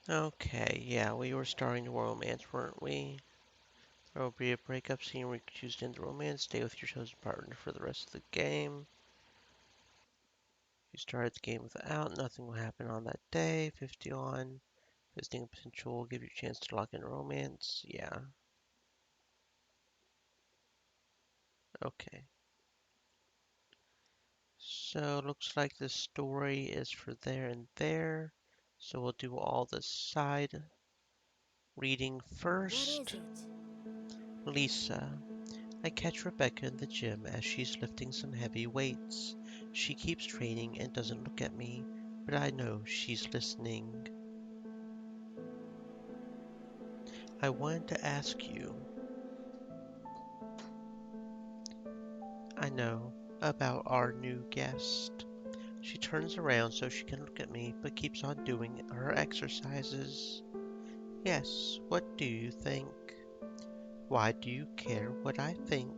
Okay, yeah, we were starting the romance, weren't we? There will be a breakup scene where you choose to end the romance, stay with your chosen partner for the rest of the game. You started the game without, nothing will happen on that day. 50 on. Visiting a potential will give you a chance to lock in romance. Yeah, okay. So looks like the story is for there and there. So we'll do all the side reading What is first. it? Lisa. I catch Rebecca in the gym as she's lifting some heavy weights. She keeps training and doesn't look at me, but I know she's listening. I wanted to ask you, I know, about our new guest. She turns around so she can look at me, but keeps on doing her exercises. Yes, what do you think? Why do you care what I think?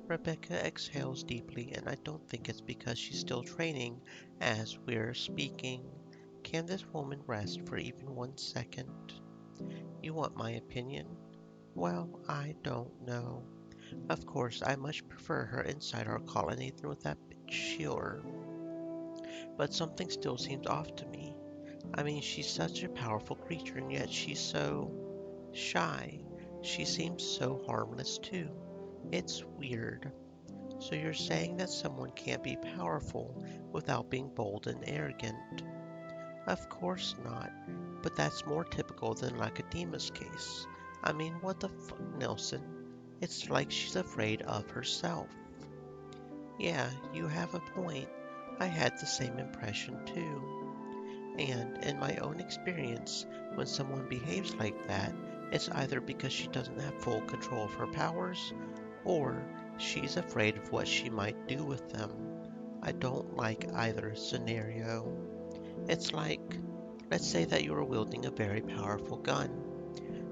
Rebecca exhales deeply, and I don't think it's because she's still training as we're speaking. Can this woman rest for even 1 second? You want my opinion? Well, I don't know. Of course, I much prefer her inside our colony than with that bitch Shearer. But something still seems off to me. I mean, she's such a powerful creature, and yet she's so shy. She seems so harmless, too. It's weird. So you're saying that someone can't be powerful without being bold and arrogant? Of course not, but that's more typical than Lacedema's case. I mean, what the fuck, Nelson? It's like she's afraid of herself. Yeah, you have a point. I had the same impression too. And in my own experience, when someone behaves like that, it's either because she doesn't have full control of her powers, or she's afraid of what she might do with them. I don't like either scenario. It's like, let's say that you are wielding a very powerful gun.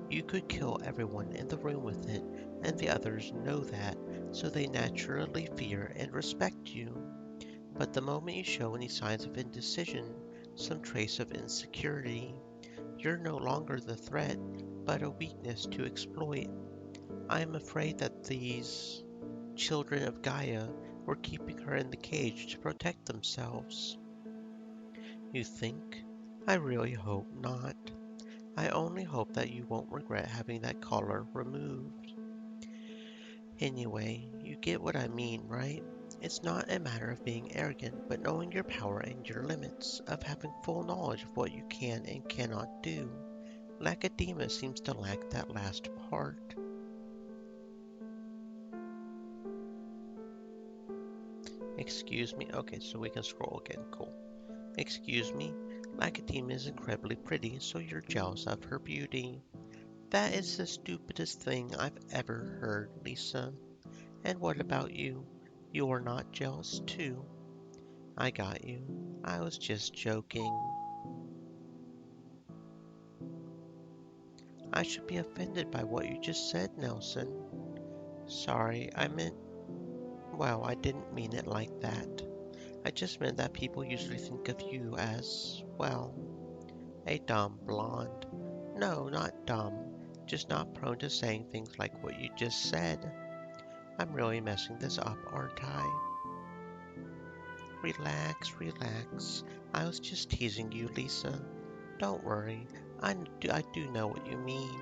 You could kill everyone in the room with it, and the others know that, so they naturally fear and respect you. But the moment you show any signs of indecision, some trace of insecurity, you're no longer the threat, but a weakness to exploit. I am afraid that these children of Gaia were keeping her in the cage to protect themselves. You think? I really hope not. I only hope that you won't regret having that collar removed. Anyway, you get what I mean, right? It's not a matter of being arrogant, but knowing your power and your limits, of having full knowledge of what you can and cannot do. Lacedema seems to lack that last part. Excuse me? Okay, so we can scroll again. Cool. Excuse me? Lacedema is incredibly pretty, so you're jealous of her beauty. That is the stupidest thing I've ever heard, Lisa. And what about you? You're not jealous, too. I got you. I was just joking. I should be offended by what you just said, Nelson. Sorry, I meant, well, I didn't mean it like that. I just meant that people usually think of you as, well, a dumb blonde. No, not dumb, just not prone to saying things like what you just said. I'm really messing this up, aren't I? Relax, relax. I was just teasing you, Lisa. Don't worry. I do know what you mean.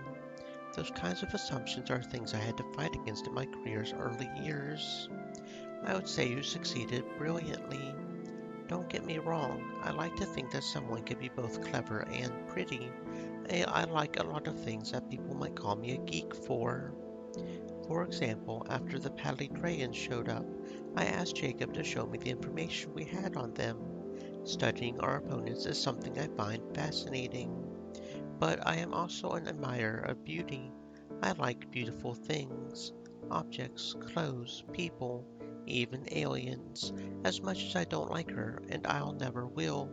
Those kinds of assumptions are things I had to fight against in my career's early years. I would say you succeeded brilliantly. Don't get me wrong, I like to think that someone can be both clever and pretty. I like a lot of things that people might call me a geek for. For example, after the Pally Dragons showed up, I asked Jacob to show me the information we had on them. Studying our opponents is something I find fascinating. But I am also an admirer of beauty. I like beautiful things, objects, clothes, people, even aliens, as much as I don't like her, and I'll never will.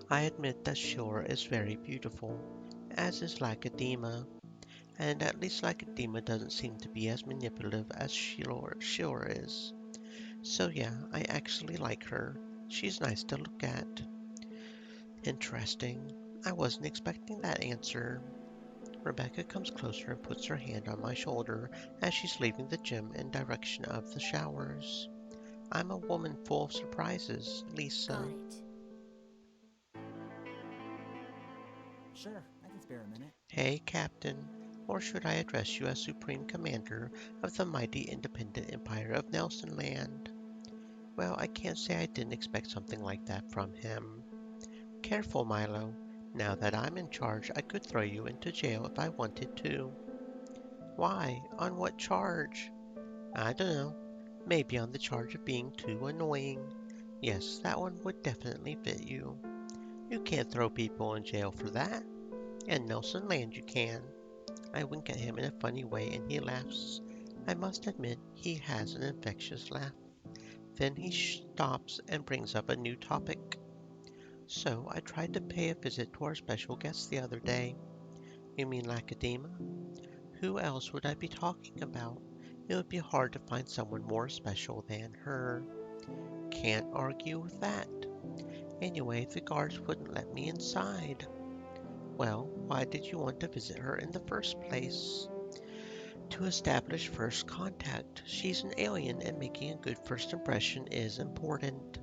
I admit that Shore is very beautiful, as is Lacedema, and at least Lacedema doesn't seem to be as manipulative as Shore is. So yeah, I actually like her. She's nice to look at. Interesting. I wasn't expecting that answer. Rebecca comes closer and puts her hand on my shoulder as she's leaving the gym in direction of the showers. I'm a woman full of surprises, Got Lisa. it. Sure, I can spare a minute. Hey, Captain, or should I address you as Supreme Commander of the mighty independent empire of Nelson Land? Well, I can't say I didn't expect something like that from him. Careful, Milo. Now that I'm in charge, I could throw you into jail if I wanted to. Why? On what charge? I don't know. Maybe on the charge of being too annoying. Yes, that one would definitely fit you. You can't throw people in jail for that. And Nelson Land you can. I wink at him in a funny way and he laughs. I must admit, he has an infectious laugh. Then he stops and brings up a new topic. So I tried to pay a visit to our special guest the other day. You mean Lacadema? Who else would I be talking about? It would be hard to find someone more special than her. Can't argue with that. Anyway, the guards wouldn't let me inside. Well, why did you want to visit her in the first place? To establish first contact. She's an alien and making a good first impression is important.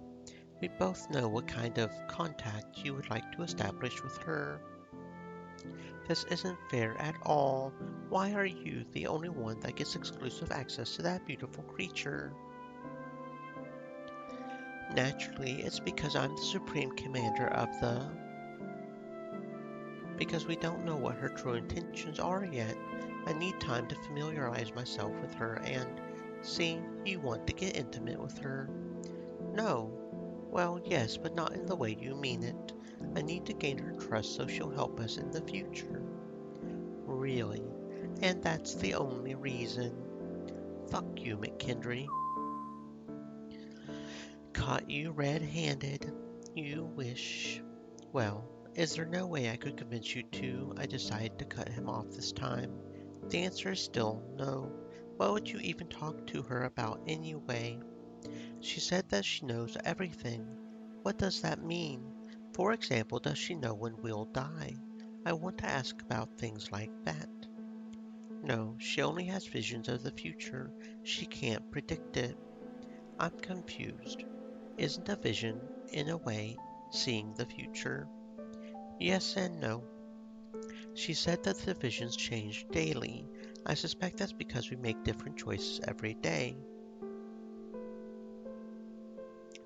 We both know what kind of contact you would like to establish with her. This isn't fair at all. Why are you the only one that gets exclusive access to that beautiful creature? Naturally, it's because I'm the supreme commander of the... Because we don't know what her true intentions are yet. I need time to familiarize myself with her and... See, you want to get intimate with her. No. Well, yes, but not in the way you mean it. I need to gain her trust so she'll help us in the future. Really? And that's the only reason. Fuck you, McKendry. Caught you red-handed. You wish. Well, is there no way I could convince you to? I decided to cut him off this time. The answer is still no. What would you even talk to her about anyway? She said that she knows everything. What does that mean? For example, does she know when we'll die? I want to ask about things like that. No, she only has visions of the future. She can't predict it. I'm confused. Isn't a vision, in a way, seeing the future? Yes and no. She said that the visions change daily. I suspect that's because we make different choices every day.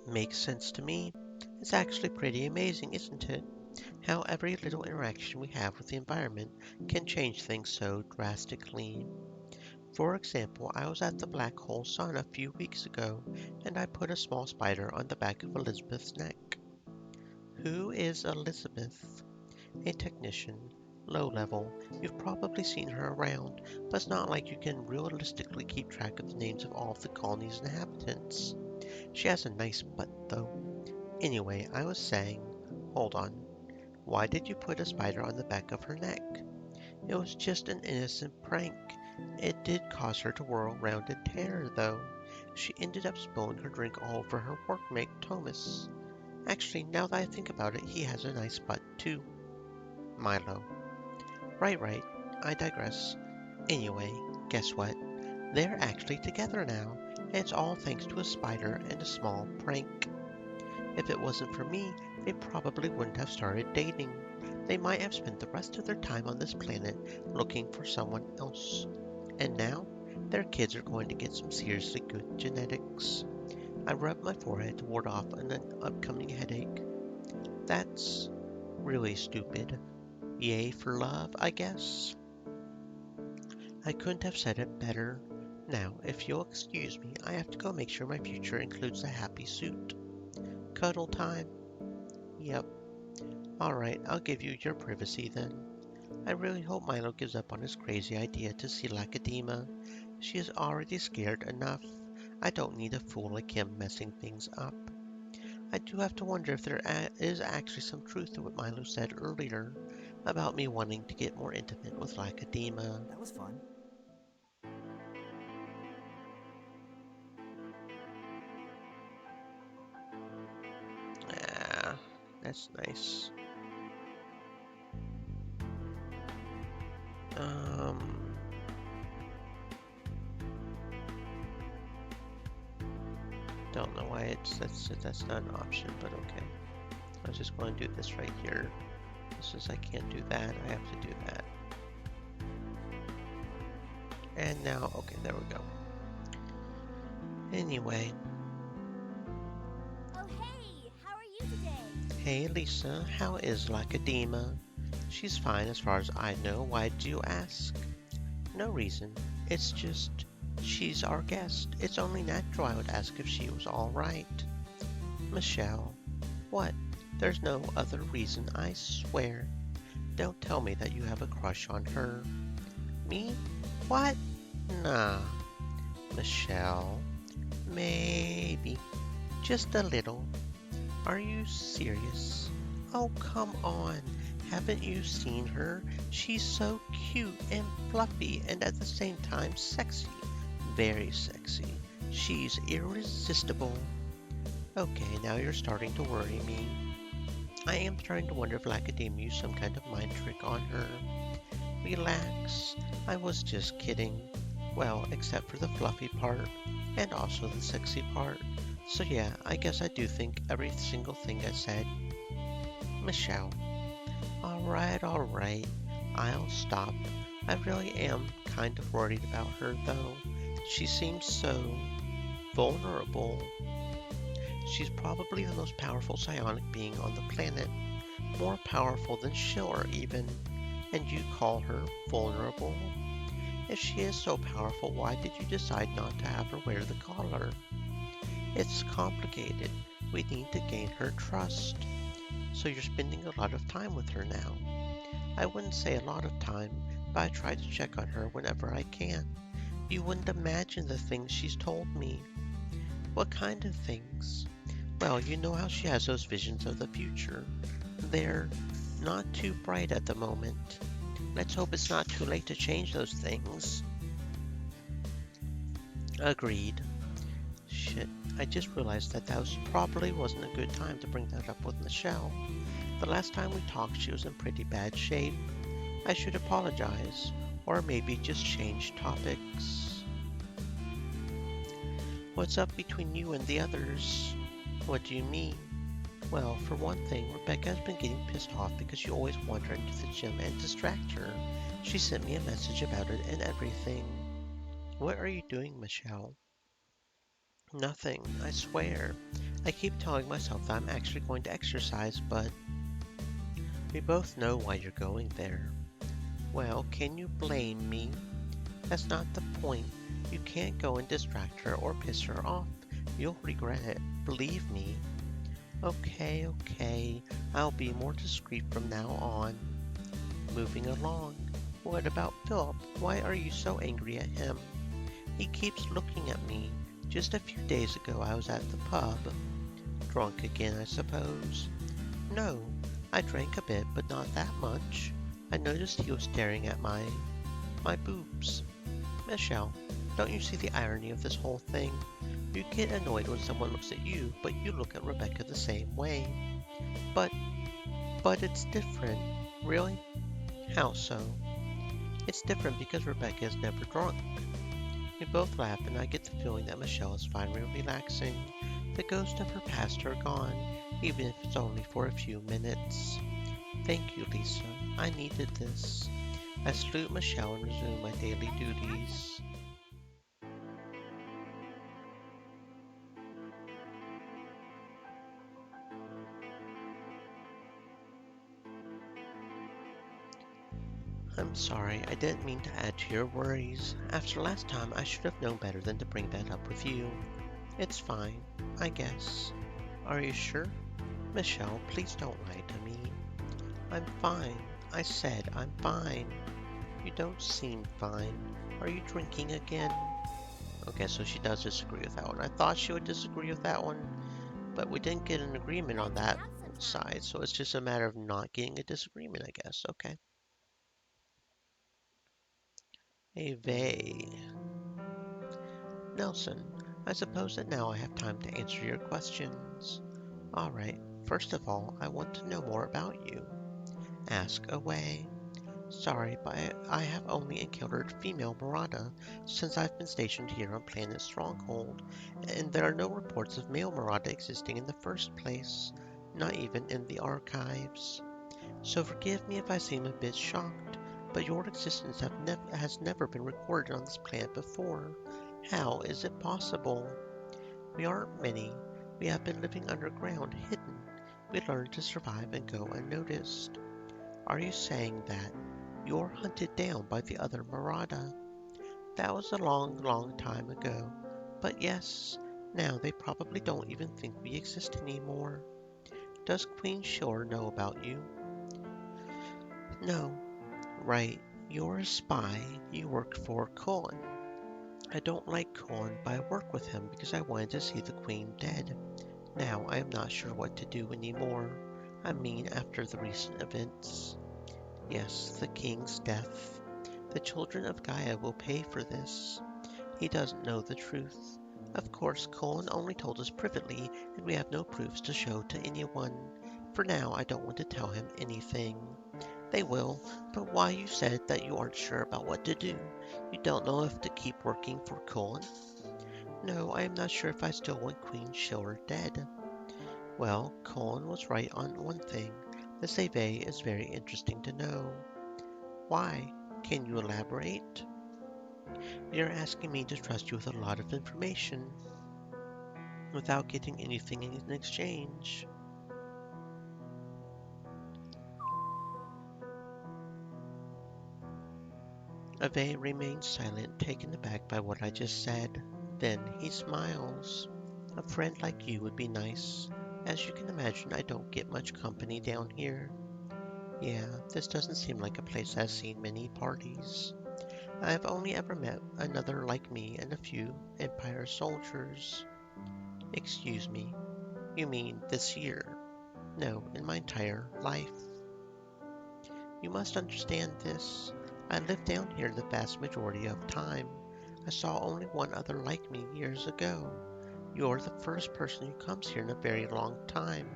Makes sense to me. It's actually pretty amazing, isn't it? How every little interaction we have with the environment can change things so drastically. For example, I was at the Black Hole Sun a few weeks ago, and I put a small spider on the back of Elizabeth's neck. Who is Elizabeth? A technician, low level. You've probably seen her around, but it's not like you can realistically keep track of the names of all of the colony's inhabitants. She has a nice butt, though. Anyway, I was saying, hold on, why did you put a spider on the back of her neck? It was just an innocent prank. It did cause her to whirl round in terror, though. She ended up spilling her drink all over her workmate Thomas. Actually, now that I think about it, he has a nice butt, too. Milo. Right. I digress. Anyway, guess what? They're actually together now, and it's all thanks to a spider and a small prank. If it wasn't for me, they probably wouldn't have started dating. They might have spent the rest of their time on this planet looking for someone else. And now, their kids are going to get some seriously good genetics. I rub my forehead to ward off an upcoming headache. That's really stupid. Yay for love, I guess. I couldn't have said it better. Now, if you'll excuse me, I have to go make sure my future includes a happy suit. Cuddle time? Yep. Alright, I'll give you your privacy then. I really hope Milo gives up on his crazy idea to see Lacadema. She is already scared enough. I don't need a fool like him messing things up. I do have to wonder if there is actually some truth to what Milo said earlier about me wanting to get more intimate with Lacadema. That was fun. Ah, that's nice. Um, don't know why that's not an option, but okay. I was just going to do this right here. This is I can't do that. I have to do that. And now, okay, there we go. Anyway, Oh, hey! How are you today? hey Lisa, how is Lacadema? She's fine as far as I know. Why do you ask? No reason. It's just she's our guest. It's only natural I would ask if she was all right. Michelle, what? There's no other reason, I swear. Don't tell me that you have a crush on her. Me? What? Nah. Michelle, maybe. Just a little. Are you serious? Oh, come on. Haven't you seen her? She's so cute and fluffy and at the same time sexy. Very sexy. She's irresistible. Okay, now you're starting to worry me. I am starting to wonder if Lacademia used some kind of mind trick on her. Relax. I was just kidding. Well, except for the fluffy part and also the sexy part. So yeah, I guess I do think every single thing I said. Michelle. Alright. I'll stop. I really am kind of worried about her though. She seems so vulnerable. She's probably the most powerful psionic being on the planet. More powerful than Schiller even. And you call her vulnerable? If she is so powerful, why did you decide not to have her wear the collar? It's complicated. We need to gain her trust. So you're spending a lot of time with her now. I wouldn't say a lot of time, but I try to check on her whenever I can. You wouldn't imagine the things she's told me. What kind of things? Well, you know how she has those visions of the future. They're not too bright at the moment. Let's hope it's not too late to change those things. Agreed. Shit, I just realized that was probably wasn't a good time to bring that up with Michelle. The last time we talked, she was in pretty bad shape. I should apologize, or maybe just change topics. What's up between you and the others? What do you mean? Well, for one thing, Rebecca has been getting pissed off because you always wander into the gym and distract her. She sent me a message about it and everything. What are you doing, Michelle? Nothing, I swear. I keep telling myself that I'm actually going to exercise, but we both know why you're going there. Well, can you blame me? That's not the point. You can't go and distract her or piss her off. You'll regret it, believe me. Okay. I'll be more discreet from now on. Moving along. What about Philip? Why are you so angry at him? He keeps looking at me. Just a few days ago I was at the pub. Drunk again, I suppose. No, I drank a bit, but not that much. I noticed he was staring at my boobs. Michelle, don't you see the irony of this whole thing? You get annoyed when someone looks at you, but you look at Rebecca the same way. But, but it's different. Really? How so? It's different because Rebecca is never drunk. We both laugh and I get the feeling that Michelle is finally relaxing. The ghost of her past are gone, even if it's only for a few minutes. Thank you, Lisa. I needed this. I salute Michelle and resume my daily duties. I'm sorry, I didn't mean to add to your worries. After last time, I should have known better than to bring that up with you. It's fine, I guess. Are you sure? Michelle, please don't lie to me. I'm fine. I said I'm fine. You don't seem fine. Are you drinking again? Okay, so she does disagree with that one. I thought she would disagree with that one, but we didn't get an agreement on Glad you're that down sometime. side, so it's just a matter of not getting a disagreement, I guess. Okay. Ave. Nelson, I suppose that now I have time to answer your questions. Alright, first of all, I want to know more about you. Ask away. Sorry, but I have only encountered female Marauder since I've been stationed here on planet Stronghold, and there are no reports of male Marauder existing in the first place, not even in the archives. So forgive me if I seem a bit shocked, but your existence has never been recorded on this planet before. How is it possible? We aren't many. We have been living underground, hidden. We learned to survive and go unnoticed. Are you saying that you're hunted down by the other Marauder? That was a long, long time ago. But yes, now they probably don't even think we exist anymore. Does Queen Shore know about you? No. Right. You're a spy. You work for Colin. I don't like Colin, but I work with him because I wanted to see the Queen dead. Now I am not sure what to do anymore. I mean, after the recent events. Yes, the King's death. The children of Gaia will pay for this. He doesn't know the truth. Of course, Colin only told us privately, and we have no proofs to show to anyone. For now, I don't want to tell him anything. They will, but why you said that you aren't sure about what to do? You don't know if to keep working for Colin? No, I am not sure if I still want Queen Schiller dead. Well, Colin was right on one thing. The Save is very interesting to know. Why? Can you elaborate? You're asking me to trust you with a lot of information without getting anything in exchange. Ave remains silent, taken aback by what I just said. Then he smiles. A friend like you would be nice. As you can imagine, I don't get much company down here. Yeah, this doesn't seem like a place that has seen many parties. I've only ever met another like me and a few Empire soldiers. Excuse me, you mean this year? No, in my entire life. You must understand this. I lived down here the vast majority of time. I saw only one other like me years ago. You're the first person who comes here in a very long time,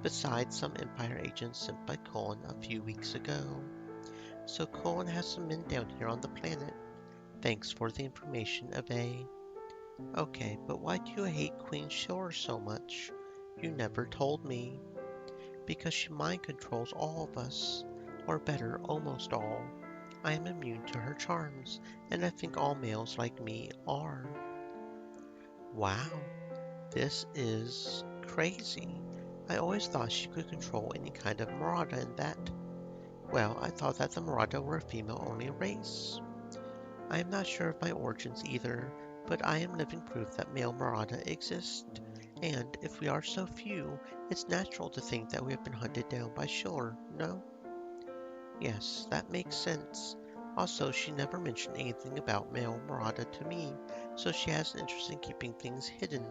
besides some Empire agents sent by Colin a few weeks ago. So Colin has some men down here on the planet. Thanks for the information, Ave. Okay, but why do you hate Queen Shore so much? You never told me. Because she mind controls all of us. Or better, almost all. I am immune to her charms, and I think all males like me are. Wow, this is crazy. I always thought she could control any kind of Marauder and that. Well, I thought that the Marauder were a female-only race. I am not sure of my origins either, but I am living proof that male Marauder exist. And if we are so few, it's natural to think that we have been hunted down by Shore, no? Yes, that makes sense. Also, she never mentioned anything about male Marauder to me, so she has an interest in keeping things hidden.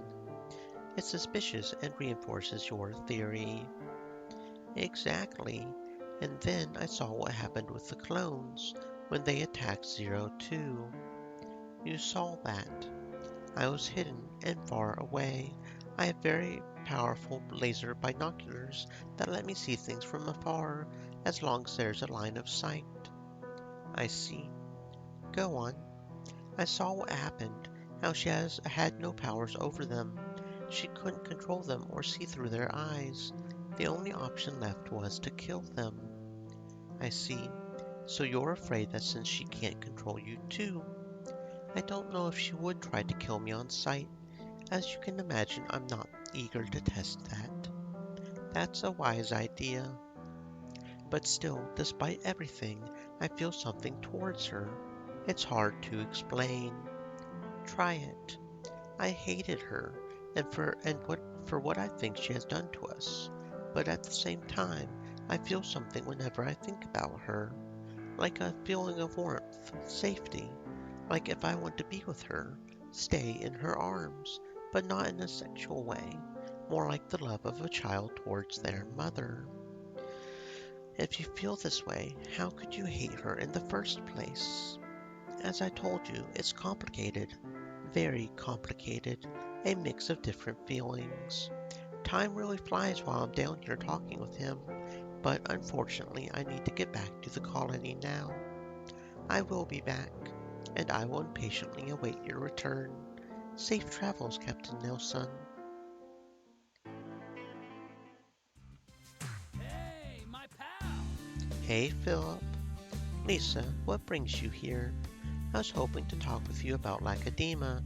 It's suspicious and reinforces your theory. Exactly. And then I saw what happened with the clones when they attacked Zero Two. You saw that. I was hidden and far away. I have very powerful laser binoculars that let me see things from afar, as long as there's a line of sight. I see. Go on. I saw what happened, how she has had no powers over them. She couldn't control them or see through their eyes. The only option left was to kill them. I see. So you're afraid that since she can't control you too, I don't know if she would try to kill me on sight. As you can imagine, I'm not eager to test that. That's a wise idea. But still, despite everything, I feel something towards her. It's hard to explain. Try it. I hated her, for what I think she has done to us. But at the same time, I feel something whenever I think about her. Like a feeling of warmth, safety. Like if I want to be with her, stay in her arms, but not in a sexual way. More like the love of a child towards their mother. If you feel this way, how could you hate her in the first place? As I told you, it's complicated. Very complicated. A mix of different feelings. Time really flies while I'm down here talking with him. but unfortunately I need to get back to the colony now. I will be back, and I will impatiently await your return. Safe travels, Captain Nelson. Hey, my pal! Hey, Philip. Lisa, what brings you here? I was hoping to talk with you about lacademia.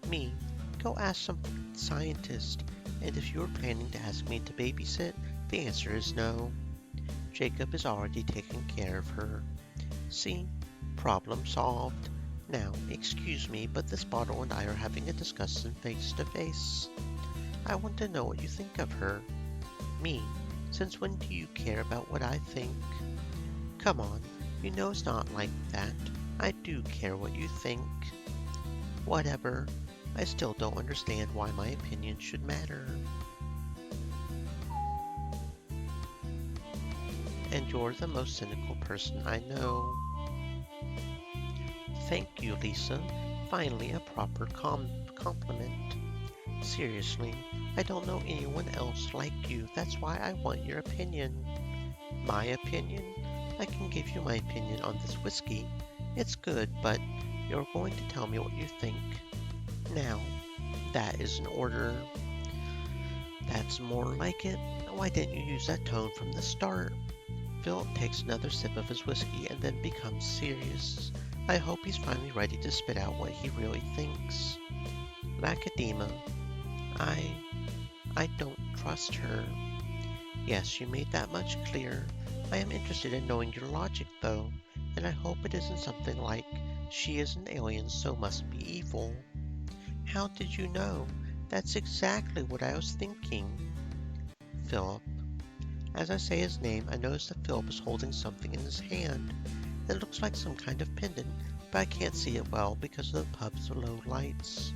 Me, go ask some scientist, and if you are planning to ask me to babysit, the answer is no. Jacob is already taking care of her. See? Problem solved. Now, excuse me, but this bottle and I are having a discussion face to face. I want to know what you think of her. Me? Since when do you care about what I think? Come on, you know it's not like that. I do care what you think. Whatever. I still don't understand why my opinion should matter. And you're the most cynical person I know. Thank you, Lisa. Finally, a proper compliment. Seriously, I don't know anyone else like you. That's why I want your opinion. My opinion? I can give you my opinion on this whiskey. It's good, but you're going to tell me what you think. Now, that is an order. That's more like it. Why didn't you use that tone from the start? Philip takes another sip of his whiskey and then becomes serious. I hope he's finally ready to spit out what he really thinks. Lacademia. I don't trust her. Yes, you made that much clear. I am interested in knowing your logic, though, and I hope it isn't something like, she is an alien, so must be evil. How did you know? That's exactly what I was thinking. Philip. As I say his name, I notice that Philip is holding something in his hand. It looks like some kind of pendant, but I can't see it well because of the pub's low lights.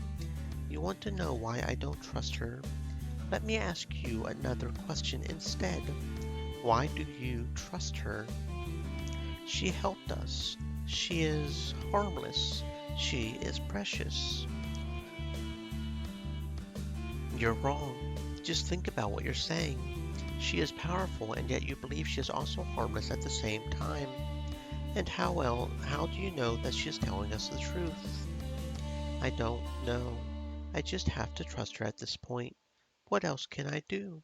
You want to know why I don't trust her? Let me ask you another question instead. Why do you trust her? She helped us. She is harmless. She is precious. You're wrong. Just think about what you're saying. She is powerful, and yet you believe she is also harmless at the same time. And how do you know that she is telling us the truth? I don't know. I just have to trust her at this point. What else can I do?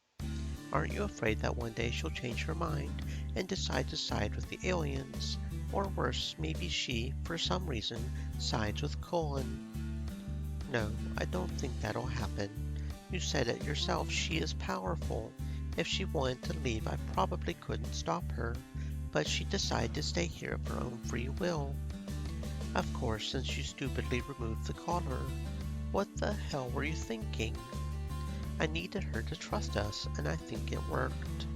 Aren't you afraid that one day she'll change her mind and decide to side with the aliens? Or worse, maybe she, for some reason, sides with Colin. No, I don't think that'll happen. You said it yourself, she is powerful. If she wanted to leave, I probably couldn't stop her, but she decided to stay here of her own free will. Of course, since you stupidly removed the collar. What the hell were you thinking? I needed her to trust us, and I think it worked.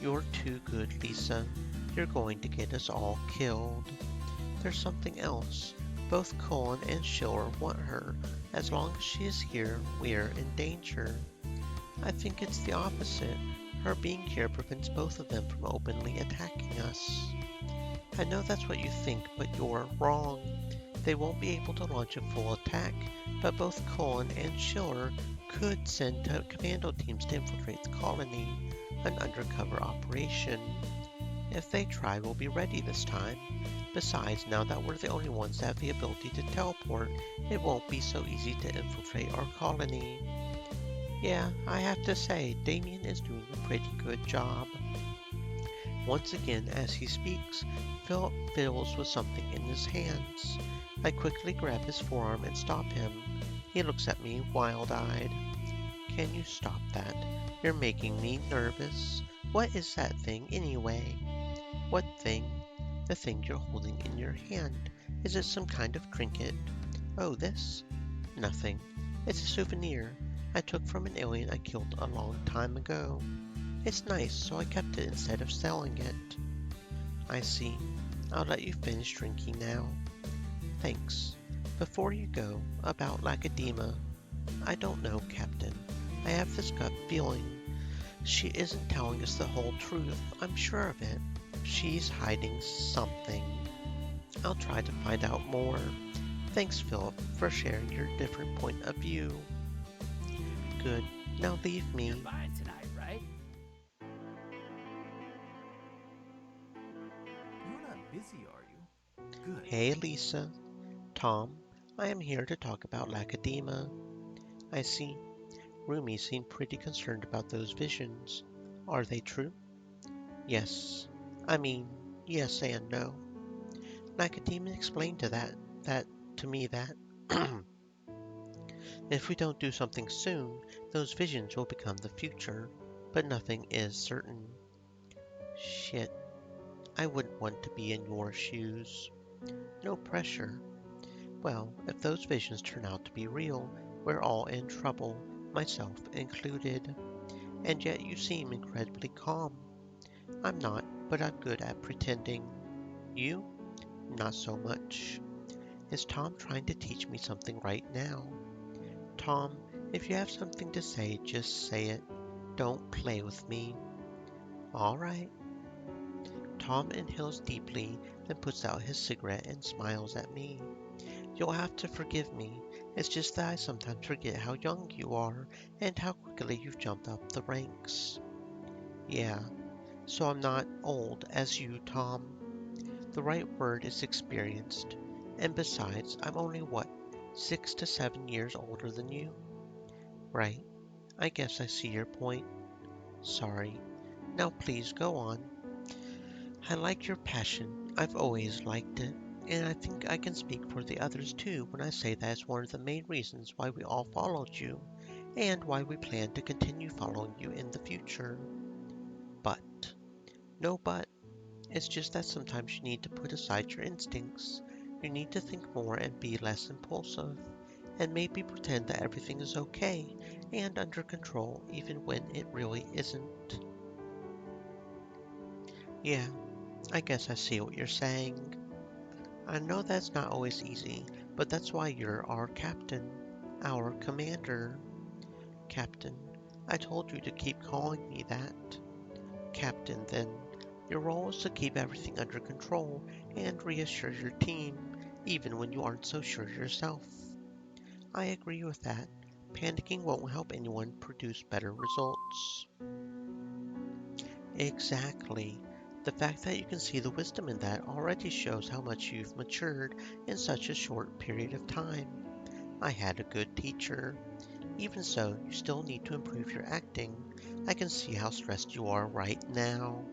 You're too good, Lisa. You're going to get us all killed. There's something else. Both Colin and Schiller want her. As long as she is here, we're in danger. I think it's the opposite. Her being here prevents both of them from openly attacking us. I know that's what you think, but you're wrong. They won't be able to launch a full attack, but both Colin and Schiller could send commando teams to infiltrate the colony, an undercover operation. If they try, we'll be ready this time. Besides, now that we're the only ones that have the ability to teleport, it won't be so easy to infiltrate our colony. Yeah, I have to say, Damien is doing a pretty good job. Once again, as he speaks, Philip fiddles with something in his hands. I quickly grab his forearm and stop him. He looks at me wild-eyed. Can you stop that? You're making me nervous. What is that thing anyway? What thing? The thing you're holding in your hand. Is it some kind of trinket? Oh, this? Nothing. It's a souvenir I took from an alien I killed a long time ago. It's nice, so I kept it instead of selling it. I see. I'll let you finish drinking now. Thanks. Before you go, about Lacademia. I don't know, Captain. I have this gut feeling. She isn't telling us the whole truth. I'm sure of it. She's hiding something. I'll try to find out more. Thanks, Philip, for sharing your different point of view. Good. Now leave me. You're buying tonight, right? busy, are you? Good. Hey, Lisa. Tom, I am here to talk about Lacadema. I see. Rumi seemed pretty concerned about those visions. Are they true? Yes. I mean, yes and no. Lacadema explained that to me that if we don't do something soon, those visions will become the future, but nothing is certain. Shit, I wouldn't want to be in your shoes. No pressure. Well, if those visions turn out to be real, we're all in trouble, myself included. And yet you seem incredibly calm. I'm not, but I'm good at pretending. You? Not so much. Is Tom trying to teach me something right now? Tom, if you have something to say, just say it. Don't play with me. All right. Tom inhales deeply, then puts out his cigarette and smiles at me. You'll have to forgive me. It's just that I sometimes forget how young you are and how quickly you've jumped up the ranks. Yeah, so I'm not old as you, Tom. The right word is experienced. And besides, I'm only what, 6 to 7 years older than you? Right. I guess I see your point. Sorry. Now please go on. I like your passion. I've always liked it. And I think I can speak for the others too when I say that it's one of the main reasons why we all followed you, and why we plan to continue following you in the future. But, no but, it's just that sometimes you need to put aside your instincts. You need to think more and be less impulsive, and maybe pretend that everything is okay and under control even when it really isn't. Yeah, I guess I see what you're saying. I know that's not always easy, but that's why you're our captain, our commander. Captain, I told you to keep calling me that. Captain, then. Your role is to keep everything under control and reassure your team, even when you aren't so sure yourself. I agree with that. Panicking won't help anyone produce better results. Exactly. The fact that you can see the wisdom in that already shows how much you've matured in such a short period of time. I had a good teacher. Even so, you still need to improve your acting. I can see how stressed you are right now.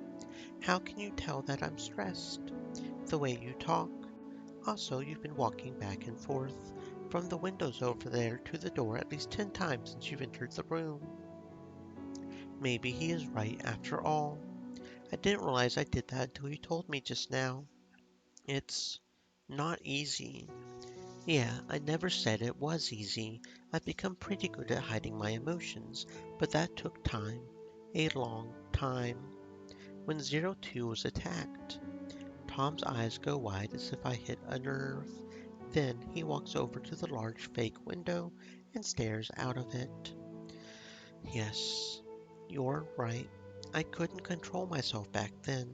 How can you tell that I'm stressed? The way you talk. Also, you've been walking back and forth from the windows over there to the door at least 10 times since you've entered the room. Maybe he is right after all. I didn't realize I did that until you told me just now. It's not easy. Yeah, I never said it was easy. I've become pretty good at hiding my emotions, but that took time. A long time. When Zero Two was attacked, Tom's eyes go wide as if I hit a nerve. Then he walks over to the large fake window and stares out of it. Yes, you're right. I couldn't control myself back then,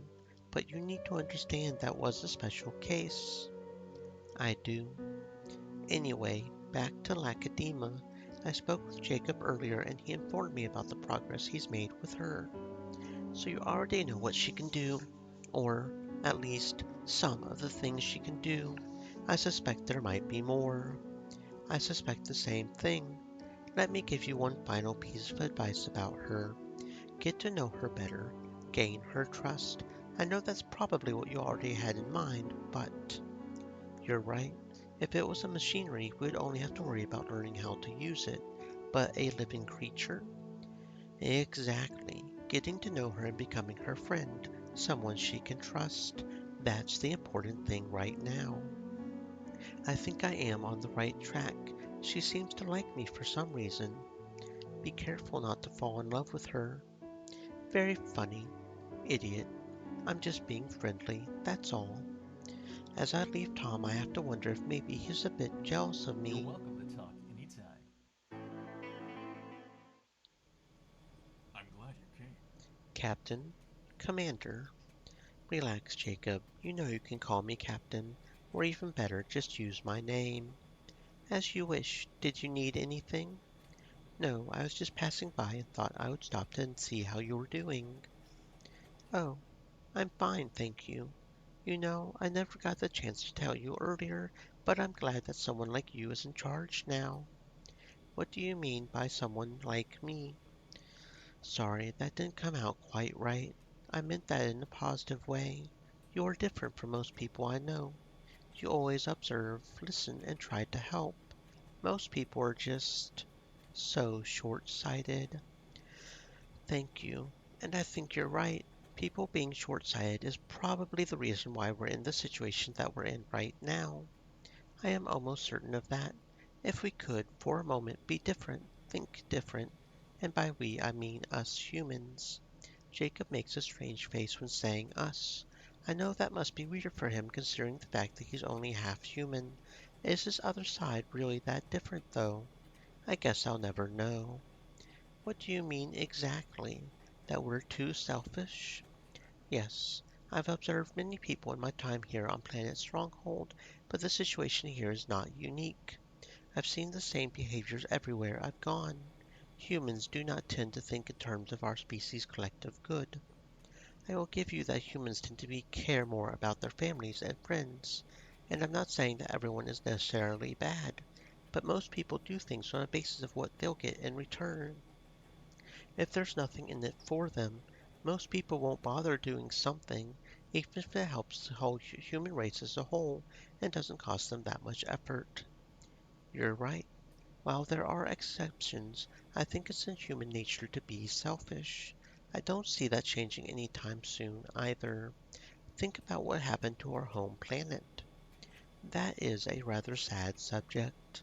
but you need to understand that was a special case. I do. Anyway, back to Lacadema. I spoke with Jacob earlier and he informed me about the progress he's made with her. So you already know what she can do, or at least some of the things she can do. I suspect there might be more. I suspect the same thing. Let me give you one final piece of advice about her. Get to know her better. Gain her trust. I know that's probably what you already had in mind, but you're right. If it was a machinery, we'd only have to worry about learning how to use it. But a living creature? Exactly. Getting to know her and becoming her friend, someone she can trust. That's the important thing right now. I think I am on the right track. She seems to like me for some reason. Be careful not to fall in love with her. Very funny. Idiot. I'm just being friendly, that's all. As I leave Tom, I have to wonder if maybe he's a bit jealous of You're me. welcome to talk anytime. I'm glad you came. Captain, Commander. Relax, Jacob. You know you can call me Captain, or even better, just use my name. As you wish. Did you need anything? No, I was just passing by and thought I would stop and see how you were doing. Oh, I'm fine, thank you. I never got the chance to tell you earlier, but I'm glad that someone like you is in charge now. What do you mean by someone like me? Sorry, that didn't come out quite right. I meant that in a positive way. You're different from most people I know. You always observe, listen, and try to help. Most people are just so short-sighted. Thank you. And I think you're right. People being short-sighted is probably the reason why we're in the situation that we're in right now. I am almost certain of that. If we could, for a moment, be different, think different, and by we I mean us humans. Jacob makes a strange face when saying us. I know that must be weird for him considering the fact that he's only half human. Is his other side really that different, though? I guess I'll never know. What do you mean exactly? That we're too selfish? Yes, I've observed many people in my time here on planet Stronghold, but the situation here is not unique. I've seen the same behaviors everywhere I've gone. Humans do not tend to think in terms of our species' collective good. I will give you that humans tend to care more about their families and friends, and I'm not saying that everyone is necessarily bad, but most people do things on the basis of what they'll get in return. If there's nothing in it for them, most people won't bother doing something, even if it helps the whole human race as a whole and doesn't cost them that much effort. You're right. While there are exceptions, I think it's in human nature to be selfish. I don't see that changing any time soon either. Think about what happened to our home planet. That is a rather sad subject.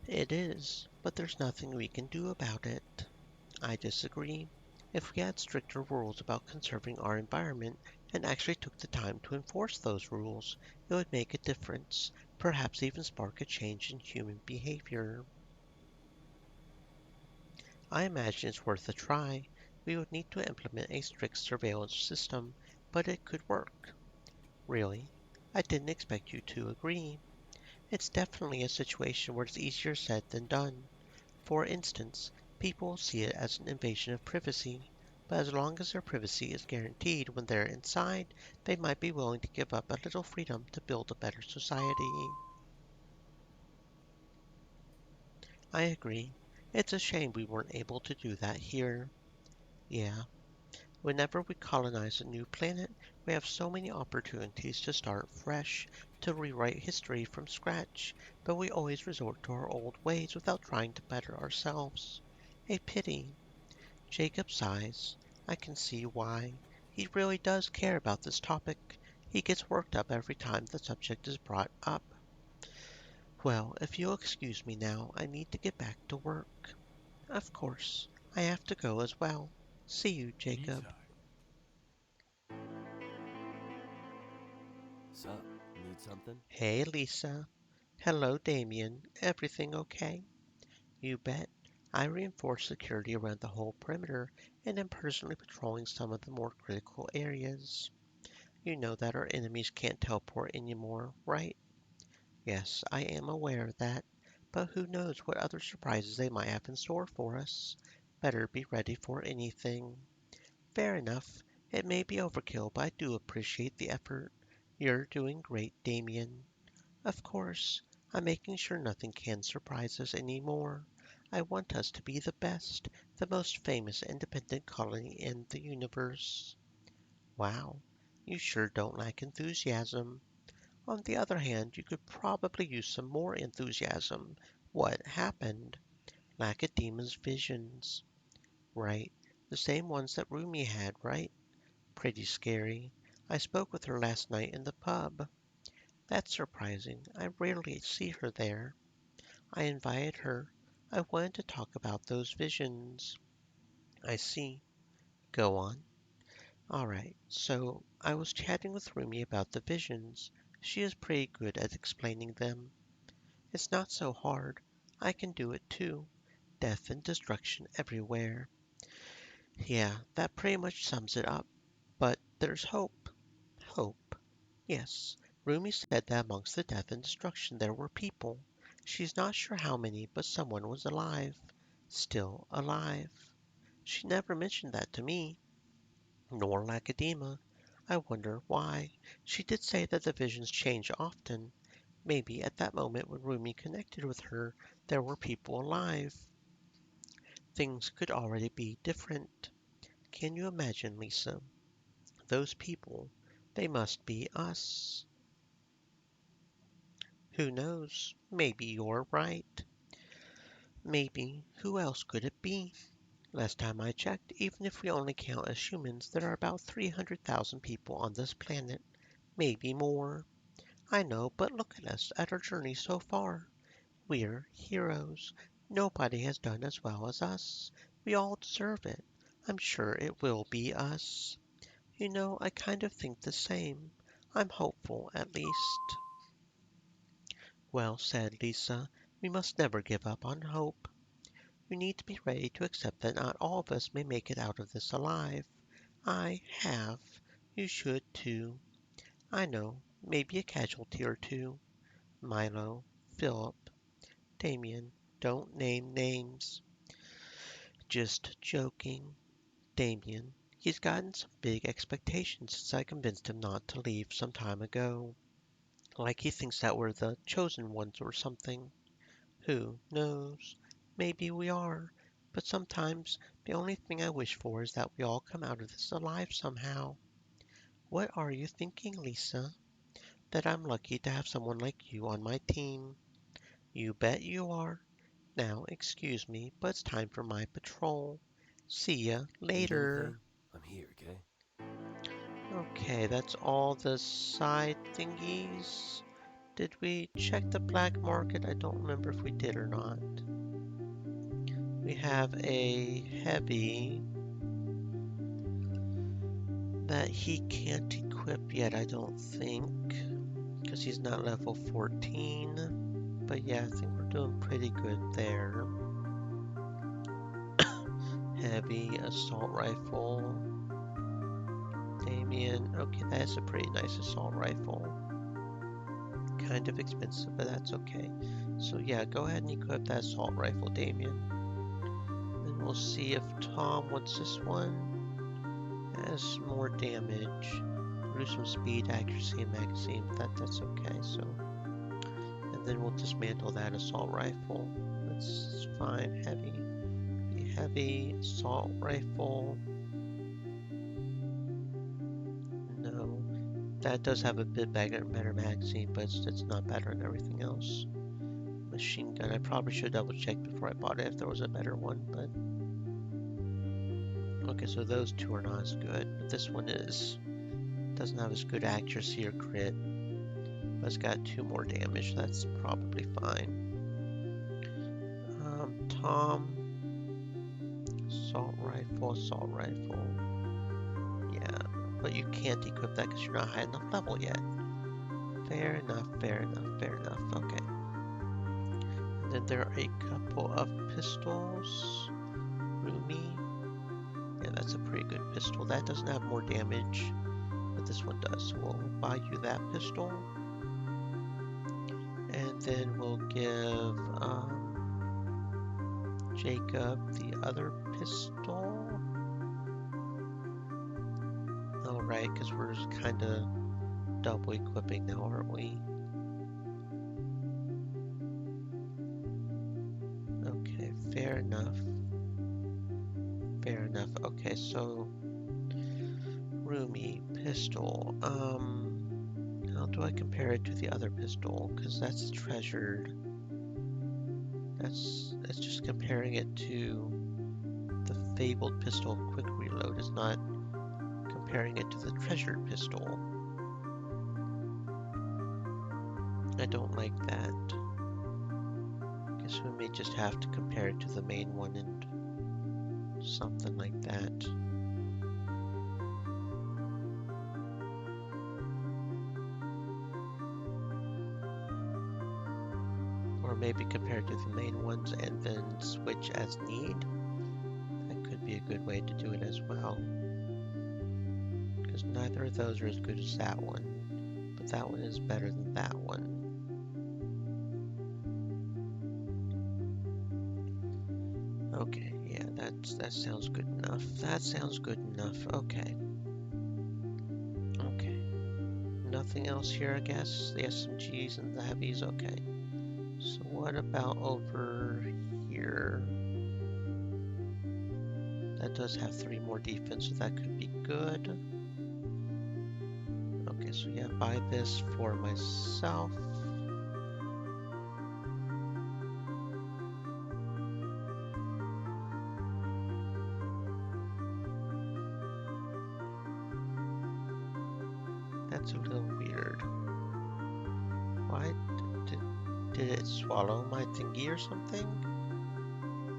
It is, but there's nothing we can do about it. I disagree. If we had stricter rules about conserving our environment and actually took the time to enforce those rules, it would make a difference, perhaps even spark a change in human behavior. I imagine it's worth a try. We would need to implement a strict surveillance system, but it could work. Really? I didn't expect you to agree. It's definitely a situation where it's easier said than done. For instance, people see it as an invasion of privacy, but as long as their privacy is guaranteed when they're inside, they might be willing to give up a little freedom to build a better society. I agree. It's a shame we weren't able to do that here. Yeah, whenever we colonize a new planet, we have so many opportunities to start fresh, to rewrite history from scratch, but we always resort to our old ways without trying to better ourselves. A pity. Jacob sighs. I can see why. He really does care about this topic. He gets worked up every time the subject is brought up. Well, if you'll excuse me now, I need to get back to work. Of course, I have to go as well. See you, Jacob. Anytime. Sup? Need something? Hey, Lisa. Hello, Damien. Everything okay? You bet. I reinforced security around the whole perimeter and am personally patrolling some of the more critical areas. You know that our enemies can't teleport anymore, right? Yes, I am aware of that, but who knows what other surprises they might have in store for us. Better be ready for anything. Fair enough. It may be overkill, but I do appreciate the effort. You're doing great, Damien. Of course, I'm making sure nothing can surprise us anymore. I want us to be the best, the most famous independent colony in the universe. Wow, you sure don't lack enthusiasm. On the other hand, you could probably use some more enthusiasm. What happened? Lacedemon's visions. Right. The same ones that Rumi had, right? Pretty scary. I spoke with her last night in the pub. That's surprising. I rarely see her there. I invited her. I wanted to talk about those visions. I see. Go on. All right. So I was chatting with Rumi about the visions. She is pretty good at explaining them. It's not so hard. I can do it too. Death and destruction everywhere. Yeah, that pretty much sums it up. But there's hope. Hope. Yes, Rumi said that amongst the death and destruction there were people. She's not sure how many, but someone was alive. Still alive. She never mentioned that to me, nor Lacedema. I wonder why. She did say that the visions change often. Maybe at that moment when Rumi connected with her, there were people alive. Things could already be different. Can you imagine, Lisa? Those people, they must be us. Who knows? Maybe you're right. Maybe. Who else could it be? Last time I checked, even if we only count as humans, there are about 300,000 people on this planet. Maybe more. I know, but look at us, at our journey so far. We're heroes. Nobody has done as well as us. We all deserve it. I'm sure it will be us. I kind of think the same. I'm hopeful, at least. Well said, Lisa. We must never give up on hope. We need to be ready to accept that not all of us may make it out of this alive. I have. You should too. I know, maybe a casualty or two. Milo, Philip, Damien, don't name names. Just joking. Damien. He's gotten some big expectations since I convinced him not to leave some time ago. Like he thinks that we're the chosen ones or something. Who knows? Maybe we are. But sometimes the only thing I wish for is that we all come out of this alive somehow. What are you thinking, Lisa? That I'm lucky to have someone like you on my team. You bet you are. Now, excuse me, but it's time for my patrol. See ya Need later. anything? I'm here, okay? Okay, that's all the side thingies. Did we check the black market? I don't remember if we did or not. We have a heavy that he can't equip yet, I don't think, because he's not level 14. But yeah, I think we're doing pretty good there. Heavy assault rifle. Damien. Okay, that's a pretty nice assault rifle. Kind of expensive, but that's okay. So yeah, go ahead and equip that assault rifle, Damien. Then we'll see if Tom wants this one. Has more damage. Reduce some speed, accuracy, and magazine. That's okay. So, and then we'll dismantle that assault rifle. That's fine. Heavy, heavy assault rifle. No, that does have a bit better magazine, but it's not better than everything else. Machine gun. I probably should double check before I bought it if there was a better one, but okay. So those two are not as good, but this one is. Doesn't have as good accuracy or crit. But it's got 2 more damage. That's probably fine. Tom. Assault rifle, assault rifle. Yeah, but you can't equip that because you're not high enough level yet. Fair enough, fair enough, fair enough. Okay. And then there are a couple of pistols. Rumi. Yeah, that's a pretty good pistol. That doesn't have more damage, but this one does. So we'll buy you that pistol. And then we'll give Jacob the other pistol. Alright, because we're kind of double equipping now, aren't we? Okay, fair enough. Fair enough. Okay, so Rumi pistol. How do I compare it to the other pistol? Because that's treasured. That's just comparing it to the fabled pistol quick reload. Is not comparing it to the treasured pistol. I don't like that. Guess we may just have to compare it to the main one and something like that. Or maybe compare it to the main ones and then switch as need. That could be a good way to do it as well. Because neither of those are as good as that one. But that one is better than that one. Okay, yeah, that sounds good enough. That sounds good enough. Okay. nothing else here, I guess. The SMGs and the heavies, okay. So what about over here? That does have 3 more defense, so that could be good. Okay, so yeah, buy this for myself. That's a little weird. Why did it swallow my thingy or something?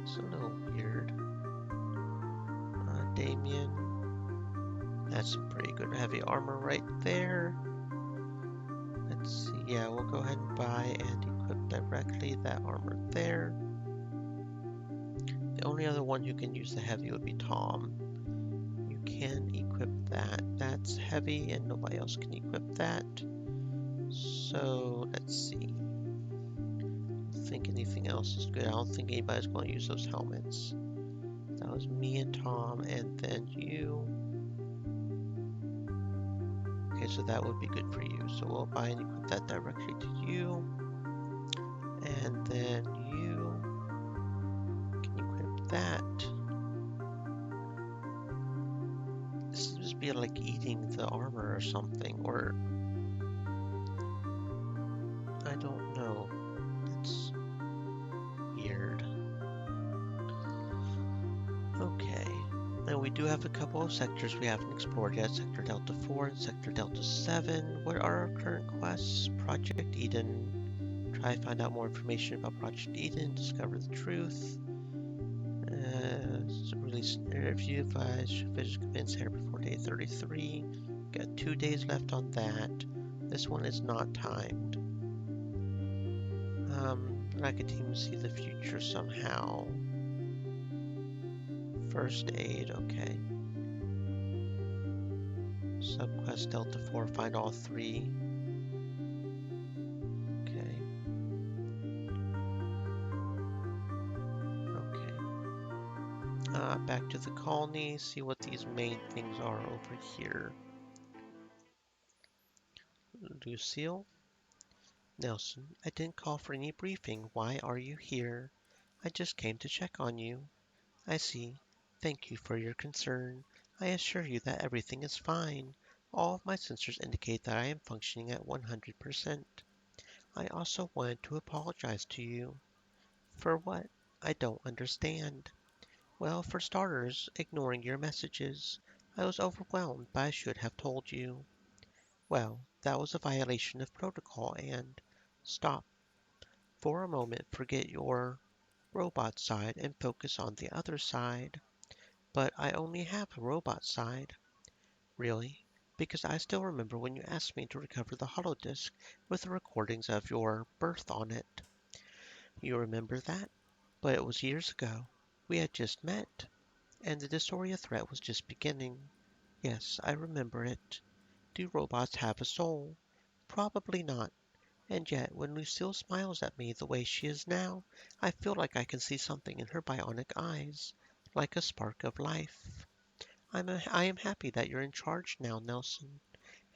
It's a little weird. Damien. That's some pretty good heavy armor right there. Let's see. Yeah, we'll go ahead and buy and equip directly that armor there. The only other one who can use the heavy would be Tom. You can equip that. That's heavy and nobody else can equip that. So let's see. I don't think anything else is good. I don't think anybody's going to use those helmets. That was me and Tom, and then you. Okay, so that would be good for you. So we'll buy and equip that directly to you. And then you can equip that. This seems to be like eating the armor or something, or I don't know. That's weird. Okay. Now we do have a couple of sectors we haven't explored yet. Sector Delta 4 and Sector Delta 7. What are our current quests? Project Eden. Try to find out more information about Project Eden. Discover the truth. Release an interview. Advise visit commence here before day 33. Got 2 days left on that. This one is not timed. Racketeam see the future somehow. First aid, okay. Subquest Delta 4, find all 3. Okay. Okay. Back to the colony, see what these main things are over here. Lucille? Nelson, I didn't call for any briefing. Why are you here? I just came to check on you. I see. Thank you for your concern. I assure you that everything is fine. All of my sensors indicate that I am functioning at 100%. I also wanted to apologize to you. For what? I don't understand. Well, for starters, ignoring your messages. I was overwhelmed, but I should have told you. Well, that was a violation of protocol and... Stop. For a moment, forget your robot side and focus on the other side. But I only have a robot side. Really? Because I still remember when you asked me to recover the holodisk with the recordings of your birth on it. You remember that? But it was years ago. We had just met, and the dysphoria threat was just beginning. Yes, I remember it. Do robots have a soul? Probably not. And yet, when Lucille smiles at me the way she is now, I feel like I can see something in her bionic eyes, like a spark of life. I am happy that you're in charge now, Nelson.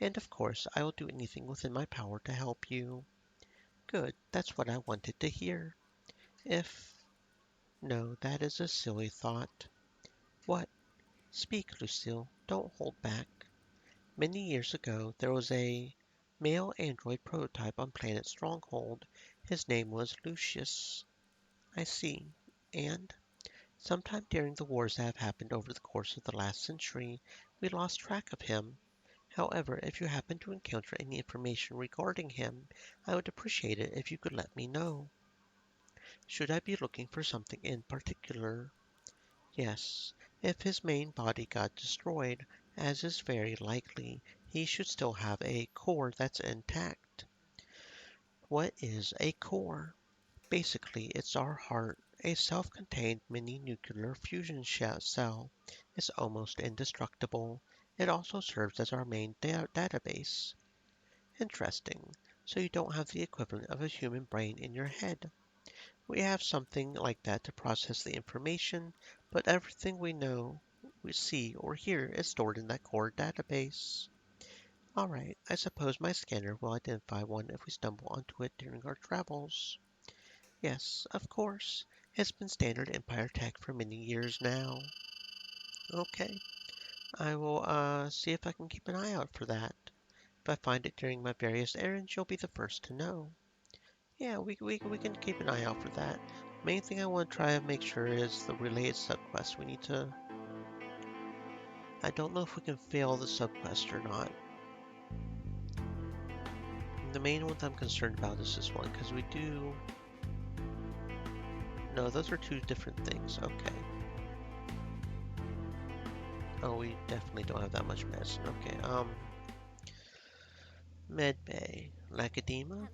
And of course, I will do anything within my power to help you. Good, that's what I wanted to hear. If... No, that is a silly thought. What? Speak, Lucille. Don't hold back. Many years ago, there was a male android prototype on planet Stronghold. His name was Lucius. I see. And? Sometime during the wars that have happened over the course of the last century, we lost track of him. However, if you happen to encounter any information regarding him, I would appreciate it if you could let me know. Should I be looking for something in particular? Yes, if his main body got destroyed, as is very likely, he should still have a core that's intact. What is a core? Basically, it's our heart. A self-contained mini-nuclear fusion cell. It's almost indestructible. It also serves as our main database. Interesting. So you don't have the equivalent of a human brain in your head. We have something like that to process the information, but everything we know, we see, or hear is stored in that core database. All right, I suppose my scanner will identify one if we stumble onto it during our travels. Yes, of course. It's been standard Empire tech for many years now. Okay, I will see if I can keep an eye out for that. If I find it during my various errands, you'll be the first to know. Yeah, we can keep an eye out for that. Main thing I want to try and make sure is the related subquest. We need to. I don't know if we can fail the subquest or not. The main one I'm concerned about is this one because we do. No, those are two different things. Okay. Oh, we definitely don't have that much medicine. Okay. Medbay, Lacadema. Hello.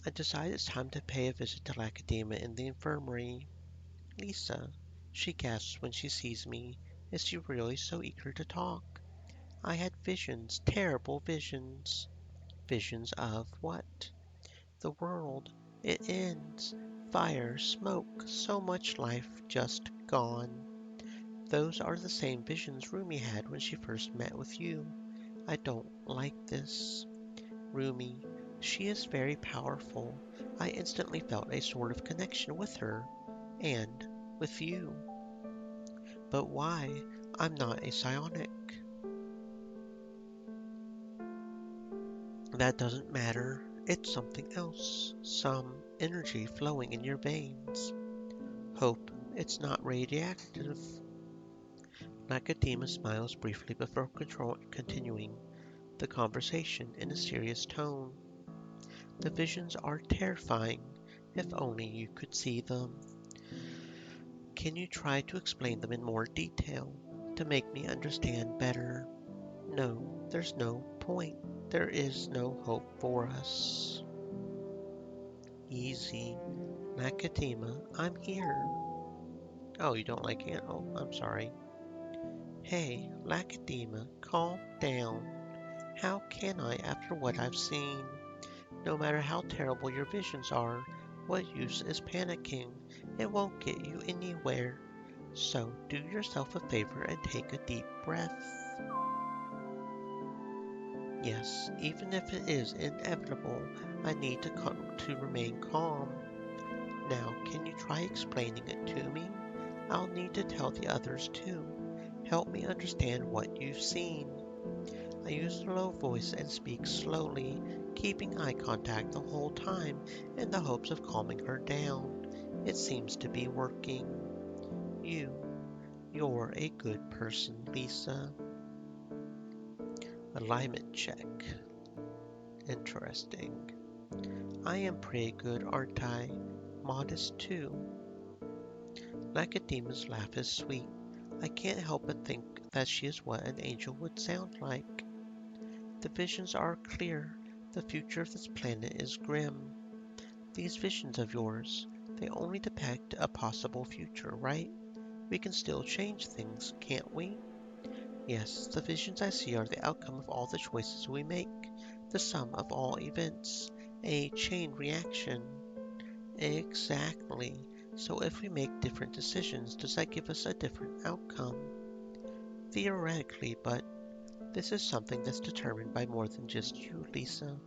I decide it's time to pay a visit to Lacadema in the infirmary. Lisa, she gasps when she sees me. Is she really so eager to talk? I had visions, terrible visions. Visions of what? The world. It ends. Fire, smoke, so much life just gone. Those are the same visions Rumi had when she first met with you. I don't like this. Rumi, she is very powerful. I instantly felt a sort of connection with her. And with you. But why? I'm not a psionic. That doesn't matter. It's something else. Some energy flowing in your veins. Hope it's not radioactive. Nicodemus smiles briefly before continuing the conversation in a serious tone. The visions are terrifying. If only you could see them. Can you try to explain them in more detail to make me understand better? No, there's no point. There is no hope for us. Easy. Nakatema, I'm here. Oh, you don't like it? Oh, I'm sorry. Hey, Lacadema, calm down. How can I after what I've seen? No matter how terrible your visions are, what use is panicking? It won't get you anywhere. So do yourself a favor and take a deep breath. Yes, even if it is inevitable, I need to remain calm. Now, can you try explaining it to me? I'll need to tell the others too. Help me understand what you've seen. I use a low voice and speak slowly, keeping eye contact the whole time in the hopes of calming her down. It seems to be working. You're a good person, Lisa. Alignment check. Interesting. I am pretty good, aren't I? Modest too. Nicodemus' laugh is sweet. I can't help but think that she is what an angel would sound like. The visions are clear. The future of this planet is grim. These visions of yours, they only depict a possible future, right? We can still change things, can't we? Yes, the visions I see are the outcome of all the choices we make, the sum of all events, a chain reaction. Exactly. So if we make different decisions, does that give us a different outcome? Theoretically, but this is something that's determined by more than just you, Lisa.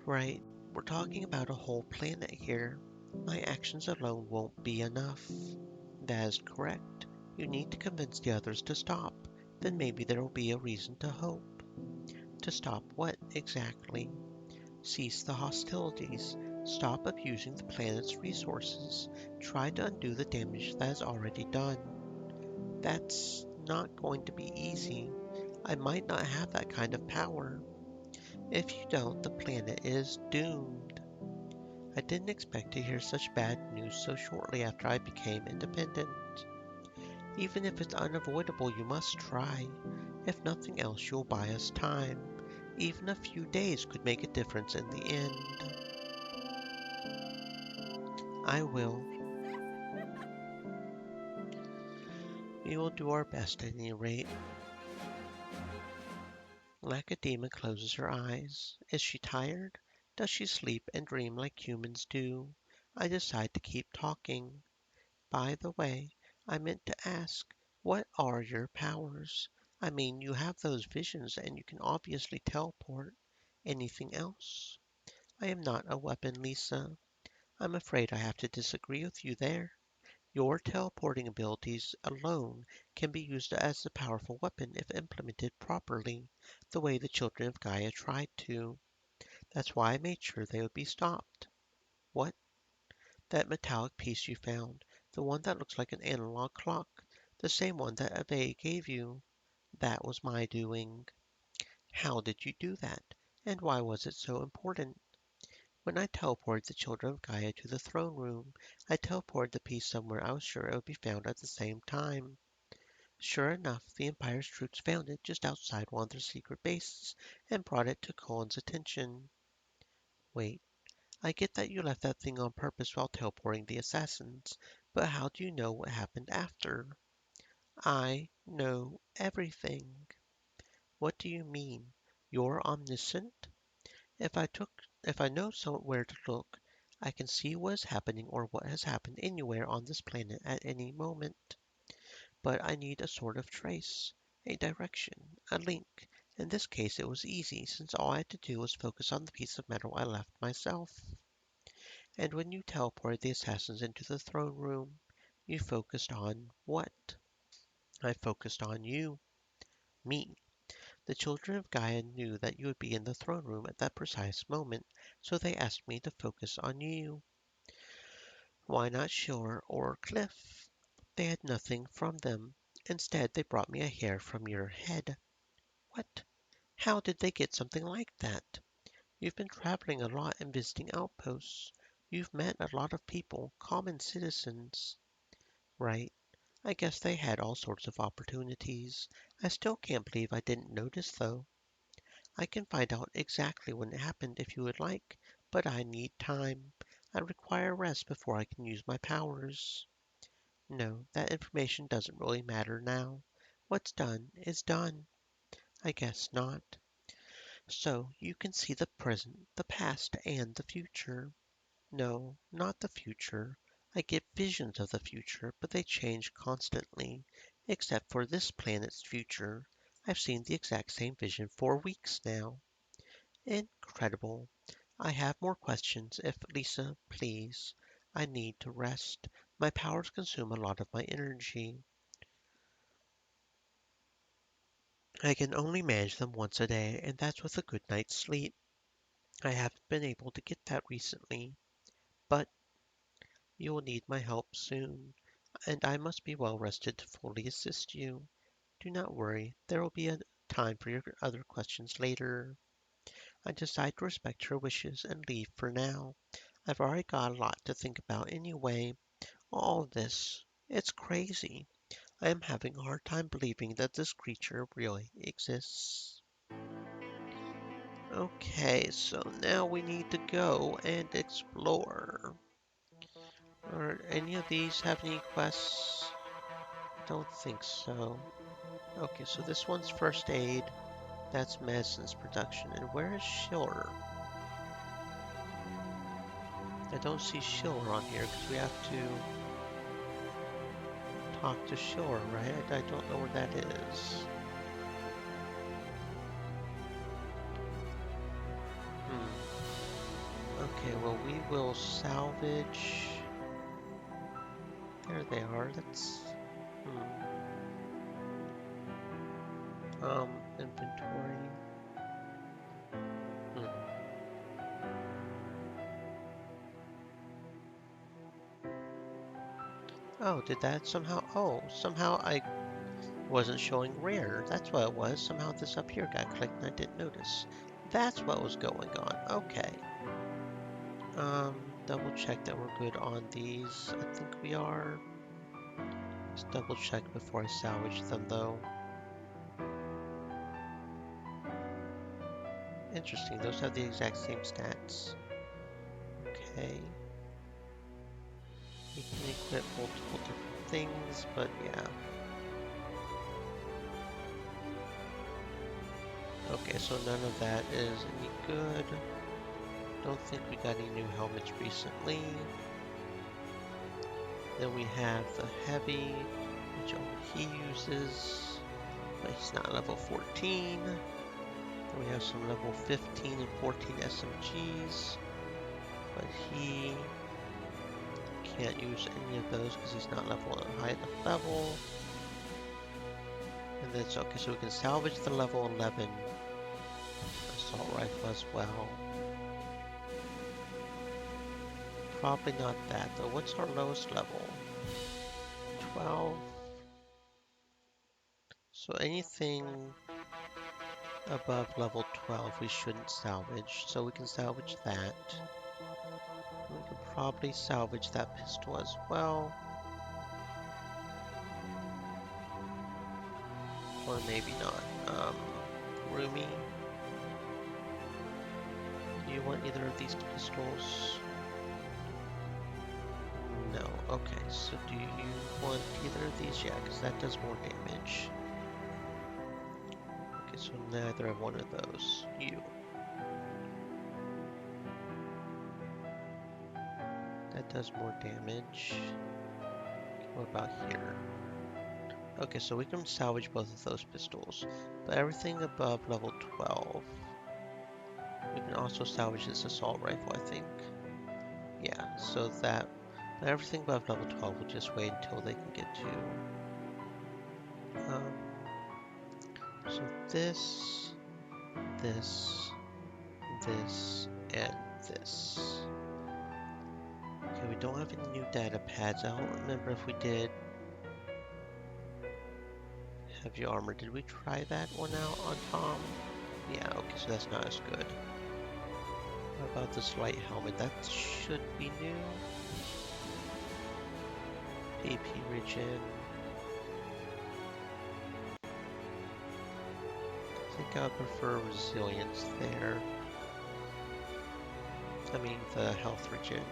Right, we're talking about a whole planet here. My actions alone won't be enough. That is correct. You need to convince the others to stop. Then maybe there will be a reason to hope. To stop what exactly? Cease the hostilities. Stop abusing the planet's resources. Try to undo the damage that is already done. That's not going to be easy. I might not have that kind of power. If you don't, the planet is doomed. I didn't expect to hear such bad news so shortly after I became independent. Even if it's unavoidable, you must try. If nothing else, you'll buy us time. Even a few days could make a difference in the end. I will. We will do our best at any rate. Lacadema closes her eyes. Is she tired? Does she sleep and dream like humans do? I decide to keep talking. By the way, I meant to ask, what are your powers? I mean, you have those visions and you can obviously teleport. Anything else? I am not a weapon, Lisa. I'm afraid I have to disagree with you there. Your teleporting abilities alone can be used as a powerful weapon if implemented properly, the way the children of Gaia tried to. That's why I made sure they would be stopped. What? That metallic piece you found, the one that looks like an analog clock, the same one that Ave gave you. That was my doing. How did you do that? And why was it so important? When I teleported the children of Gaia to the throne room, I teleported the piece somewhere I was sure it would be found at the same time. Sure enough, the Empire's troops found it just outside one of their secret bases and brought it to Colin's attention. Wait, I get that you left that thing on purpose while teleporting the assassins, but how do you know what happened after? I know everything. What do you mean? You're omniscient? If I took if I know somewhere to look, I can see what is happening or what has happened anywhere on this planet at any moment. But I need a sort of trace, a direction, a link. In this case it was easy, since all I had to do was focus on the piece of metal I left myself. And when you teleported the assassins into the throne room, you focused on what? I focused on you. Me. The children of Gaia knew that you would be in the throne room at that precise moment, so they asked me to focus on you. Why not Shore or Cliff? They had nothing from them. Instead, they brought me a hair from your head. What? How did they get something like that? You've been traveling a lot and visiting outposts. You've met a lot of people, common citizens. Right. I guess they had all sorts of opportunities. I still can't believe I didn't notice, though. I can find out exactly when it happened if you would like, but I need time. I require rest before I can use my powers. No, that information doesn't really matter now. What's done is done. I guess not. So you can see the present, the past, and the future. No, not the future. I get visions of the future, but they change constantly. Except for this planet's future. I've seen the exact same vision for weeks now. Incredible. I have more questions if Lisa, please. I need to rest. My powers consume a lot of my energy. I can only manage them once a day, and that's with a good night's sleep. I haven't been able to get that recently, but you will need my help soon, and I must be well rested to fully assist you. Do not worry, there will be a time for your other questions later. I decide to respect her wishes and leave for now. I've already got a lot to think about anyway. All this, it's crazy. I am having a hard time believing that this creature really exists. Okay, so now we need to go and explore. Are any of these have any quests? Don't think so. Okay, so this one's first aid. That's medicines production. And where is Schiller? I don't see Schiller on here because we have to talk to Schiller, right? I don't know where that is. Okay, well, we will salvage. There they are. That's. Inventory. Hmm. Oh, did that somehow? Oh, somehow I wasn't showing rare. That's what it was. Somehow this up here got clicked and I didn't notice. That's what was going on. Okay. Double check that we're good on these. I think we are. Just double check before I salvage them though. Interesting, those have the exact same stats. Okay. You can equip multiple different things, but yeah. Okay, so none of that is any good. Don't think we got any new helmets recently. Then we have the heavy, which only he uses. but he's not level 14. Then we have some level 15 and 14 SMGs, but he can't use any of those because he's not high enough level. And then it's okay, so we can salvage the level 11 assault rifle as well. Probably not that though. What's our lowest level? 12. So anything above level 12 we shouldn't salvage, so we can salvage that. We can probably salvage that pistol as well. Or maybe not. Rumi, do you want either of these pistols? No. Okay, so do you want either of these? Yeah, because that does more damage. Okay, so neither of one of those. You. That does more damage. What about here? Okay, so we can salvage both of those pistols, but everything above level 12. We can also salvage this assault rifle, I think. Yeah, so that, but everything above level 12 will just wait until they can get to. So this, this, this, and this. Okay, we don't have any new data pads. I don't remember if we did. Heavy armor. Did we try that one out on Tom? Yeah, okay, so that's not as good. What about this light helmet? That should be new. AP regen. I think I would prefer resilience there. I mean the health regen.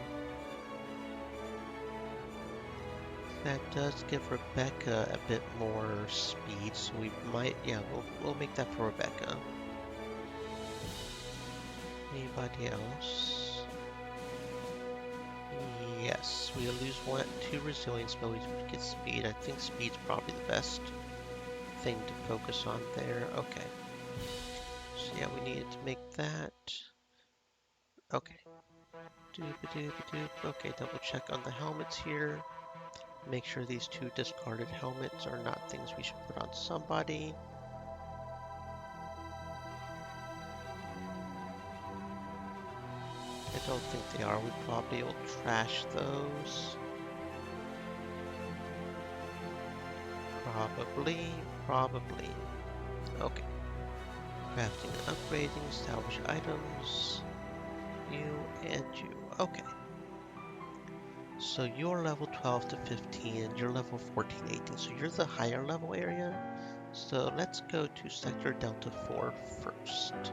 That does give Rebecca a bit more speed, so we might, yeah, we'll make that for Rebecca. Anybody else? Yes, we'll lose 2 resilience, but we get speed. I think speed's probably the best thing to focus on there. Okay. So yeah, we needed to make that. Okay. Doop-a-doop-a-doop. Okay, double check on the helmets here. Make sure these 2 discarded helmets are not things we should put on somebody. I don't think they are. We probably will trash those. Probably. Okay. Crafting and upgrading, salvage items. You and you. Okay. So you're level 12 to 15, and you're level 14, 18. So you're the higher level area. So let's go to Sector Delta 4 first.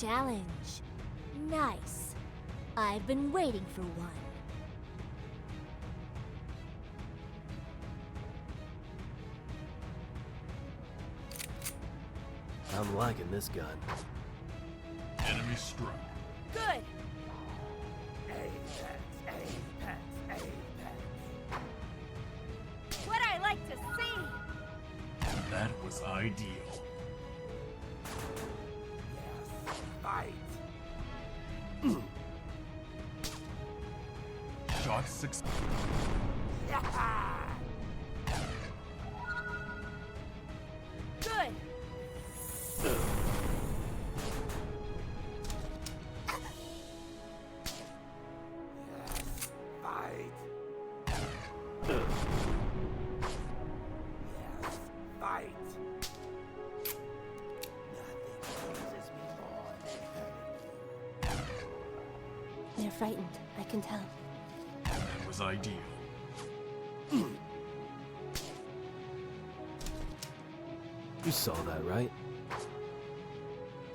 challenge. Nice. I've been waiting for one. I'm liking this gun. Enemy struck. Good. What I like to see. That was ideal. Shot success. Good. They're frightened, I can tell. That was ideal. You saw that, right?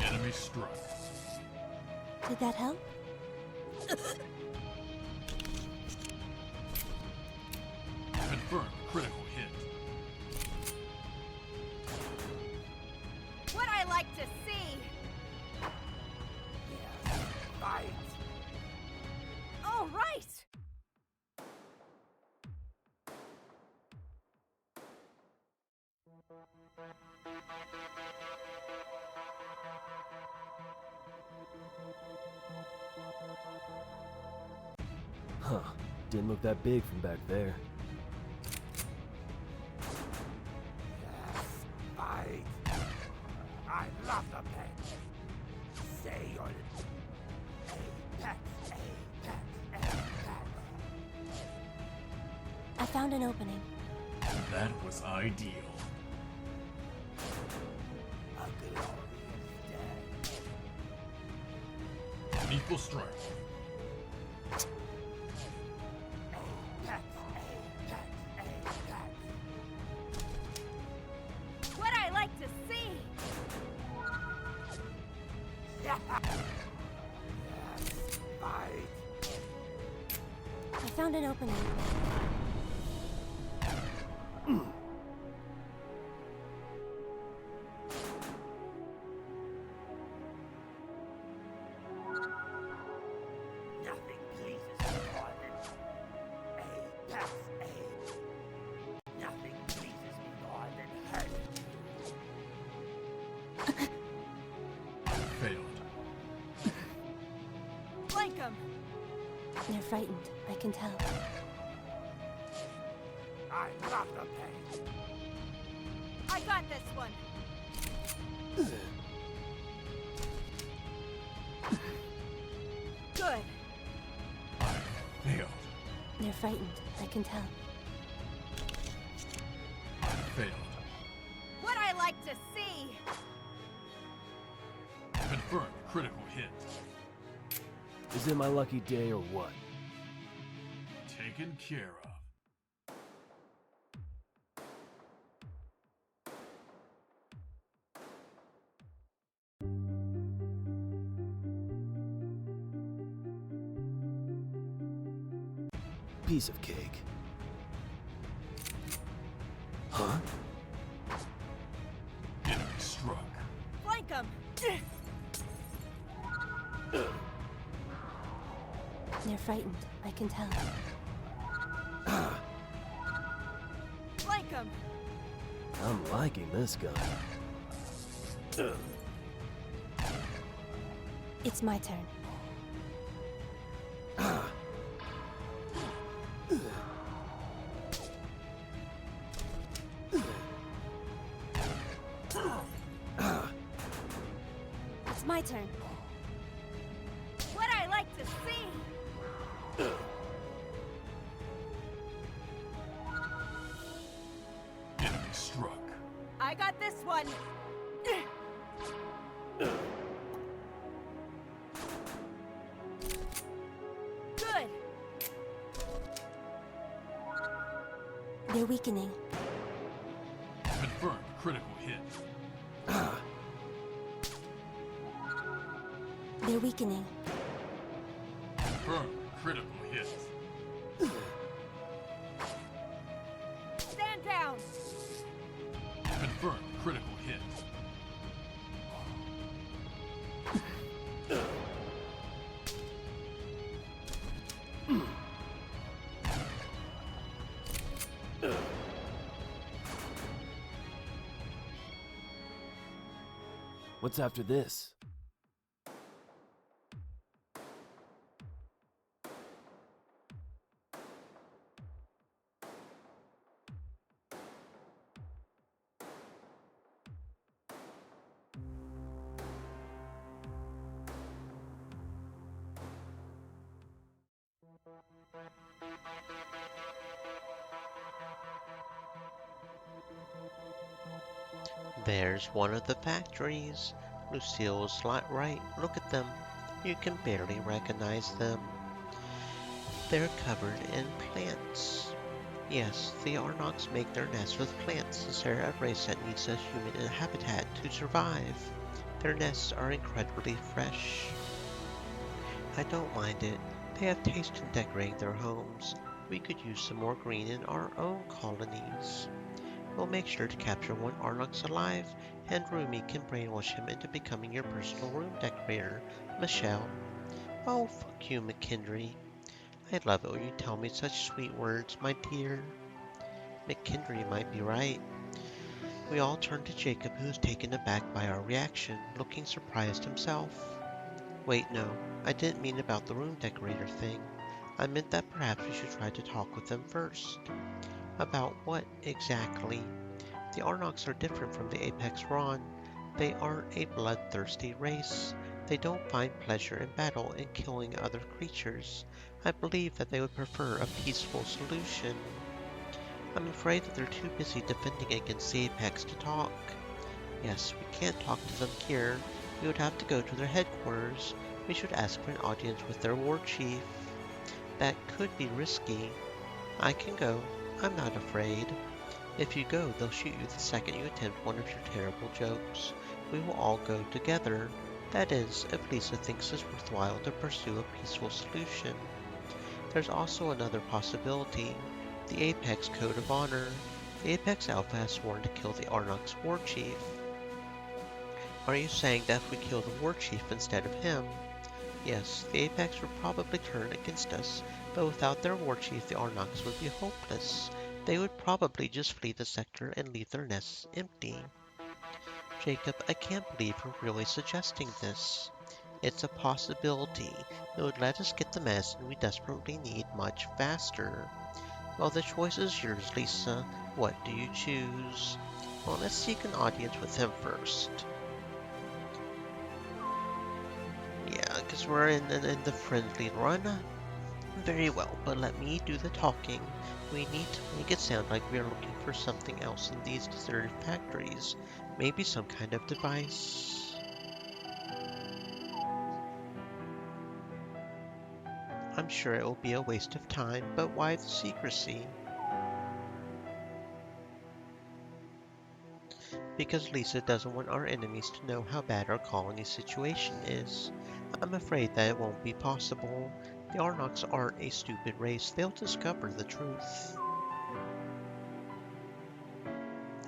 Enemy struck. Did that help? Confirmed critical hit. What I like to see. All right. Huh. Didn't look that big from back there. I love the pen. Say your Apex, Apex, Apex. I found an opening. That was ideal. A glorious day. Equal strike. Apex, Apex, Apex. What I like to see. Yes, fight. I found an opening. Nothing pleases me more than Apex, Apex. Nothing pleases me more than hurting you. Failed. Flank 'em. They're frightened, I can tell. I love the pain. I got this one. Good. Failed. They're frightened, I can tell. Failed. What I like to see. Confirmed critical hit. Is it my lucky day or what? Taken care of. Piece of cake. Huh? Enemy struck. Flank 'em. They're frightened, I can tell. Flank 'em. I'm liking this gun. It's my turn. It's my turn. What I like to see. Enemy struck. I got this one. Good. They're weakening. Confirmed critical hit. They're weakening. Confirm critical hit. Stand down! Confirm critical hit. What's after this? There's one of the factories. Lucille's right. Look at them. You can barely recognize them. They're covered in plants. Yes, the Arnoks make their nests with plants since they're a race that needs a human habitat to survive. Their nests are incredibly fresh. I don't mind it. They have taste in decorating their homes. We could use some more green in our own colonies. We'll make sure to capture one Arnox alive, and Rumi can brainwash him into becoming your personal room decorator, Michelle. Oh, fuck you, McKendry. I love it when you tell me such sweet words, my dear. McKendry might be right. We all turn to Jacob, who is taken aback by our reaction, looking surprised himself. Wait, no, I didn't mean about the room decorator thing. I meant that perhaps we should try to talk with them first. About what, exactly? The Arnoks are different from the Apex Ron. They aren't a bloodthirsty race. They don't find pleasure in battle and killing other creatures. I believe that they would prefer a peaceful solution. I'm afraid that they're too busy defending against the Apex to talk. Yes, we can't talk to them here. We would have to go to their headquarters. We should ask for an audience with their war chief. That could be risky. I can go. I'm not afraid. If you go, they'll shoot you the second you attempt one of your terrible jokes. We will all go together. That is, if Lisa thinks it's worthwhile to pursue a peaceful solution. There's also another possibility. The Apex Code of Honor. The Apex Alpha has sworn to kill the Arnox war chief. Are you saying that if we kill the war chief instead of him? Yes, the Apex would probably turn against us, but without their war chief the Arnox would be hopeless. They would probably just flee the sector and leave their nests empty. Jacob, I can't believe you're really suggesting this. It's a possibility. It would let us get the medicine we desperately need much faster. Well, the choice is yours, Lisa. What do you choose? Well, let's seek an audience with him first. Yeah, because we're in the friendly run. Very well, but let me do the talking. We need to make it sound like we are looking for something else in these deserted factories. Maybe some kind of device. I'm sure it will be a waste of time, but why the secrecy? Because Lisa doesn't want our enemies to know how bad our colony situation is. I'm afraid that it won't be possible. The Arnoks aren't a stupid race. They'll discover the truth.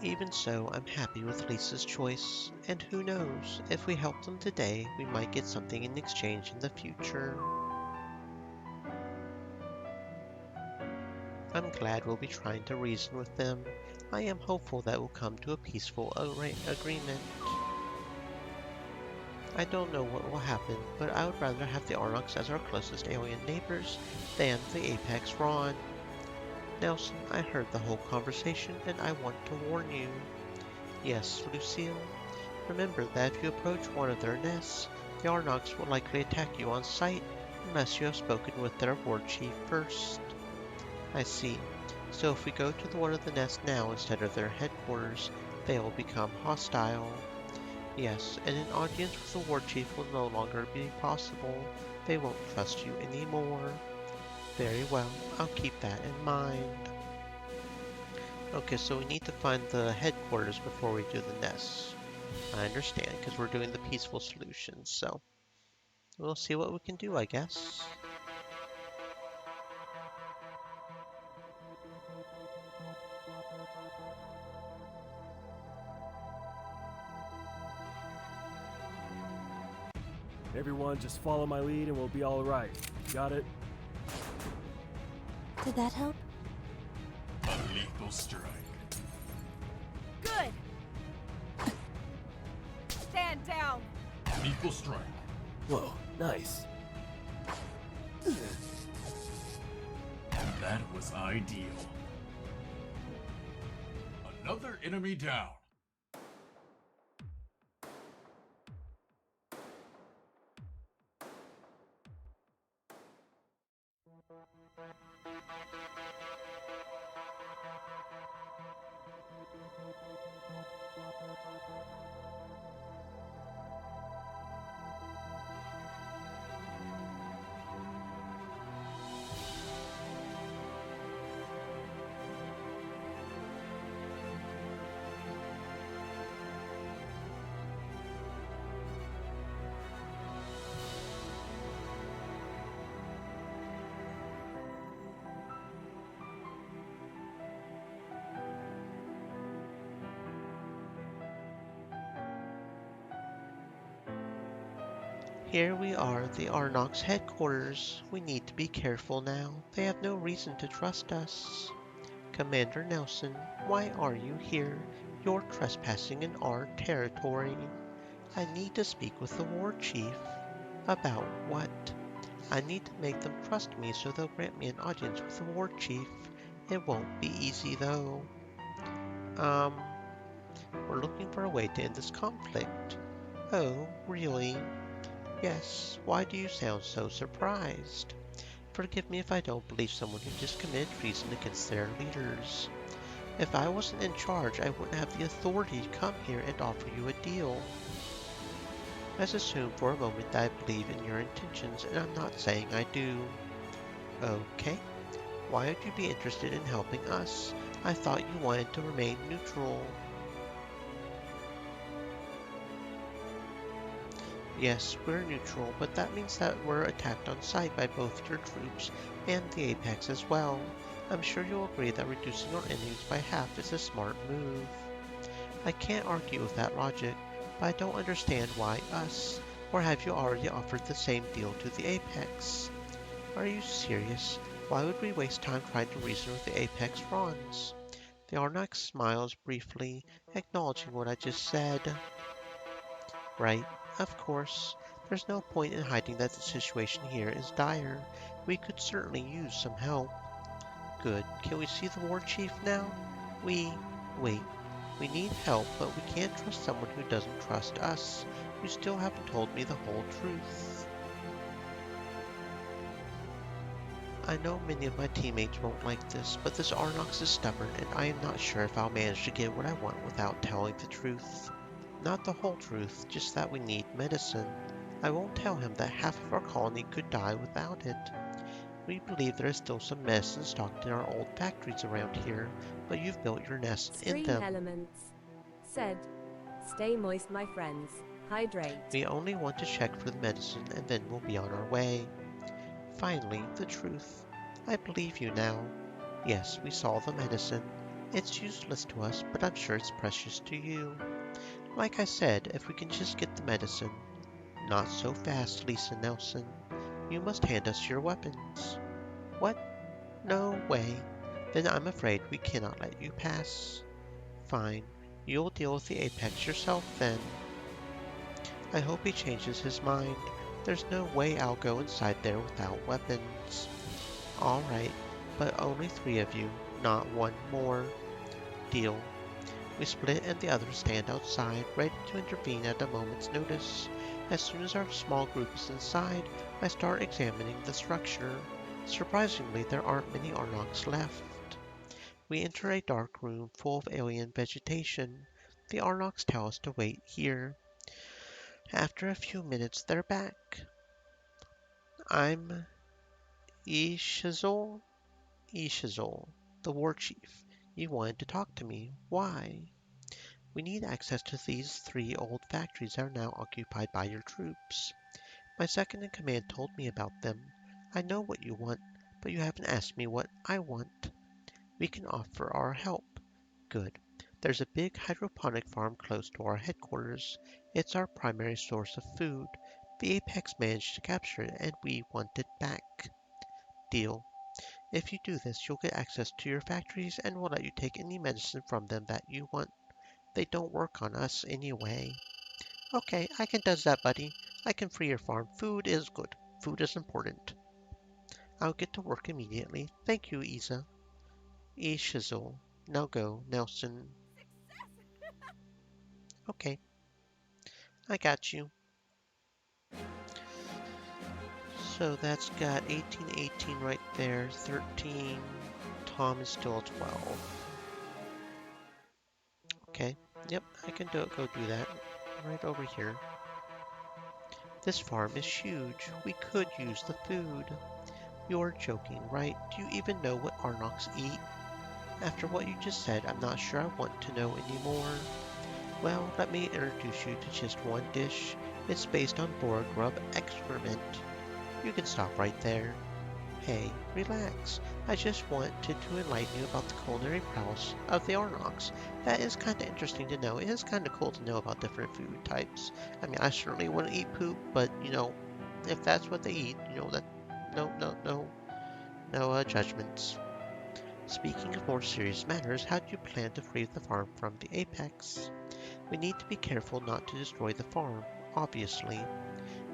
Even so, I'm happy with Lisa's choice. And who knows, if we help them today, we might get something in exchange in the future. I'm glad we'll be trying to reason with them. I am hopeful that we'll come to a peaceful agreement. I don't know what will happen, but I would rather have the Arnoks as our closest alien neighbors than the Apex Ron. Nelson, I heard the whole conversation and I want to warn you. Yes, Lucille. Remember that if you approach one of their nests, the Arnoks will likely attack you on sight unless you have spoken with their war chief first. I see. So if we go to one of the nests now instead of their headquarters, they will become hostile. Yes, and an audience with the war chief will no longer be possible. They won't trust you anymore. Very well, I'll keep that in mind. Okay, so we need to find the headquarters before we do the nests. I understand, because we're doing the peaceful solutions, so. We'll see what we can do, I guess. Everyone, just follow my lead and we'll be alright. Got it? Did that help? A lethal strike. Good! Stand down! Lethal strike. Whoa, nice. That was ideal. Another enemy down. Here we are, the Arnox headquarters. We need to be careful now. They have no reason to trust us. Commander Nelson, why are you here? You're trespassing in our territory. I need to speak with the war chief. About what? I need to make them trust me so they'll grant me an audience with the war chief. It won't be easy though. Um, we're looking for a way to end this conflict. Oh, really? Yes, why do you sound so surprised? Forgive me if I don't believe someone who just committed treason against their leaders. If I wasn't in charge, I wouldn't have the authority to come here and offer you a deal. Let's assume for a moment that I believe in your intentions, and I'm not saying I do. Okay, why would you be interested in helping us? I thought you wanted to remain neutral. Yes, we're neutral, but that means that we're attacked on sight by both your troops and the Apex as well. I'm sure you'll agree that reducing our enemies by half is a smart move. I can't argue with that logic, but I don't understand why us, or have you already offered the same deal to the Apex? Are you serious? Why would we waste time trying to reason with the Apex Fronds? The Arnox smiles briefly, acknowledging what I just said. Right, of course. There's no point in hiding that the situation here is dire. We could certainly use some help. Good. Can we see the war chief now? Wait. We need help, but we can't trust someone who doesn't trust us. You still haven't told me the whole truth. I know many of my teammates won't like this, but this Arnox is stubborn, and I am not sure if I'll manage to get what I want without telling the truth. Not the whole truth, just that we need medicine. I won't tell him that half of our colony could die without it. We believe there is still some medicine stocked in our old factories around here, but you've built your nest in Stream them. elements. Said. Stay moist, my friends. Hydrate. We only want to check for the medicine and then we'll be on our way. Finally, the truth. I believe you now. Yes, we saw the medicine. It's useless to us, but I'm sure it's precious to you. Like I said, if we can just get the medicine. Not so fast, Lisa Nelson. You must hand us your weapons. What? No way. Then I'm afraid we cannot let you pass. Fine. You'll deal with the Apex yourself then. I hope he changes his mind. There's no way I'll go inside there without weapons. Alright, but only 3 of you, not one more. Deal. We split and the others stand outside, ready to intervene at a moment's notice. As soon as our small group is inside, I start examining the structure. Surprisingly, there aren't many Arnoks left. We enter a dark room full of alien vegetation. The Arnoks tell us to wait here. After a few minutes, they're back. I'm Ishazol? Ishazol, the war chief. You wanted to talk to me. Why? We need access to these 3 old factories that are now occupied by your troops. My second in command told me about them. I know what you want, but you haven't asked me what I want. We can offer our help. Good. There's a big hydroponic farm close to our headquarters. It's our primary source of food. The Apex managed to capture it, and we want it back. Deal. If you do this, you'll get access to your factories, and we'll let you take any medicine from them that you want. They don't work on us anyway. Okay, I can does that, buddy. I can free your farm. Food is good. Food is important. I'll get to work immediately. Thank you, Isa. Shizzle. Now go, Nelson. Okay, I got you. So that's got 18, 18 right there, 13. Tom is still at 12. Okay, yep, I can go do that. Right over here. This farm is huge. We could use the food. You're joking, right? Do you even know what Arnoks eat? After what you just said, I'm not sure I want to know anymore. Well, let me introduce you to just one dish. It's based on boar grub excrement. You can stop right there. Hey, relax. I just wanted to enlighten you about the culinary prowess of the Arnoks. That is kind of interesting to know. It is kind of cool to know about different food types. I mean, I certainly wouldn't eat poop, but, if that's what they eat, that no judgments. Speaking of more serious matters, how do you plan to free the farm from the Apex? We need to be careful not to destroy the farm, obviously.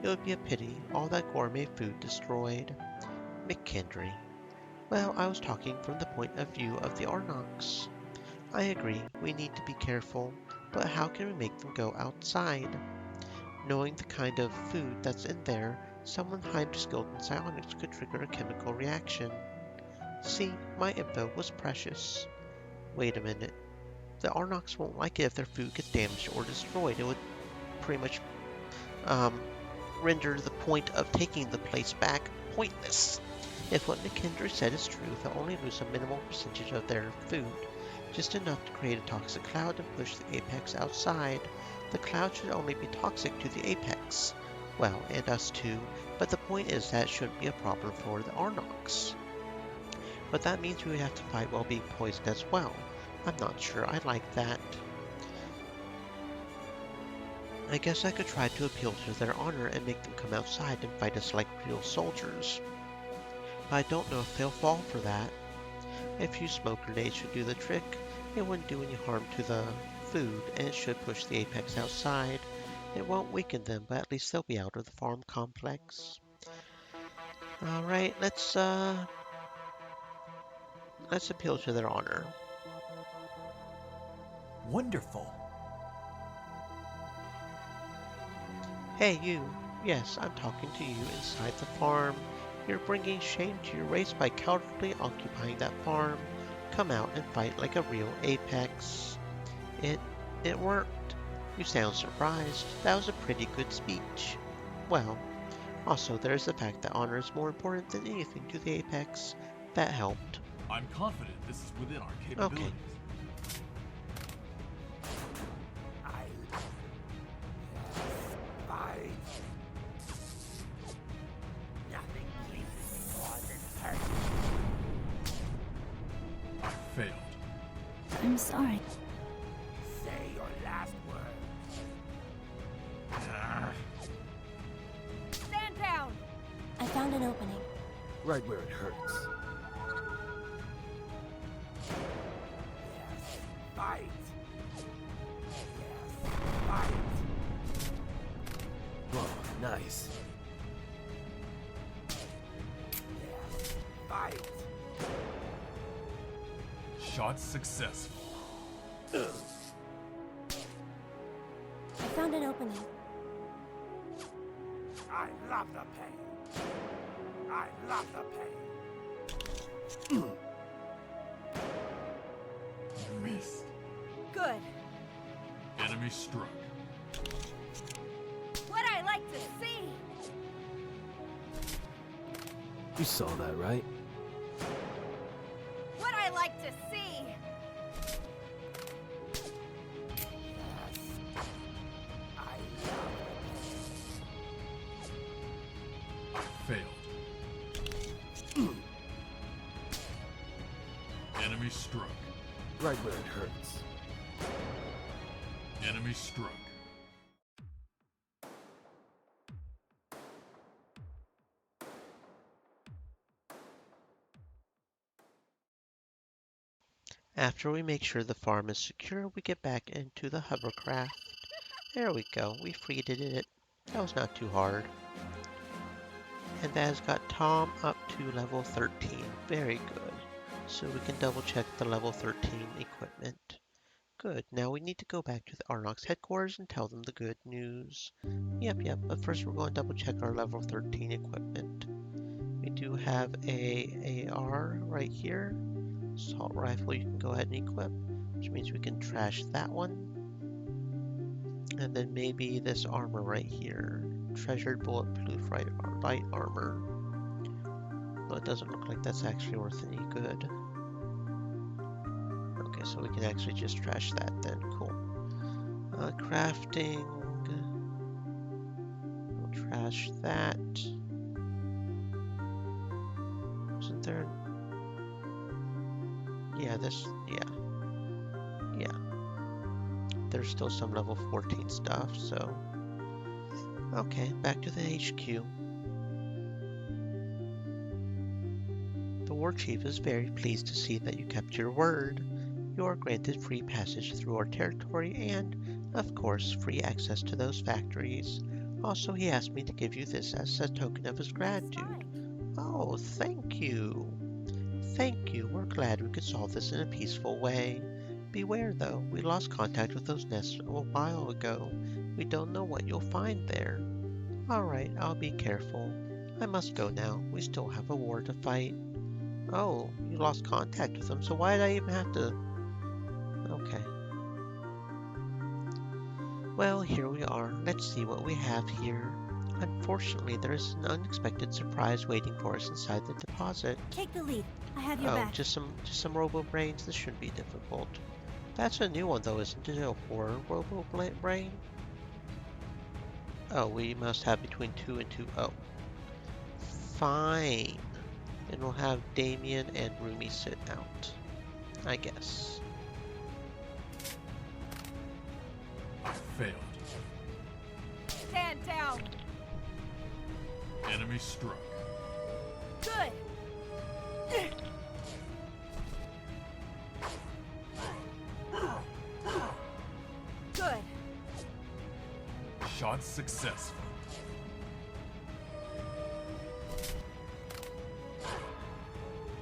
It would be a pity, all that gourmet food destroyed. McKendry. Well, I was talking from the point of view of the Arnoks. I agree, we need to be careful, but how can we make them go outside? Knowing the kind of food that's in there, someone highly skilled in psionics could trigger a chemical reaction. See, my info was precious. Wait a minute. The Arnoks won't like it if their food gets damaged or destroyed. It would pretty much render the point of taking the place back pointless. If what McKendry said is true, they'll only lose a minimal percentage of their food, just enough to create a toxic cloud and push the Apex outside. The cloud should only be toxic to the Apex. Well, and us too, but the point is that it shouldn't be a problem for the Arnoks. But that means we would have to fight while being poisoned as well. I'm not sure I like that. I guess I could try to appeal to their honor and make them come outside and fight us like real soldiers. But I don't know if they'll fall for that. A few smoke grenades should do the trick. It wouldn't do any harm to the food, and it should push the Apex outside. It won't weaken them, but at least they'll be out of the farm complex. Alright, let's appeal to their honor. Wonderful. Hey, you. Yes, I'm talking to you inside the farm. You're bringing shame to your race by cowardly occupying that farm. Come out and fight like a real Apex. It worked. You sound surprised. That was a pretty good speech. Well, also there's the fact that honor is more important than anything to the Apex. That helped. I'm confident this is within our capabilities. Okay. Fight. Nothing pleases me more than hurt. I failed. I'm sorry. Say your last word. Stand down! I found an opening. Right where it hurts. Yes, fight. Yes, fight. Whoa, nice. Yes, fight. Shot successful. I found an opening. I love the pain. I love the pain. You missed. Good. Enemy struck. What I like to see! You saw that, right? What I like to see! Yes. I love the pain. Enemy struck. Right where it hurts. Enemy struck. After we make sure the farm is secure, we get back into the hovercraft. There we go, we freed it. That was not too hard. And that has got Tom up to level 13. Very good. So we can double check the level 13 equipment. Good. Now we need to go back to the Arnox headquarters and tell them the good news. Yep. But first we're going to double check our level 13 equipment. We do have a AR right here. Assault rifle you can go ahead and equip, which means we can trash that one. And then maybe this armor right here. Treasured bulletproof light armor. Well, it doesn't look like that's actually worth any good. Okay, so we can actually just trash that then. Cool. Crafting. We'll trash that. Isn't there? Yeah, yeah. There's still some level 14 stuff, so. Okay, back to the HQ. The War Chief is very pleased to see that you kept your word. You are granted free passage through our territory and, of course, free access to those factories. Also, he asked me to give you this as a token of his gratitude. Oh, thank you. Thank you. We're glad we could solve this in a peaceful way. Beware, though. We lost contact with those nests a while ago. We don't know what you'll find there. All right, I'll be careful. I must go now. We still have a war to fight. Oh, you lost contact with them, so why did I even have to... Okay. Well, here we are. Let's see what we have here. Unfortunately, there is an unexpected surprise waiting for us inside the deposit. Take the lead. I have your Oh, back. just some robo brains. This shouldn't be difficult. That's a new one, though, isn't it? A horror robo brain. Oh, we must have between 2 and 2. Oh, fine. And we'll have Damien and Rumi sit out, I guess. I failed. Stand down. Enemy struck. Good. Good. Shot successful.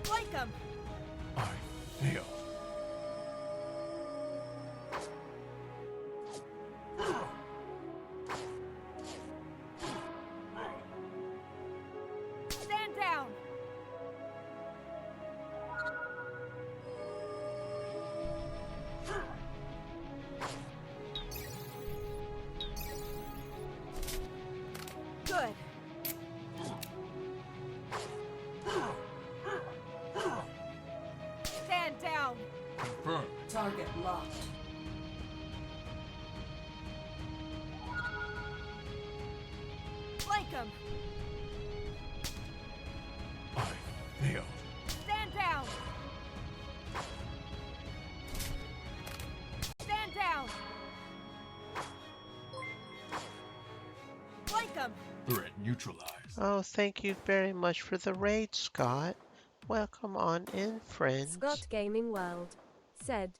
Like 'em. I failed. Stand down. Good. Stand down. Confirmed. Target locked. Like 'em. I failed. Stand down. Stand down. Like 'em. Threat neutralized. Oh, thank you very much for the raid, Scott. Welcome on in, friends. Scott Gaming World said,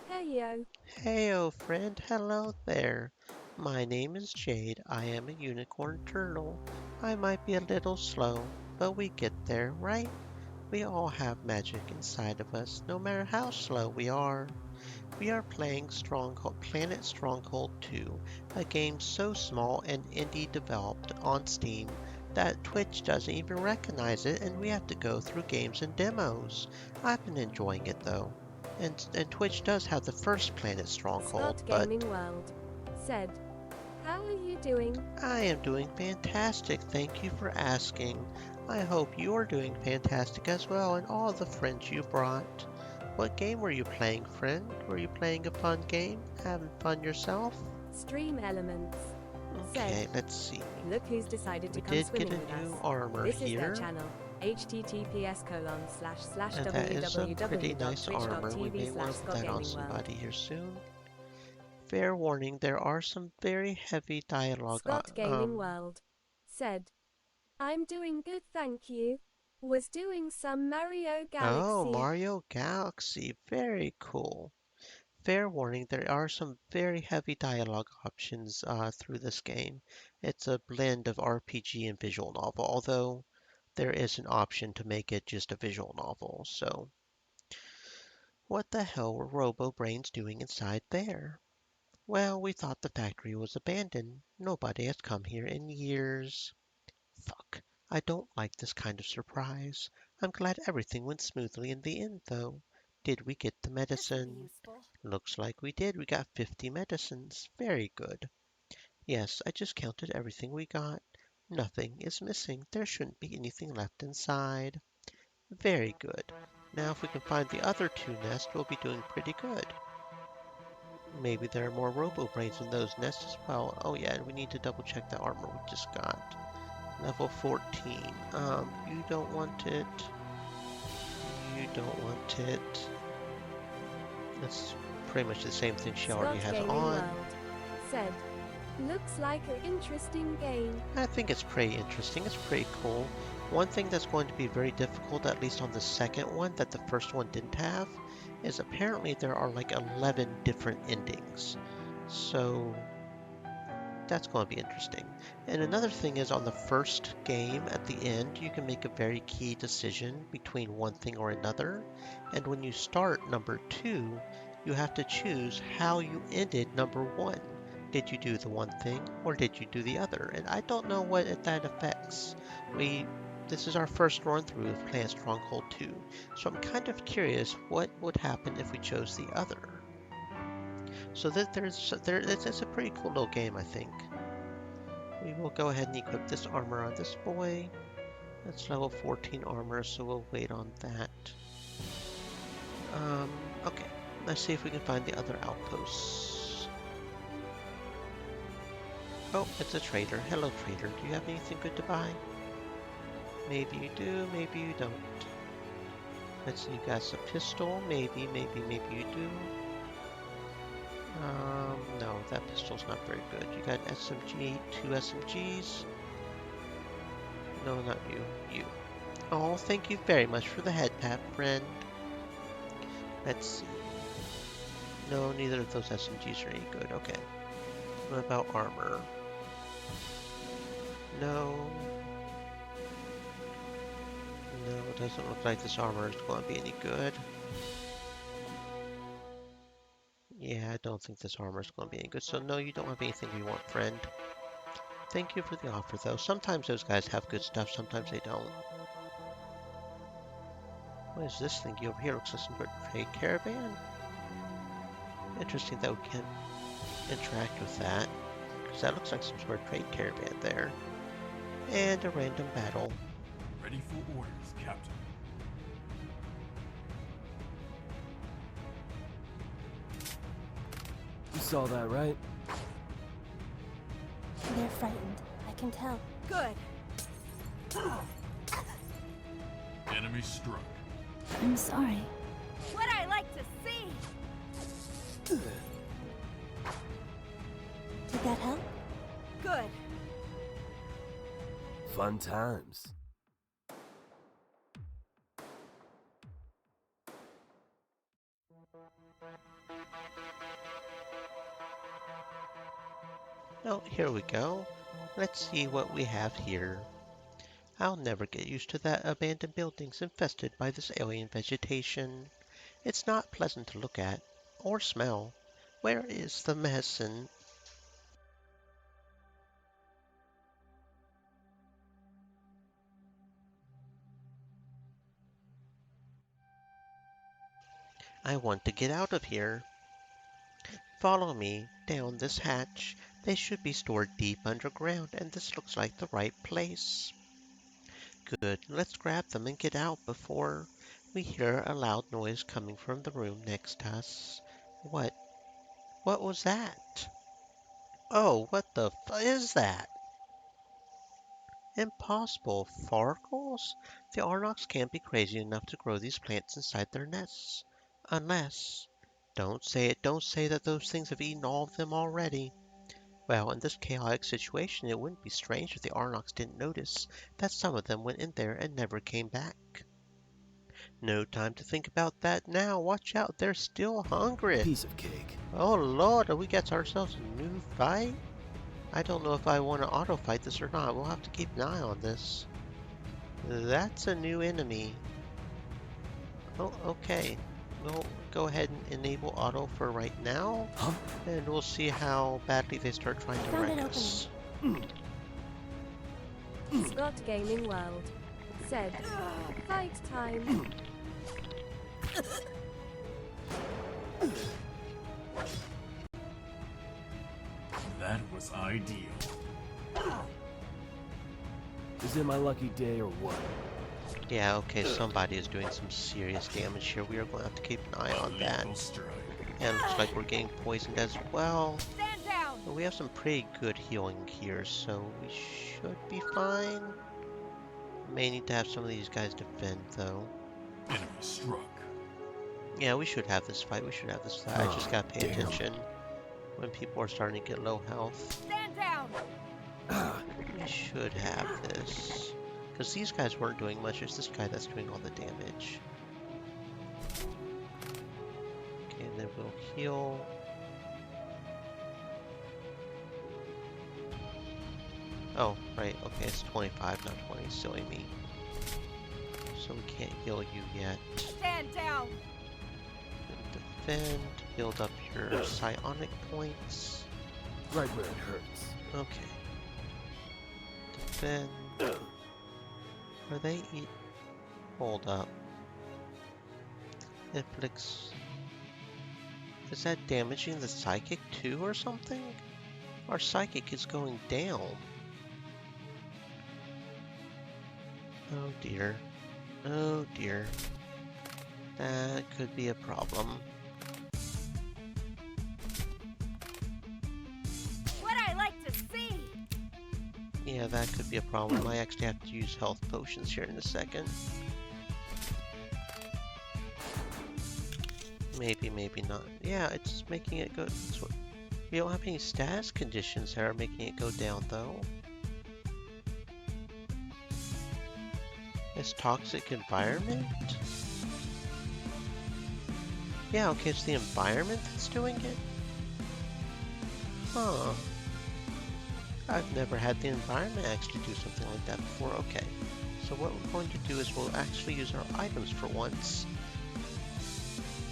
"Hey yo." Heyo, friend. Hello there. My name is Jade. I am a unicorn turtle. I might be a little slow, but we get there, right? We all have magic inside of us, no matter how slow we are. We are playing Planet Stronghold 2, a game so small and indie developed on Steam that Twitch doesn't even recognize it and we have to go through games and demos. I've been enjoying it though. And Twitch does have the first Planet Stronghold, Scott but Gaming World said, "How are you doing?" I am doing fantastic. Thank you for asking. I hope you are doing fantastic as well and all the friends you brought. What game were you playing, friend? Were you playing a fun game? Having fun yourself? Stream Elements Okay, said, let's see. "Look who's decided to We come did get swimming a with new us. armor This is their here. channel. And that is a pretty nice armor. We may want to put that on www.twitch.tv/scottgamingworld. somebody here soon. Fair warning, there are some very heavy dialogue. Scott Gaming World said, I'm doing good, thank you. Was doing some Mario Oh, Galaxy. Mario Galaxy. Very cool. Fair warning, there are some very heavy dialogue options through this game. It's a blend of RPG and visual novel, although there is an option to make it just a visual novel. So, what the hell were Robo Brains doing inside there? Well, we thought the factory was abandoned. Nobody has come here in years. Fuck. I don't like this kind of surprise. I'm glad everything went smoothly in the end, though. Did we get the This will be medicine? useful. Looks like we did. We got 50 medicines. Very good. Yes, I just counted everything we got. Nothing is missing. There shouldn't be anything left inside. Very good. Now, if we can find the other two nests, we'll be doing pretty good. Maybe there are more robo brains in those nests as well. Oh yeah, and we need to double check the armor we just got. Level 14. You don't want it. You don't want it. That's pretty much the same thing she already Scott has Gaming on. World said, looks like an interesting game. I think it's pretty interesting. It's pretty cool. One thing that's going to be very difficult, at least on the second one, that the first one didn't have, is apparently there are like 11 different endings. So that's going to be interesting. And another thing is on the first game at the end, you can make a very key decision between one thing or another. And when you start number 2, you have to choose how you ended number 1. Did you do the one thing or did you do the other? And I don't know what that affects. This is our first run through of playing Stronghold 2, so I'm kind of curious what would happen if we chose the other. So it's a pretty cool little game, I think. We will go ahead and equip this armor on this boy. That's level 14 armor, so we'll wait on that. Okay, let's see if we can find the other outposts. Oh, it's a trader. Hello, trader. Do you have anything good to buy? Maybe you do, maybe you don't. Let's see, you got a pistol. Maybe you do. No, that pistol's not very good. You got an SMG, 2 SMGs. No, not you. You. Oh, thank you very much for the head pat, friend. Let's see. No, neither of those SMGs are any good. Okay. What about armor? No. No, it doesn't look like this armor is going to be any good. Yeah, I don't think this armor is going to be any good. So no, you don't have anything we want, friend. Thank you for the offer, though. Sometimes those guys have good stuff, sometimes they don't. What is this thing over here? Looks like some sort of trade caravan. Interesting that we can't interact with that, because that looks like some sort of trade caravan there. And a random battle. Ready for orders, Captain. You saw that, right? They're frightened. I can tell. Good. Enemy struck. I'm sorry. What I like to see. Did that help? Good. Fun times. Oh, here we go. Let's see what we have here. I'll never get used to that abandoned buildings infested by this alien vegetation. It's not pleasant to look at or smell. Where is the medicine? I want to get out of here. Follow me down this hatch. They should be stored deep underground, and this looks like the right place. Good. Let's grab them and get out before we hear a loud noise coming from the room next to us. What? What was that? Oh, what the is that? Impossible. Farkles? The Arnox can't be crazy enough to grow these plants inside their nests. Unless... Don't say it. Don't say that those things have eaten all of them already. Well, in this chaotic situation, it wouldn't be strange if the Arnox didn't notice that some of them went in there and never came back. No time to think about that now. Watch out, they're still hungry. Piece of cake. Oh lord, we got ourselves a new fight? I don't know if I want to auto fight this or not. We'll have to keep an eye on this. That's a new enemy. Oh, okay. We'll go ahead and enable auto for right now. Huh? And we'll see how badly they start trying to Found an wreck us. Scott Gaming World said, fight time. That was ideal. Is it my lucky day or what? Yeah, okay, somebody is doing some serious damage here. We are going to have to keep an eye on that. Lethal strike. And looks like we're getting poisoned as well. Stand down! But we have some pretty good healing here, so we should be fine. May need to have some of these guys defend, though. Enemy struck. Yeah, we should have this fight. We should have this fight. I just gotta pay attention when people are starting to get low health. Stand down! We should have this. Because these guys weren't doing much. It's this guy that's doing all the damage. Okay, and then we'll heal. Oh, right. Okay, it's 25, not 20. Silly me. So we can't heal you yet. Stand down! Defend. Build up your psionic points. Right where it hurts. Okay. Defend. Are they eat? Hold up. Inflicts. Is that damaging the psychic too or something? Our psychic is going down. Oh dear. Oh dear. That could be a problem. What I like to see! Yeah, that could be a problem. I actually have to use health potions here in a second. Maybe, maybe not. Yeah, it's making it go... We don't have any status conditions that are making it go down, though. It's toxic environment? Yeah, okay, it's the environment that's doing it? Huh. I've never had the environment actually do something like that before. Okay, so what we're going to do is we'll actually use our items for once.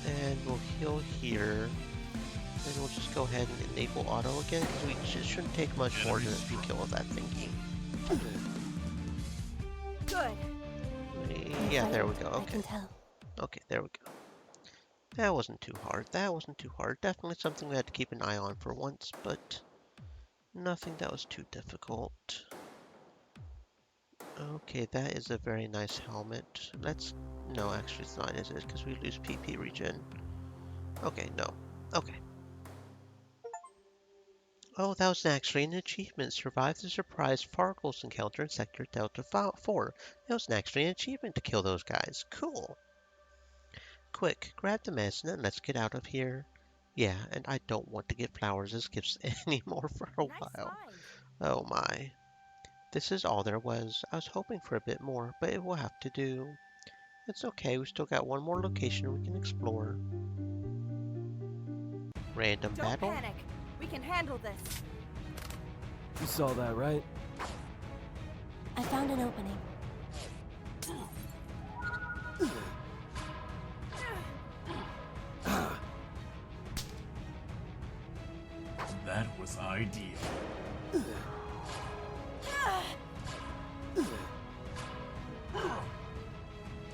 And we'll heal here. And we'll just go ahead and enable auto again, because it shouldn't take much more than a few kills of that thingy. Good. Yeah, there we go. I Okay. can tell. Okay, there we go. That wasn't too hard. That wasn't too hard. Definitely something we had to keep an eye on for once, but nothing that was too difficult. Okay, that is a very nice helmet. Let's... No, actually it's not, is it? Because we lose PP regen. Okay, no. Okay. Oh, that was actually an achievement. Survive the surprise Farkles encounter in Sector Delta 4. That was actually an achievement to kill those guys. Cool. Quick, grab the medicine and let's get out of here. Yeah, and I don't want to get flowers as gifts anymore for a Nice while. find. Oh my. This is all there was. I was hoping for a bit more, but it will have to do. It's okay, we still got one more location we can explore. Random Don't battle? panic. We can handle this. You saw that, right? I found an opening. That was ideal.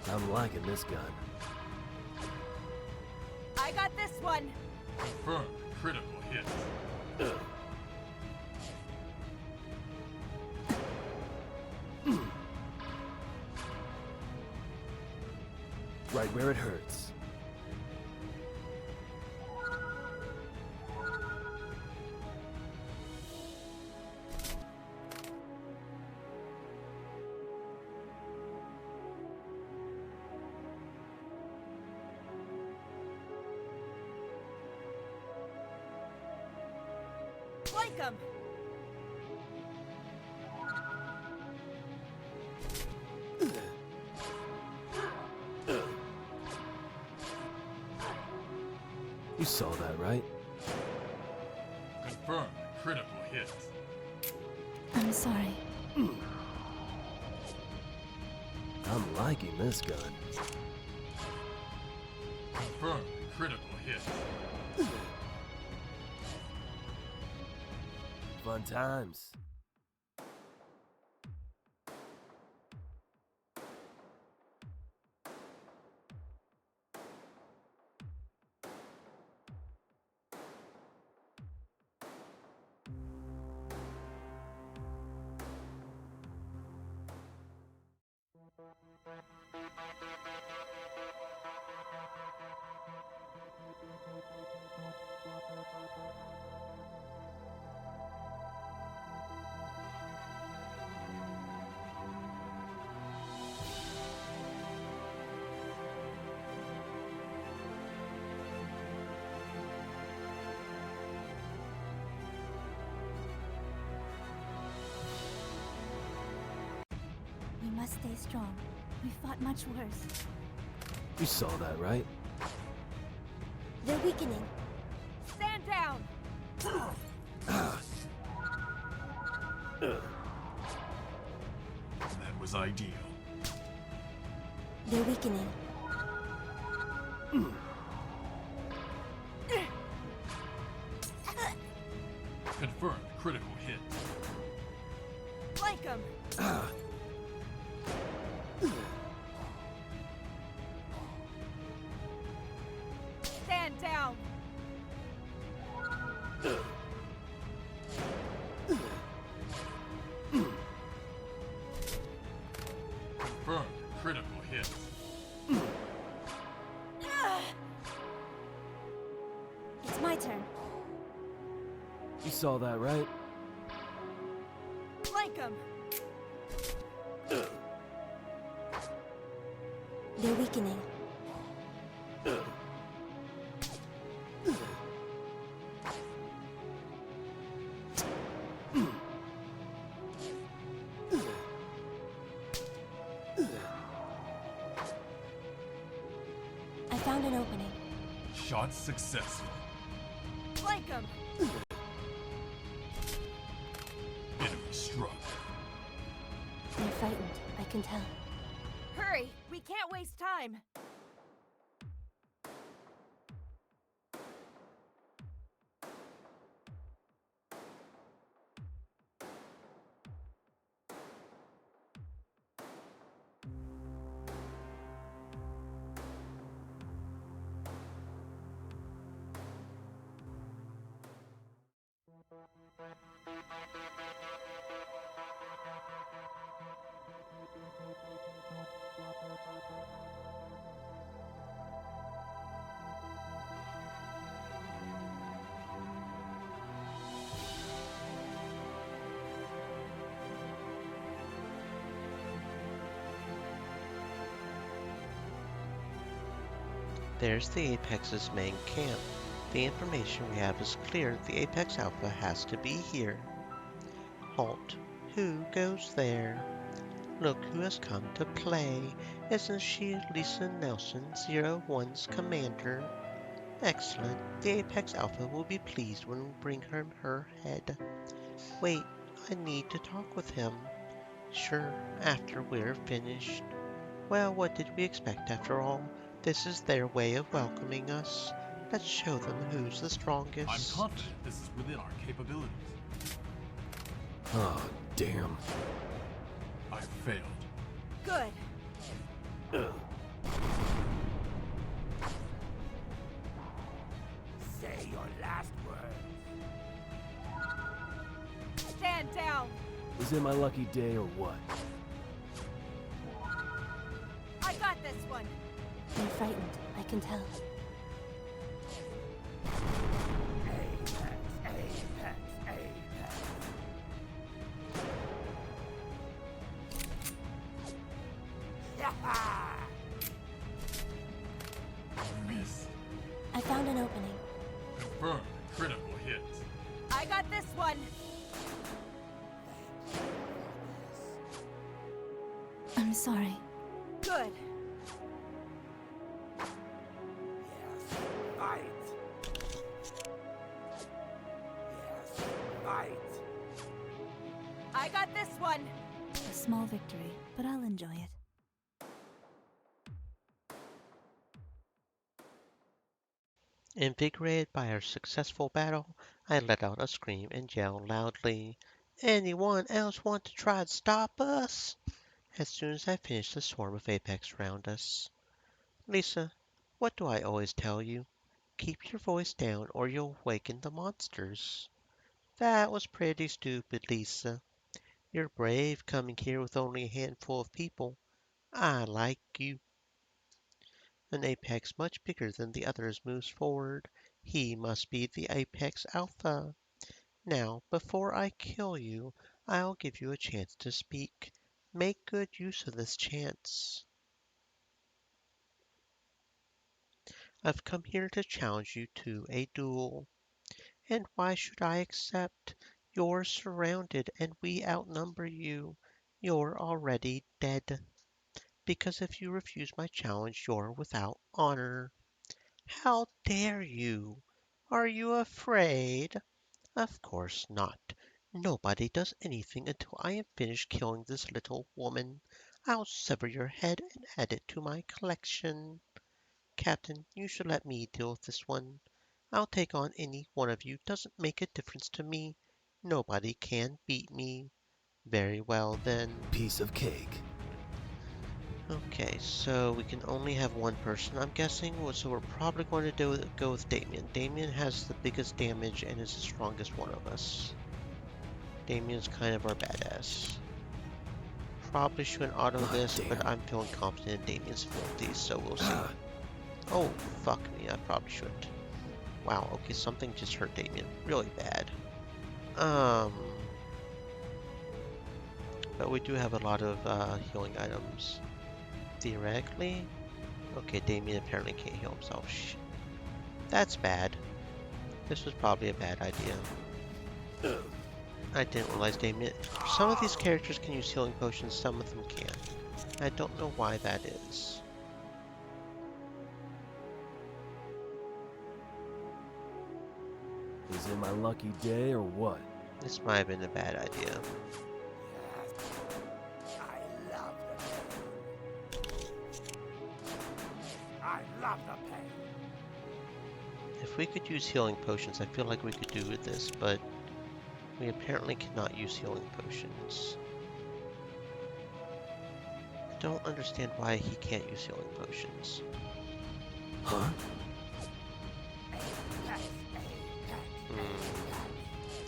I'm liking this gun. I got this one. Confirmed critical hit. Right where it hurts. Like 'em! You saw that, right? Confirmed critical hit. I'm sorry. I'm liking this gun. Confirmed critical hit. Fun times. We must stay strong. We fought much worse. You saw that, right? They're weakening. Stand down! That was ideal. They're weakening. Confirmed critical hit. Like 'em! Stand down! Confirmed critical hit. It's my turn. You saw that, right? Like 'em! They're weakening. I found an opening. Shot successful. Like 'em! Enemy struck. They're frightened, I can tell. Hurry! We can't waste time! There's the Apex's main camp. The information we have is clear. The Apex Alpha has to be here. Halt. Who goes there? Look who has come to play. Isn't she Lisa Nelson, 01's commander? Excellent. The Apex Alpha will be pleased when we bring her head. Wait, I need to talk with him. Sure, after we're finished. Well, what did we expect after all? This is their way of welcoming us. Let's show them who's the strongest. I'm confident this is within our capabilities. Oh, damn. I failed. Good! Say your last words. Stand down! Is it my lucky day or what? I got this one! They're frightened, I can tell. Apex, Apex, Apex. Miss. I found an opening. Confirmed critical hit. I got this one! I'm sorry. Good. Yes, fight. Yes, fight. I got this one. A small victory, but I'll enjoy it. Invigorated by our successful battle, I let out a scream and yelled loudly, "Anyone else want to try to stop us?" As soon as I finished, the swarm of apex around us. Lisa, what do I always tell you? Keep your voice down or you'll waken the monsters. That was pretty stupid, Lisa. You're brave coming here with only a handful of people. I like you. An apex much bigger than the others moves forward. He must be the apex alpha. Now, before I kill you, I'll give you a chance to speak. Make good use of this chance. I've come here to challenge you to a duel. And why should I accept? You're surrounded and we outnumber you. You're already dead. Because if you refuse my challenge, you're without honor. How dare you? Are you afraid? Of course not. Nobody does anything until I am finished killing this little woman. I'll sever your head and add it to my collection. Captain, you should let me deal with this one. I'll take on any one of you. Doesn't make a difference to me. Nobody can beat me. Very well then. Piece of cake. Okay, so we can only have one person, I'm guessing. So we're probably going to go with Damien. Damien has the biggest damage and is the strongest one of us. Damien's kind of our badass. Probably shouldn't auto this, but I'm feeling confident in Damien's abilities, so we'll see. Oh, fuck me, I probably shouldn't. Wow, okay, something just hurt Damien. Really bad. But we do have a lot of healing items. Theoretically. Okay, Damien apparently can't heal himself. Shh. That's bad. This was probably a bad idea. I didn't realize Damien. Some of these characters can use healing potions, some of them can't. I don't know why that is. Is it my lucky day or what? This might have been a bad idea. Yes. I love the pain. I love the pain. If we could use healing potions, I feel like we could do with this, but we apparently cannot use healing potions. I don't understand why he can't use healing potions. Huh?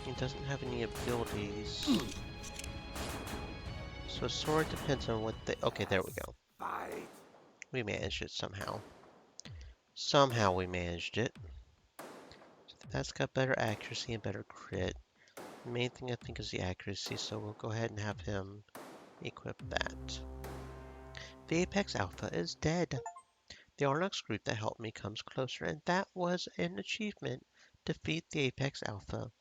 He doesn't have any abilities. So sword depends on what they... Okay, there we go. Fight. We managed it somehow. Somehow we managed it. That's got better accuracy and better crit. The main thing I think is the accuracy, so we'll go ahead and have him equip that. The Apex Alpha is dead. The Arnox group that helped me comes closer, and that was an achievement. Defeat the Apex Alpha.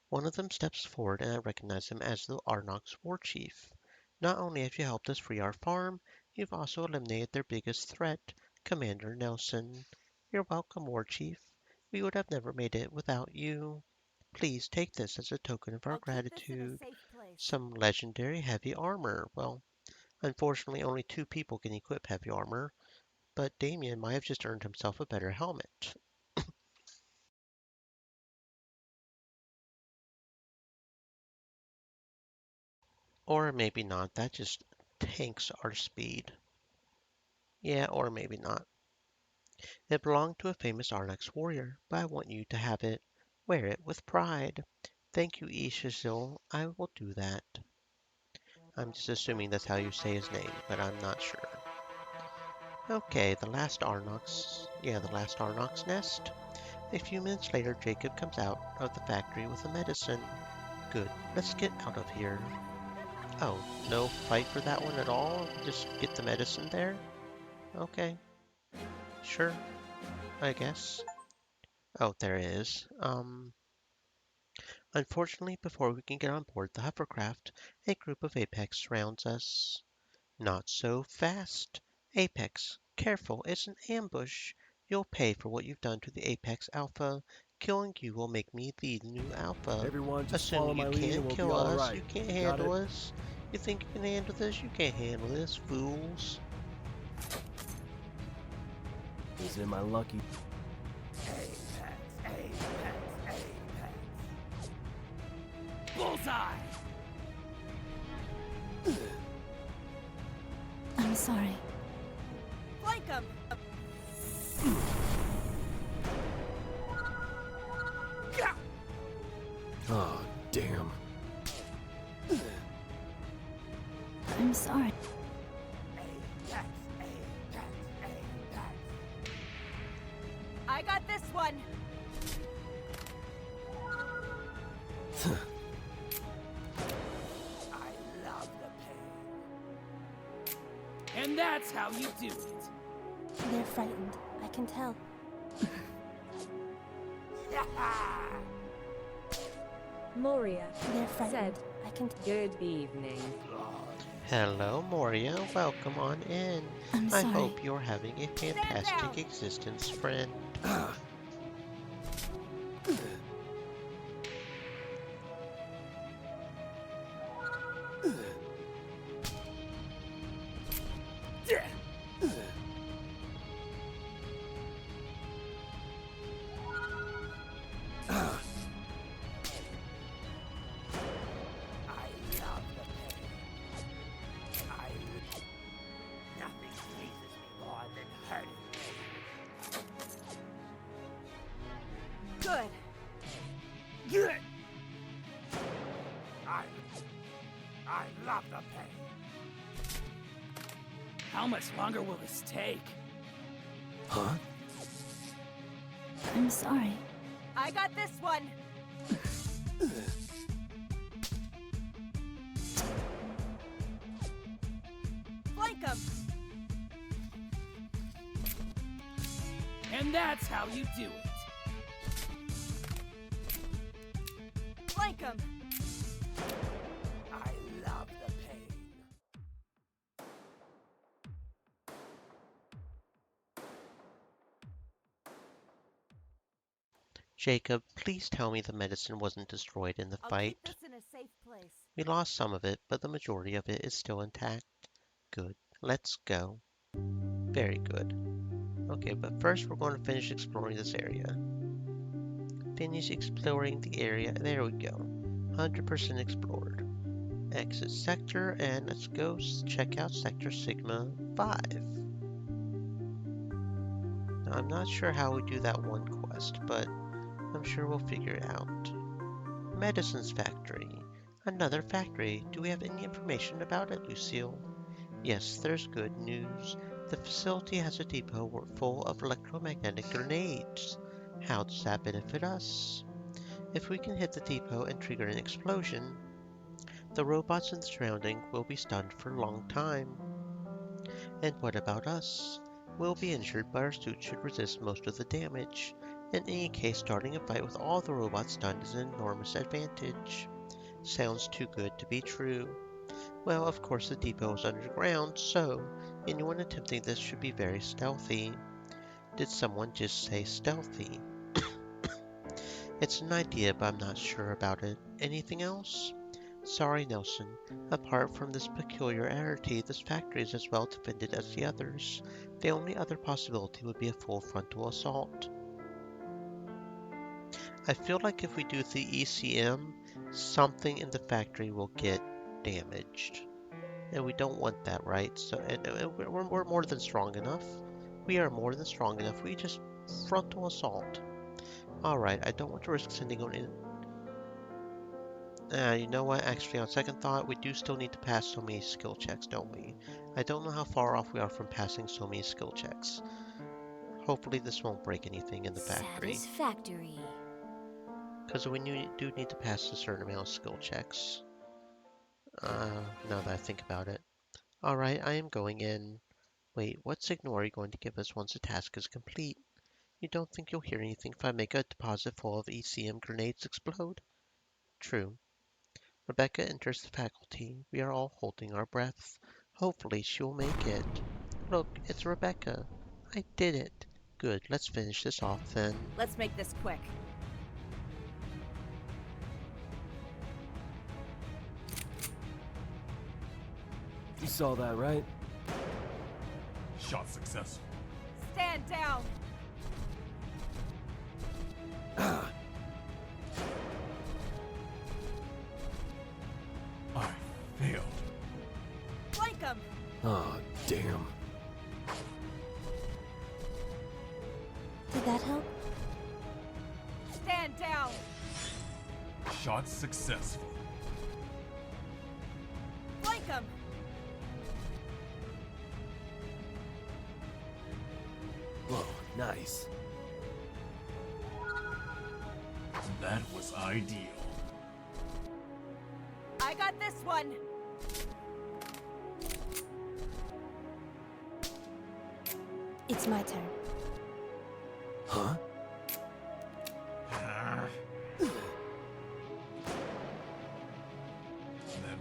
One of them steps forward, and I recognize him as the Arnox War Chief. Not only have you helped us free our farm, you've also eliminated their biggest threat, Commander Nelson. You're welcome, War Chief. We would have never made it without you. Please take this as a token of our I'll keep this in a gratitude. safe place. Some legendary heavy armor. Well, unfortunately, only 2 people can equip heavy armor, but Damien might have just earned himself a better helmet. Or maybe not. That just tanks our speed. Yeah, or maybe not. It belonged to a famous Arnex warrior, but I want you to have it. Wear it with pride. Thank you, Ishazil. I will do that. I'm just assuming that's how you say his name, but I'm not sure. Okay, the last Arnox. Yeah, the last Arnox nest. A few minutes later, Jacob comes out of the factory with a medicine. Good. Let's get out of here. Oh, no fight for that one at all? Just get the medicine there? Okay. Sure, I guess. Oh, there it is. Unfortunately, before we can get on board the hovercraft, a group of Apex surrounds us. Not so fast. Apex, careful, it's an ambush. You'll pay for what you've done to the Apex Alpha. Killing you will make me the new Alpha. Everyone, just follow Assuming you my lead and can't we'll be kill all us, right. you can't Got handle it? us. You think you can handle this? You can't handle this, fools. Isn't it my lucky? Apex, apex, apex. Bullseye! I'm sorry. Flank 'em! Oh, damn. I'm sorry. Apex, apex, apex. I got this one! I love the pain. And that's how you do it. They're frightened. I can tell. Moria They're frightened. said, I can. "Good evening." Hello, Moria. Welcome on in. I'm I sorry. hope you're having a fantastic down. existence, friend. I love the pain. Nothing pleases me more than hurting me. Good. Good. I love the pain. How much longer will this take? Huh? I'm sorry. I got this one. Flank 'em. And that's how you do it. Flank 'em. I love the pain. Jacob, please tell me the medicine wasn't destroyed in the I'll fight. keep this in a safe place. We lost some of it, but the majority of it is still intact. Good. Let's go. Very good. Okay, but first we're going to finish exploring this area. Finish exploring the area. There we go. 100% explored. Exit sector, and let's go check out Sector Sigma 5. Now, I'm not sure how we do that one quest, but I'm sure we'll figure it out. Medicines Factory. Another factory. Do we have any information about it, Lucille? Yes, there's good news. The facility has a depot full of electromagnetic grenades. How does that benefit us? If we can hit the depot and trigger an explosion, the robots in the surrounding will be stunned for a long time. And what about us? We'll be injured, but our suit should resist most of the damage. In any case, starting a fight with all the robots stunned is an enormous advantage. Sounds too good to be true. Well, of course the depot is underground, so anyone attempting this should be very stealthy. Did someone just say stealthy? It's an idea, but I'm not sure about it. Anything else? Sorry, Nelson. Apart from this peculiarity, this factory is as well defended as the others. The only other possibility would be a full frontal assault. I feel like if we do the ECM, something in the factory will get damaged. And we don't want that, right? So, and we're more than strong enough. We are more than strong enough. We just frontal assault. Alright, I don't want to risk sending on in. You know what? Actually, on second thought, we do still need to pass so many skill checks, don't we? I don't know how far off we are from passing so many skill checks. Hopefully this won't break anything in the factory. Satisfactory. Because we do need to pass a certain amount of skill checks. Now that I think about it. Alright, I am going in. Wait, what signal are you going to give us once the task is complete? You don't think you'll hear anything if I make a deposit full of ECM grenades explode? True. Rebecca enters the faculty. We are all holding our breath, Hopefully she'll make it. Look, it's Rebecca. I did it. Good, let's finish this off then. Let's make this quick. You saw that, right? Shot successful. Stand down! I failed. Flank him! Oh, damn. Did that help? Stand down! Shot successful. Flank him! Whoa, nice. That was ideal. I got this one! It's my turn. Huh? That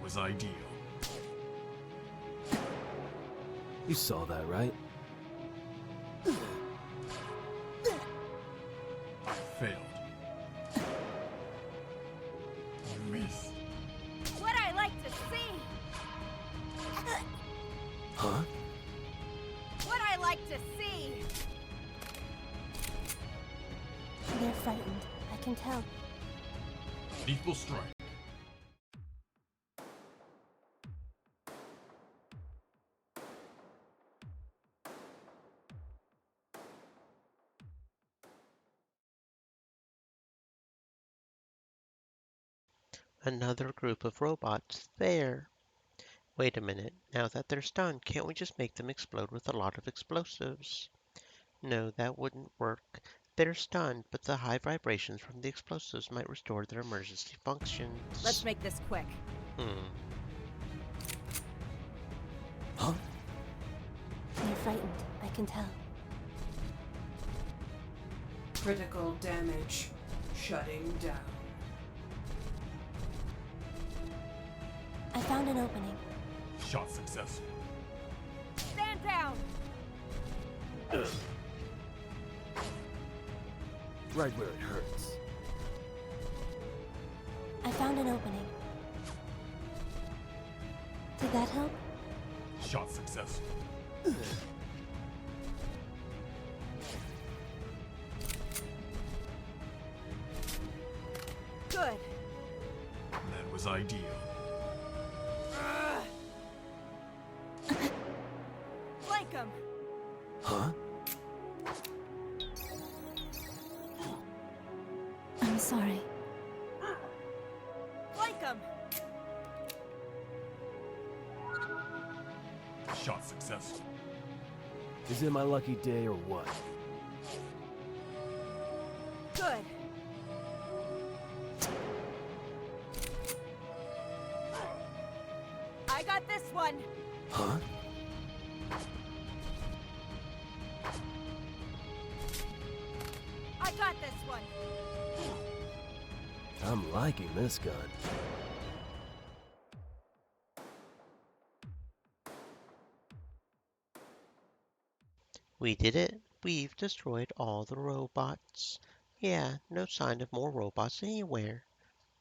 was ideal. You saw that, right? I failed. You missed. What I like to see! Huh? What I like to see! They're frightened. I can tell. Lethal strike. Another group of robots there. Wait a minute. Now that they're stunned, can't we just make them explode with a lot of explosives? No, that wouldn't work. They're stunned, but the high vibrations from the explosives might restore their emergency functions. Let's make this quick. Huh? They're frightened. I can tell. Critical damage. Shutting down. I found an opening. Shot successful. Stand down! Right where it hurts. I found an opening. Did that help? Shot successful. Good. That was ideal. Flank him! Huh? I'm sorry. Flank him! Shot successful. Is it my lucky day or what? Good. I got this one! Huh? I got this one! I'm liking this gun. We did it. We've destroyed all the robots. Yeah, no sign of more robots anywhere.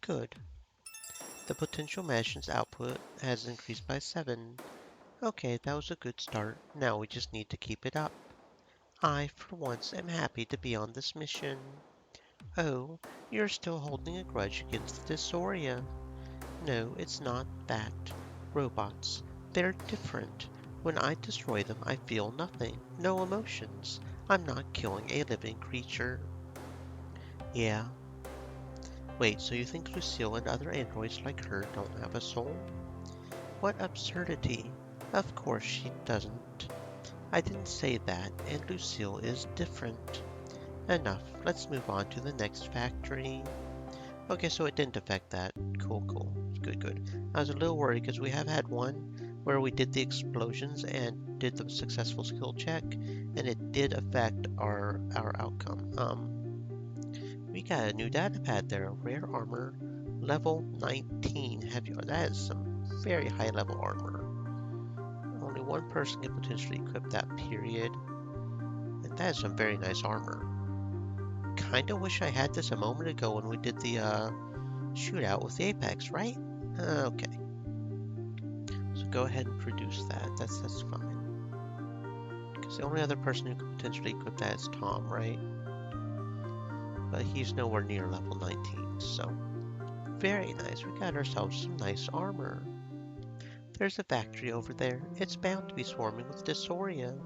Good. The potential machines output has increased by 7. Okay, that was a good start. Now we just need to keep it up. I, for once, am happy to be on this mission. Oh, you're still holding a grudge against the Disoria. No, it's not that. Robots, they're different. When I destroy them, I feel nothing, no emotions. I'm not killing a living creature. Yeah. Wait, so you think Lucille and other androids like her don't have a soul? What absurdity. Of course she doesn't. I didn't say that, and Lucille is different. Enough, let's move on to the next factory. Okay, so it didn't affect that. Cool, cool. Good, good. I was a little worried because we have had one where we did the explosions and did the successful skill check, and it did affect our outcome. We got a new data pad there. Rare armor, level 19. That is some very high level armor. Only one person can potentially equip that, period. And that is some very nice armor. Kinda wish I had this a moment ago when we did the shootout with the Apex, right? Okay. So go ahead and produce that. That's fine. Because the only other person who could potentially equip that is Tom, right? But he's nowhere near level 19, so very nice. We got ourselves some nice armor. There's a factory over there. It's bound to be swarming with Dysphoria.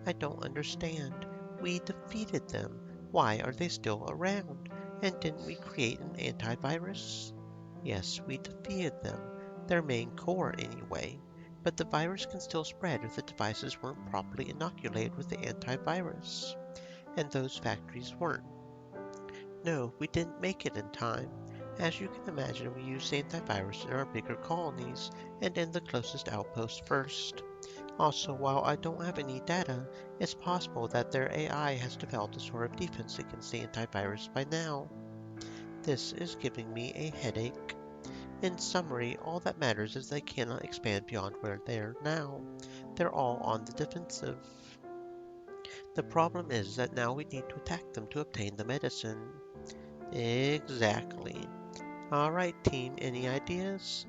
I don't understand. We defeated them. Why are they still around? And didn't we create an antivirus? Yes, we defeated them. Their main core, anyway. But the virus can still spread if the devices weren't properly inoculated with the antivirus. And those factories weren't. No, we didn't make it in time. As you can imagine, we used the antivirus in our bigger colonies and in the closest outpost first. Also, while I don't have any data, it's possible that their AI has developed a sort of defense against the antivirus by now. This is giving me a headache. In summary, all that matters is they cannot expand beyond where they are now. They're all on the defensive. The problem is that now we need to attack them to obtain the medicine. Exactly. Alright team, any ideas?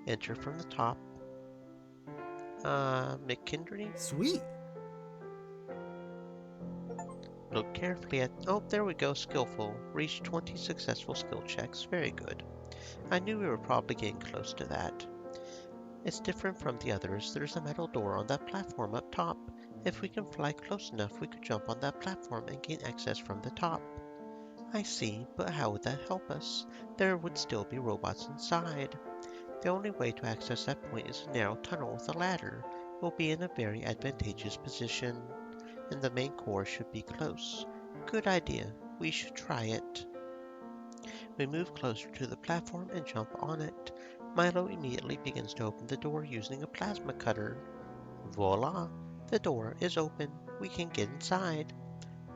Enter from the top. McKendry? Sweet. Look carefully at... Oh, there we go, skillful. Reached 20 successful skill checks. Very good. I knew we were probably getting close to that. It's different from the others. There's a metal door on that platform up top. If we can fly close enough, we could jump on that platform and gain access from the top. I see, but how would that help us? There would still be robots inside. The only way to access that point is a narrow tunnel with a ladder. We'll be in a very advantageous position, and the main core should be close. Good idea. We should try it. We move closer to the platform and jump on it. Milo immediately begins to open the door using a plasma cutter. Voila! The door is open. We can get inside.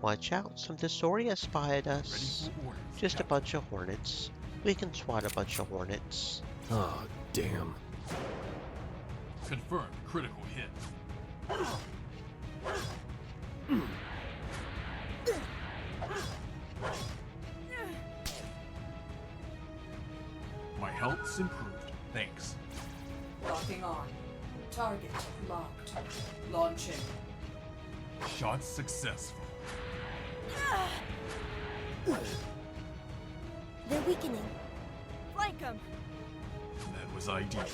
Watch out, some Dysphoria spotted Ready us. for orders, Just a Captain. bunch of hornets. We can swat a bunch of hornets. Oh, damn. Confirmed critical hit. My health's improved. Thanks. Locking on. Target locked. Launching. Shot successful. They're weakening. Flank him! That was ideal.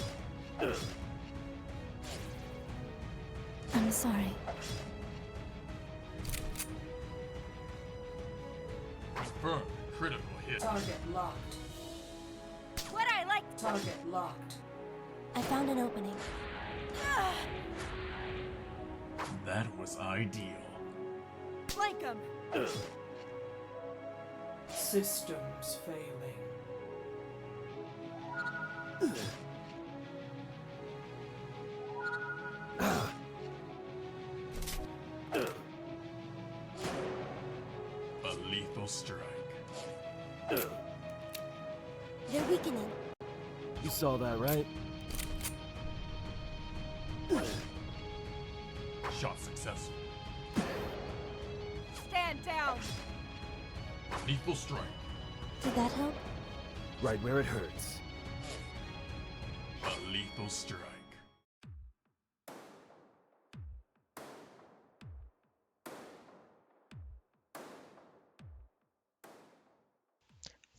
I'm sorry. Confirmed critical hit. Target locked. What I like! Target locked. I found an opening. That was ideal. Flank him! Systems failing. A lethal strike. They're weakening. You saw that, right? Shot successful. Stand down! Lethal strike. Did that help? Right where it hurts. A lethal strike.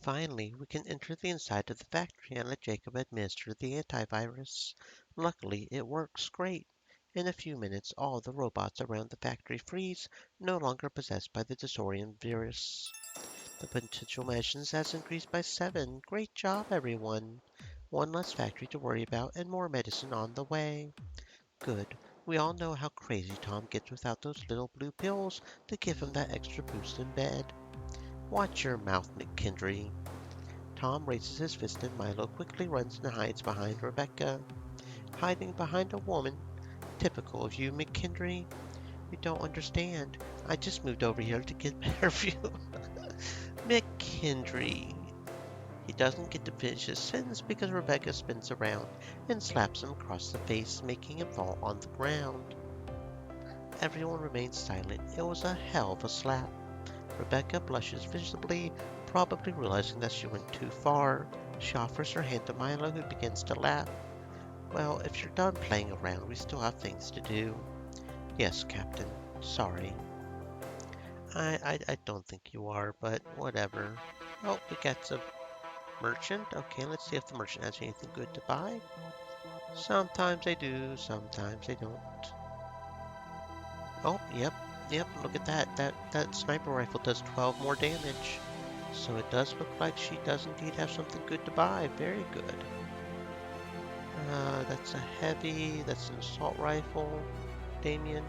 Finally, we can enter the inside of the factory and let Jacob administer the antivirus. Luckily, it works great. In a few minutes, all the robots around the factory freeze, no longer possessed by the Dysphoria virus. The potential medicines has increased by 7. Great job, everyone. One less factory to worry about and more medicine on the way. Good. We all know how crazy Tom gets without those little blue pills to give him that extra boost in bed. Watch your mouth, McKendry. Tom raises his fist and Milo quickly runs and hides behind Rebecca. Hiding behind a woman? Typical of you, McKendry. You don't understand. I just moved over here to get better view. McKendry. He doesn't get to finish his sentence because Rebecca spins around and slaps him across the face, making him fall on the ground. Everyone remains silent. It was a hell of a slap. Rebecca blushes visibly, probably realizing that she went too far. She offers her hand to Milo, who begins to laugh. Well, if you're done playing around, we still have things to do. Yes, Captain. Sorry. I don't think you are, but whatever. Oh, we got some merchant. Okay, let's see if the merchant has anything good to buy. Sometimes they do, sometimes they don't. Oh, yep, look at that. That sniper rifle does 12 more damage. So it does look like she does indeed have something good to buy. Very good. That's a heavy, that's an assault rifle, Damien.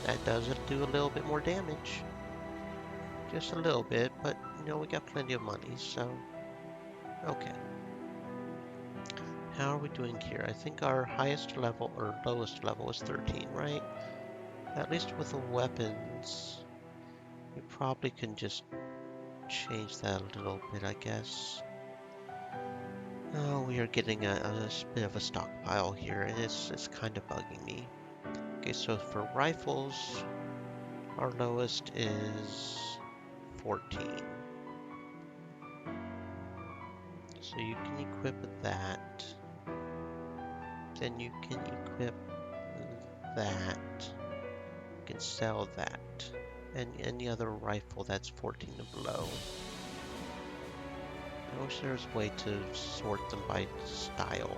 That does do a little bit more damage. Just a little bit, but you know, we got plenty of money, so okay. How are we doing here? I think our highest level or lowest level is 13, right? At least with the weapons, we probably can just change that a little bit, I guess. Oh, we are getting a bit of a stockpile here, and it's kind of bugging me. Okay, so for rifles, our lowest is 14. So you can equip that. Then you can equip that. You can sell that. And any other rifle that's 14 and below. I wish there was a way to sort them by style.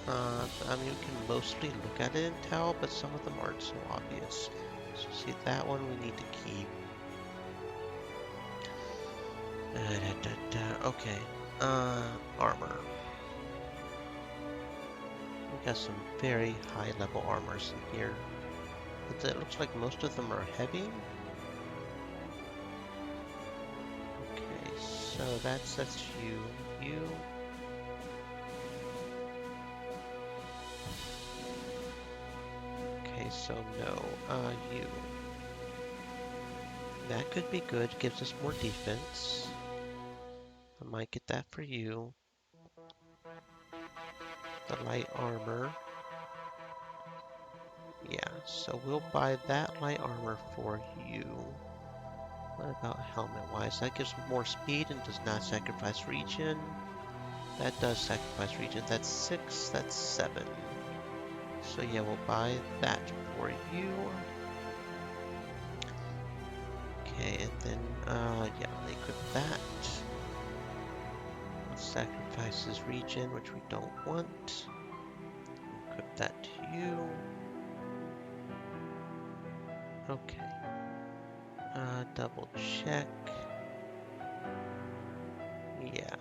I mean, we can mostly look at it and tell, but some of them aren't so obvious. So see, that one we need to keep. Okay, armor. We got some very high level armors in here. But it looks like most of them are heavy. Okay, so that's you. You. Okay, so no, you. That could be good, gives us more defense. I might get that for you. The light armor. Yeah, so we'll buy that light armor for you. What about helmet-wise? That gives more speed and does not sacrifice regen. That does sacrifice regen. That's 6, that's 7. So yeah, we'll buy that for you. Okay, and then, yeah, I'll equip that. Sacrifices regen, which we don't want. Equip that to you. Okay. Double check. Yeah,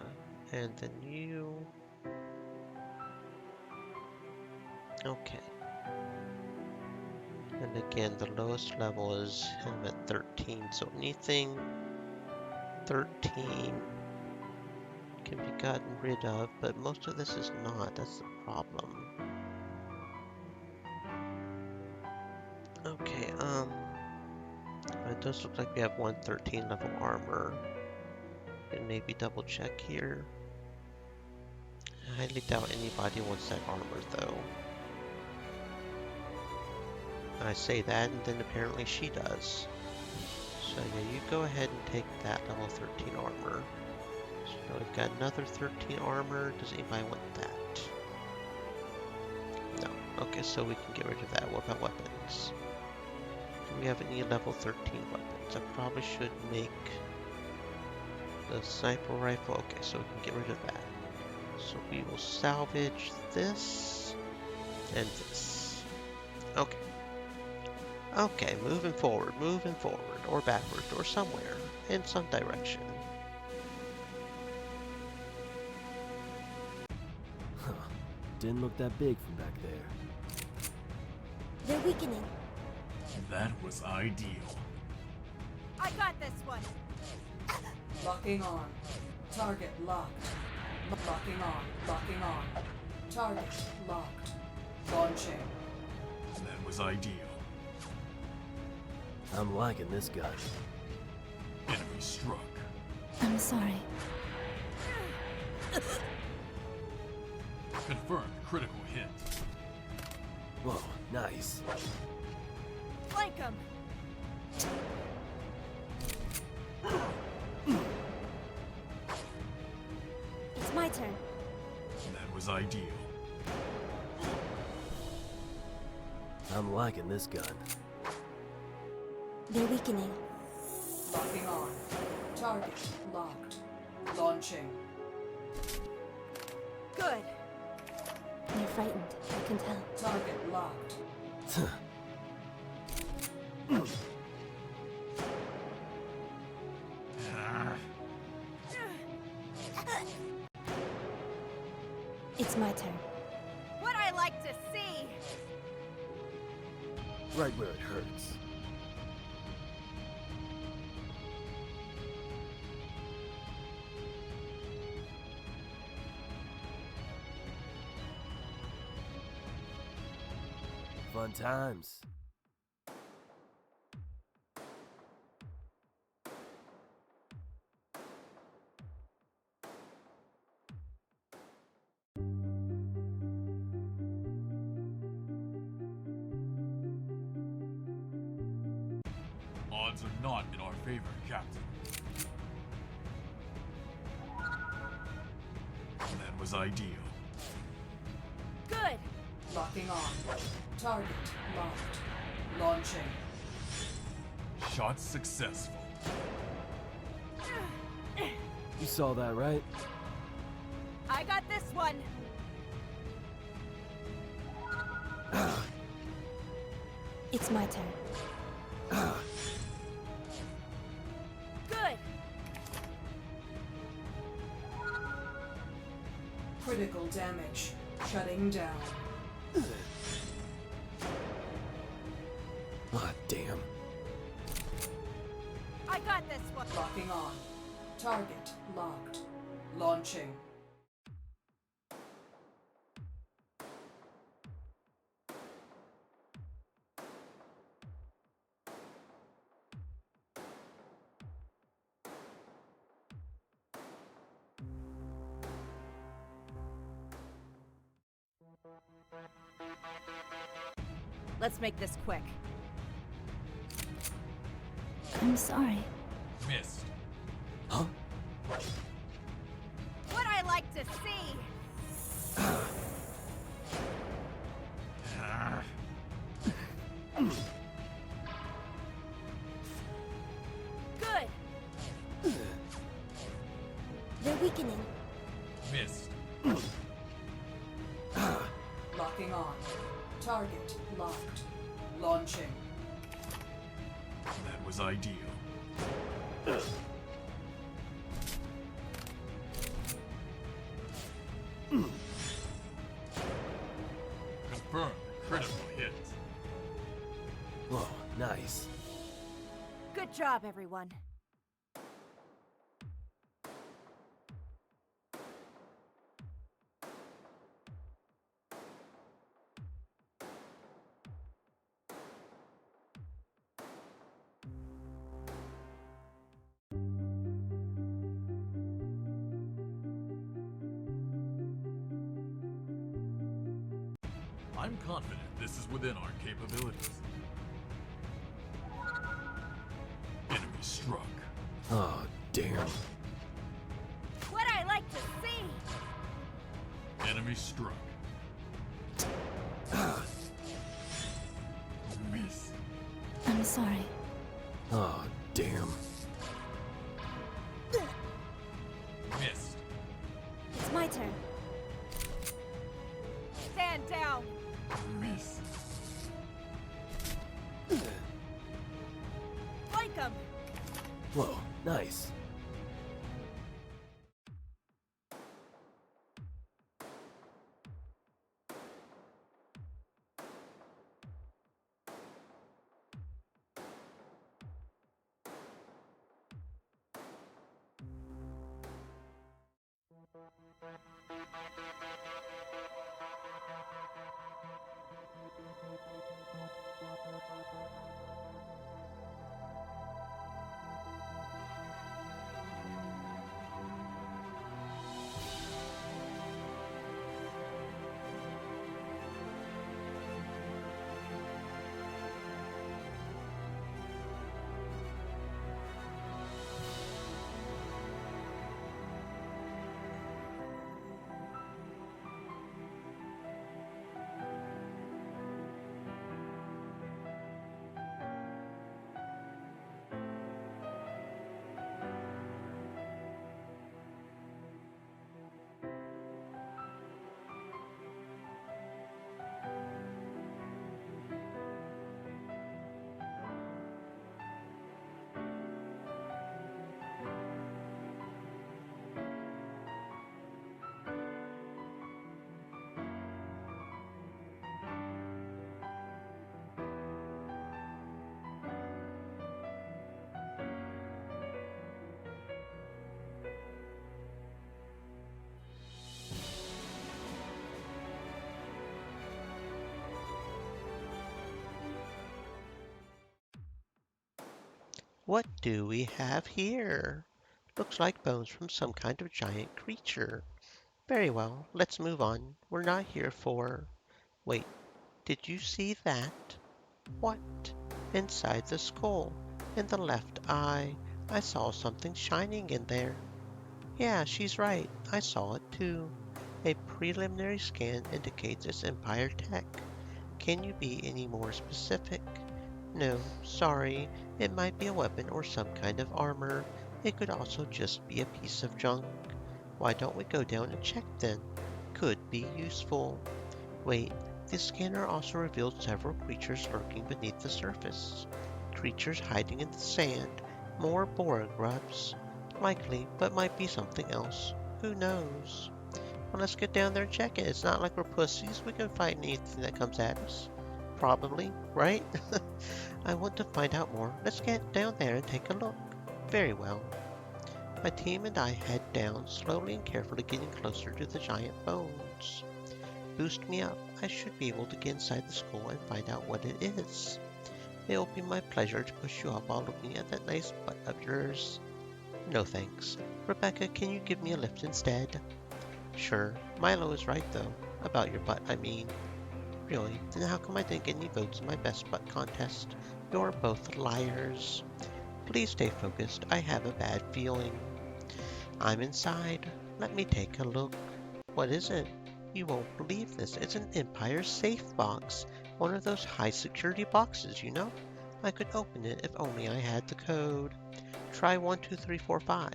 and then you. Okay. And again, the lowest level is him at 13, so anything 13 can be gotten rid of, but most of this is not. That's the problem. Okay, it does look like we have one 13 level armor. And maybe double check here. I highly doubt anybody wants that armor though. I say that and then apparently she does. So yeah, you go ahead and take that level 13 armor. So now we've got another 13 armor. Does anybody want that? No. Okay, so we can get rid of that. What about weapons? Do we have any level 13 weapons? I probably should make the sniper rifle. Okay, so we can get rid of that. So we will salvage this and this. Okay. Okay, moving forward, or backwards, or somewhere, in some direction. Huh. Didn't look that big from back there. They're weakening. That was ideal. I got this one. Locking on. Target locked. Locking on. Locking on. Target locked. Launching. That was ideal. I'm liking this gun. Enemy struck. I'm sorry. Confirmed critical hit. Whoa, nice. Flank him! It's my turn. That was ideal. I'm liking this gun. They're weakening. Locking on. Target locked. Launching. Good. They're frightened. I can tell. Target locked. It's my turn. What I like to see! Right where it hurts. Fun times. Odds are not in our favor, Captain. That was ideal. Good! Locking on. Target locked. Launching. Shot successful. You saw that, right? I got this one! It's my turn. Good! Critical damage. Shutting down. Ah, damn. I got this one! Locking on. Target locked. Launching. Let's make this quick. I'm sorry. Missed. Huh? What I like to see! Good! They're weakening. Missed. Locking on. Target locked. Launching. That was ideal. Confirmed critical hit. Whoa, nice. Good job, everyone. I'm confident this is within our capabilities. Enemy struck. Oh, damn. What I like to see! Enemy struck. Miss. I'm sorry. Oh, damn. Missed. It's my turn. Stand down! Miss. Flank him! Whoa, nice. What do we have here? Looks like bones from some kind of giant creature. Very well, let's move on. We're not here for... Wait, did you see that? What? Inside the skull, in the left eye, I saw something shining in there. Yeah, she's right. I saw it too. A preliminary scan indicates it's Empire tech. Can you be any more specific? No, sorry. It might be a weapon or some kind of armor. It could also just be a piece of junk. Why don't we go down and check then? Could be useful. Wait, the scanner also revealed several creatures lurking beneath the surface. Creatures hiding in the sand. More boar grubs. Likely, but might be something else. Who knows? Well, let's get down there and check it. It's not like we're pussies. We can fight anything that comes at us. Probably, right? I want to find out more. Let's get down there and take a look. Very well. My team and I head down, slowly and carefully getting closer to the giant bones. Boost me up. I should be able to get inside the skull and find out what it is. It will be my pleasure to push you up while looking at that nice butt of yours. No thanks. Rebecca, can you give me a lift instead? Sure. Milo is right though. About your butt, I mean. Really? Then how come I didn't get any votes in my best butt contest? You're both liars. Please stay focused. I have a bad feeling. I'm inside. Let me take a look. What is it? You won't believe this. It's an Empire safe box. One of those high security boxes, you know? I could open it if only I had the code. Try 12345.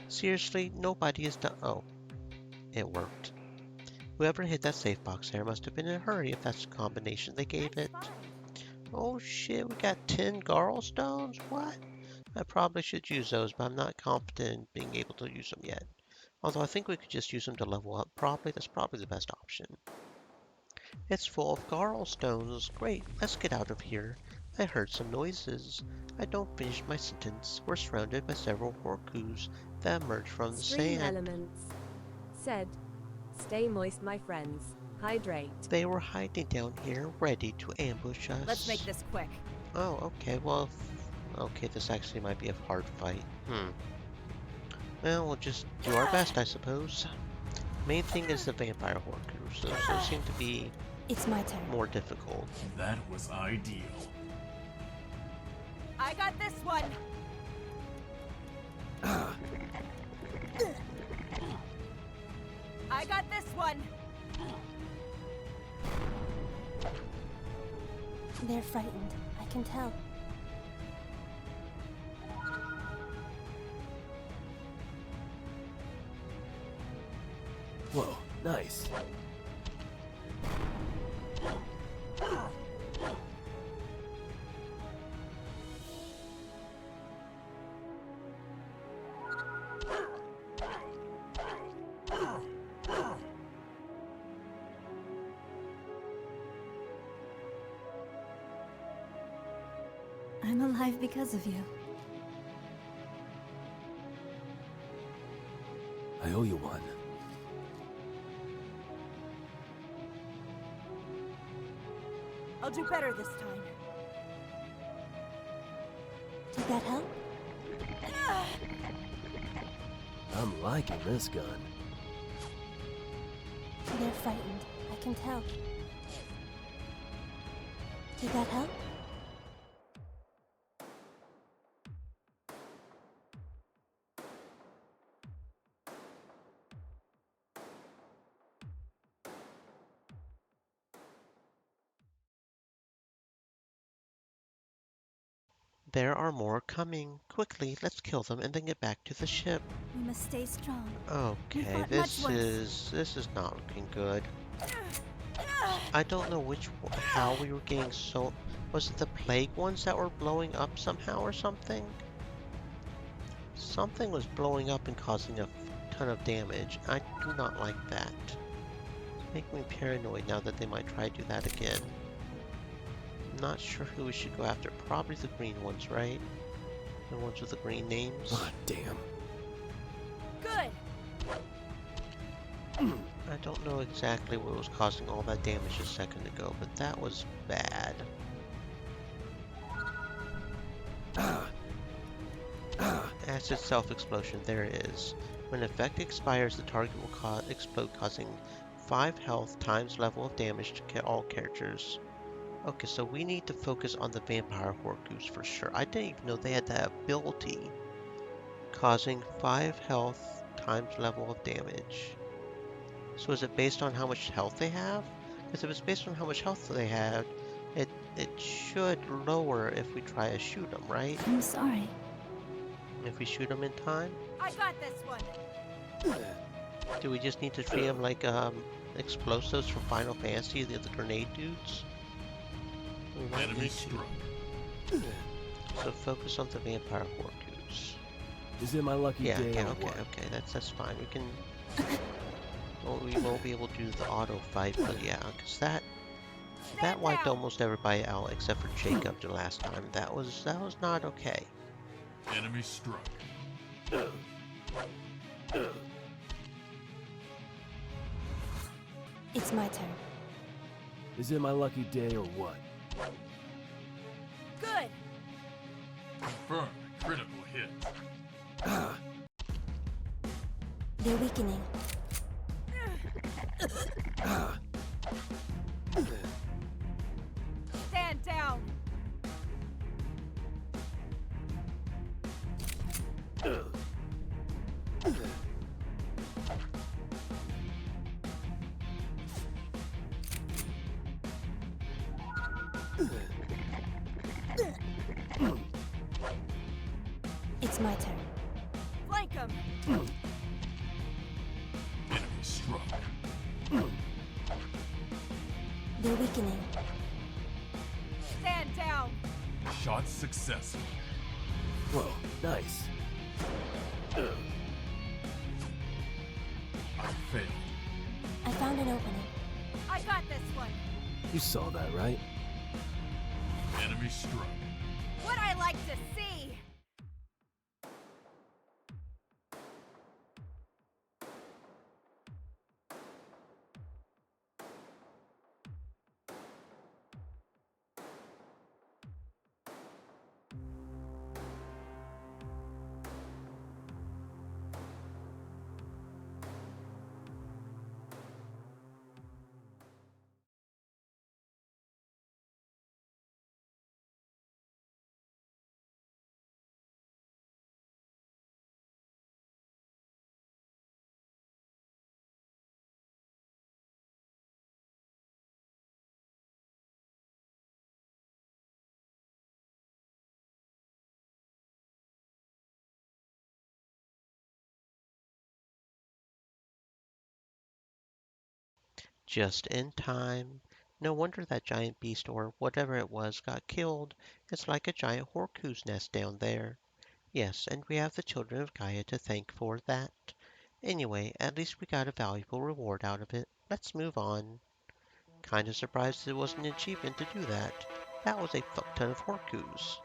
Seriously, nobody has done... Oh, it worked. Whoever hit that safe box there must have been in a hurry if that's the combination they gave it. Oh shit, we got 10 Garl stones? What? I probably should use those, but I'm not confident in being able to use them yet. Although I think we could just use them to level up properly. That's probably the best option. It's full of Garl stones. Great, let's get out of here. I heard some noises. I don't finish my sentence. We're surrounded by several Horkus that emerge from the Stream sand. elements. Said. Stay moist, my friends. Hydrate. They were hiding down here, ready to ambush us. Let's make this quick. Oh, okay, well... Okay, this actually might be a hard fight. Well, we'll just do our best, I suppose. Main thing is the vampire Horkus, so those seem to be It's my turn. more difficult. That was ideal. I got this one. I got this one. They're frightened. I can tell. Whoa, nice. I'm alive because of you. I owe you one. I'll do better this time. Did that help? I'm liking this gun. They're frightened. I can tell. Did that help? There are more coming. Quickly, let's kill them and then get back to the ship. We must stay strong. Okay, fought this much worse. is not looking good. I don't know how we were getting so... Was it the plague ones that were blowing up somehow or something? Something was blowing up and causing a ton of damage. I do not like that. It's making me paranoid now that they might try to do that again. I'm not sure who we should go after. Probably the green ones, right? The ones with the green names. Ah, damn. Good. I don't know exactly what was causing all that damage a second ago, but that was bad. acid self-explosion. There it is. When the effect expires, the target will explode, causing 5 health times level of damage to all characters. Okay, so we need to focus on the vampire Horcrux for sure. I didn't even know they had that ability, causing 5 health times level of damage. So is it based on how much health they have? Because if it's based on how much health they have, it should lower if we try to shoot them, right? I'm sorry. If we shoot them in time? I got this one. Do we just need to treat them like explosives from Final Fantasy, the grenade dudes? We might Enemy need to. struck. So focus on the vampire Horcrux. Is it my lucky Yeah, day yeah, or okay, what? okay, that's fine. We can. Well, we won't be able to do the auto fight, but yeah, because that wiped down. almost everybody out except for Jacob the last time. That was not okay. Enemy struck. It's my turn. Is it my lucky day or what? Good. Confirmed. Critical hit. They're weakening. Stand down. It's my turn. Flank him. Enemy struck. They're weakening. Stand down. Shot successful. Whoa, nice. I failed. I found an opening. I got this one. You saw that, right? Enemy struck. What I like to see. Just in time. No wonder that giant beast or whatever it was got killed. It's like a giant Horcrux nest down there. Yes, and we have the children of Gaia to thank for that. Anyway, at least we got a valuable reward out of it. Let's move on. Kinda surprised it wasn't an achievement to do that. That was a fuck ton of Horcrux.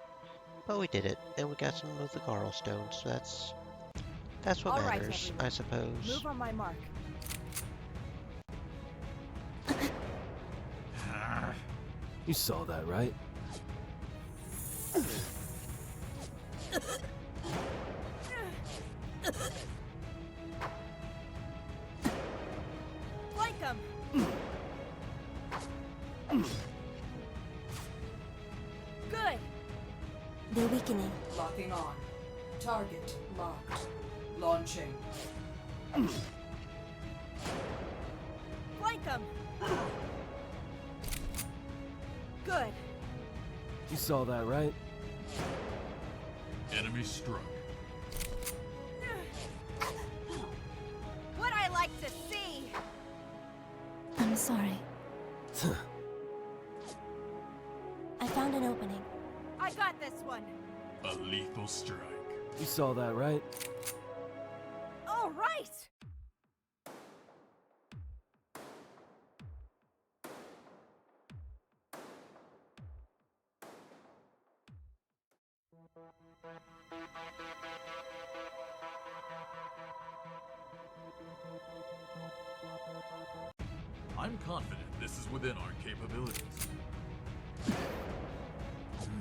But we did it, and we got some of the Garl stones, so that's what All right, matters, everyone. I suppose. Move on my mark. You saw that, right? Flank him. Good. They're weakening. Locking on. Target locked. Launching. Flank him. Good. You saw that, right? Enemy struck. What I like to see. I'm sorry. I found an opening. I got this one. A lethal strike. You saw that, right? All right. I'm confident this is within our capabilities.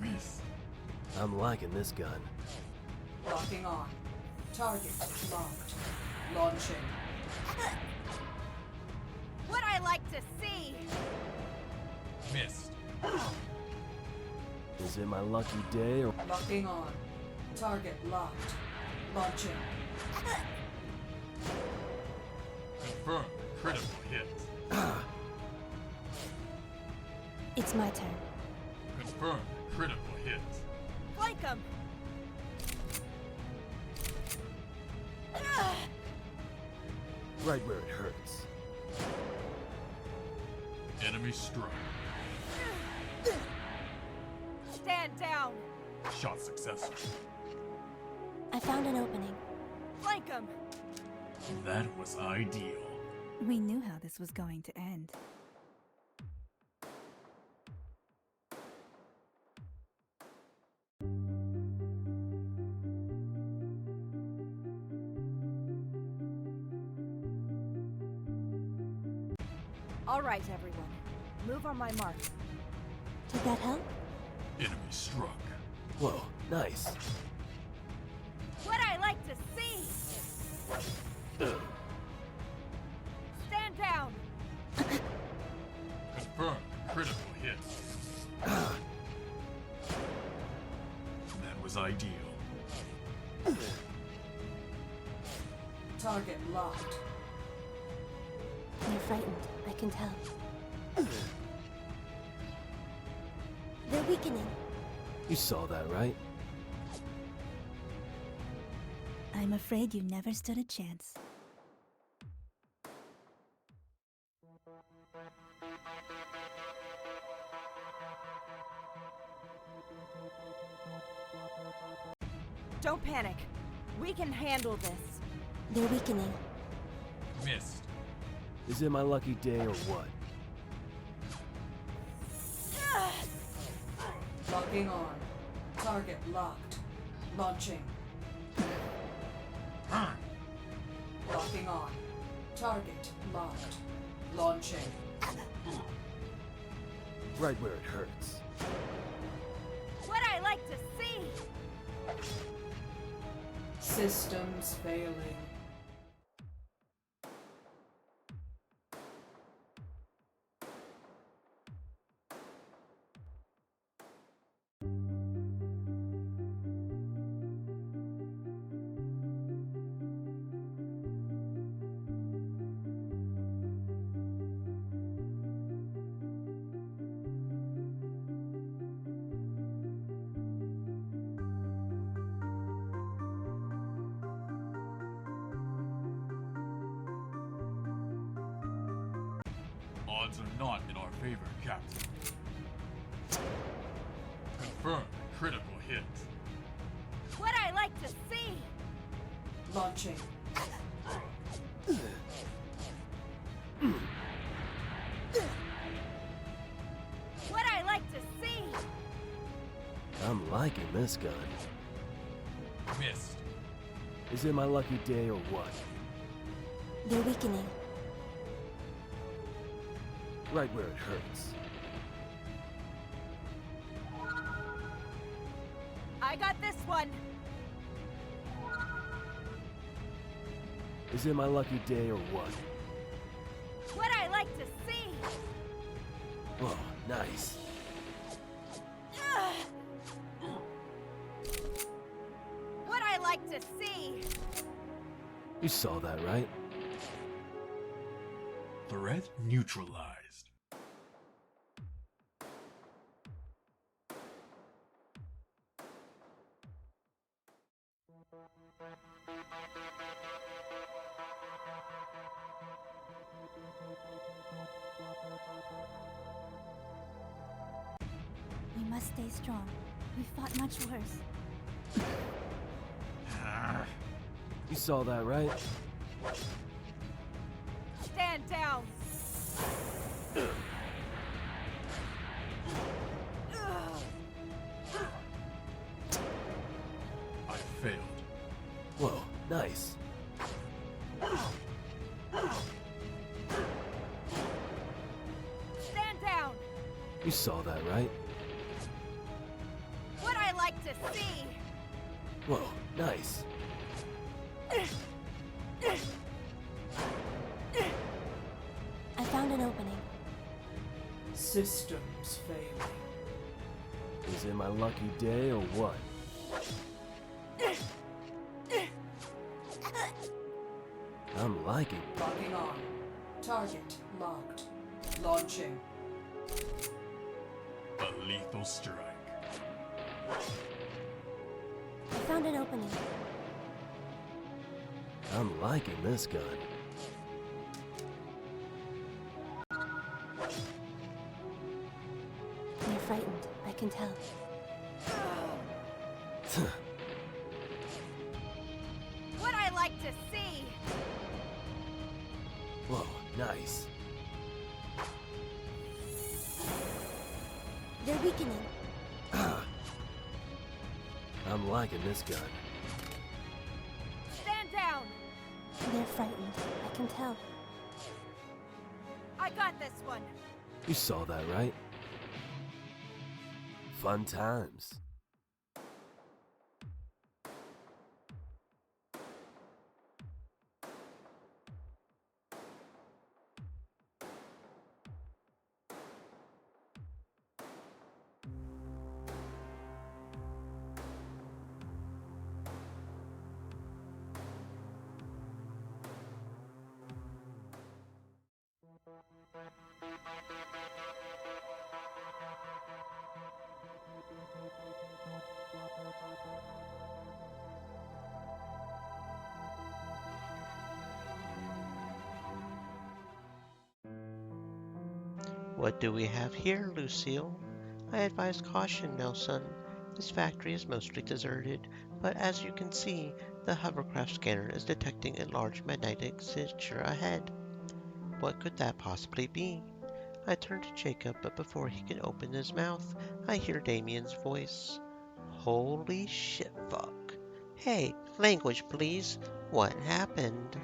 Miss. I'm liking this gun. Locking on. Target locked. Launching. What I like to see! Missed. Is it my lucky day or Locking on. Target locked. Launching. Confirmed. Critical hit. It's my turn. Confirmed. Critical hit. Flank 'em! right where it hurts? Enemy struck. Stand down! Shot successful. I found an opening. Flank 'em! That was ideal. We knew how this was going to end. All right, everyone. Move on my mark. Did that help? Enemy struck. Whoa, nice. What I like to see! Stand down! Confirmed. Critical hit. That was ideal. Target locked. They're frightened, I can tell. They're weakening. You saw that, right? I'm afraid you never stood a chance. Don't panic. We can handle this. They're weakening. Missed. Is it my lucky day or what? Locking on. Target locked. Launching. Locking on. Target locked. Launching. Right where it hurts. What I like to see! Systems failing. Odds are not in our favor, Captain. Confirmed. Critical hit. What I like to see! Launching. What I like to see! I'm liking this gun. Missed. Is it my lucky day or what? They're weakening. Right where it hurts. I got this one! Is it my lucky day or what? What I like to see! Whoa, nice. What I like to see! You saw that, right? Threat neutralized. We must stay strong. We fought much worse. You saw that, right? Stand down! I failed. Whoa, nice. Stand down! You saw that, right? What I like to see! Whoa, nice. I found an opening. Systems failing. Is it my lucky day or what? I'm liking it. Locking on. Target locked. Launching. A lethal strike. I found an opening. I'm liking this gun. They're frightened, I can tell. What I like to see! Whoa, nice. They're weakening. I'm liking this gun. Stand down! They're frightened, I can tell. I got this one! You saw that, right? Fun times. What do we have here, Lucille? I advise caution, Nelson. This factory is mostly deserted, but as you can see, the hovercraft scanner is detecting a large magnetic signature ahead. What could that possibly be? I turn to Jacob, but before he can open his mouth, I hear Damien's voice. Holy shit fuck. Hey, language please. What happened?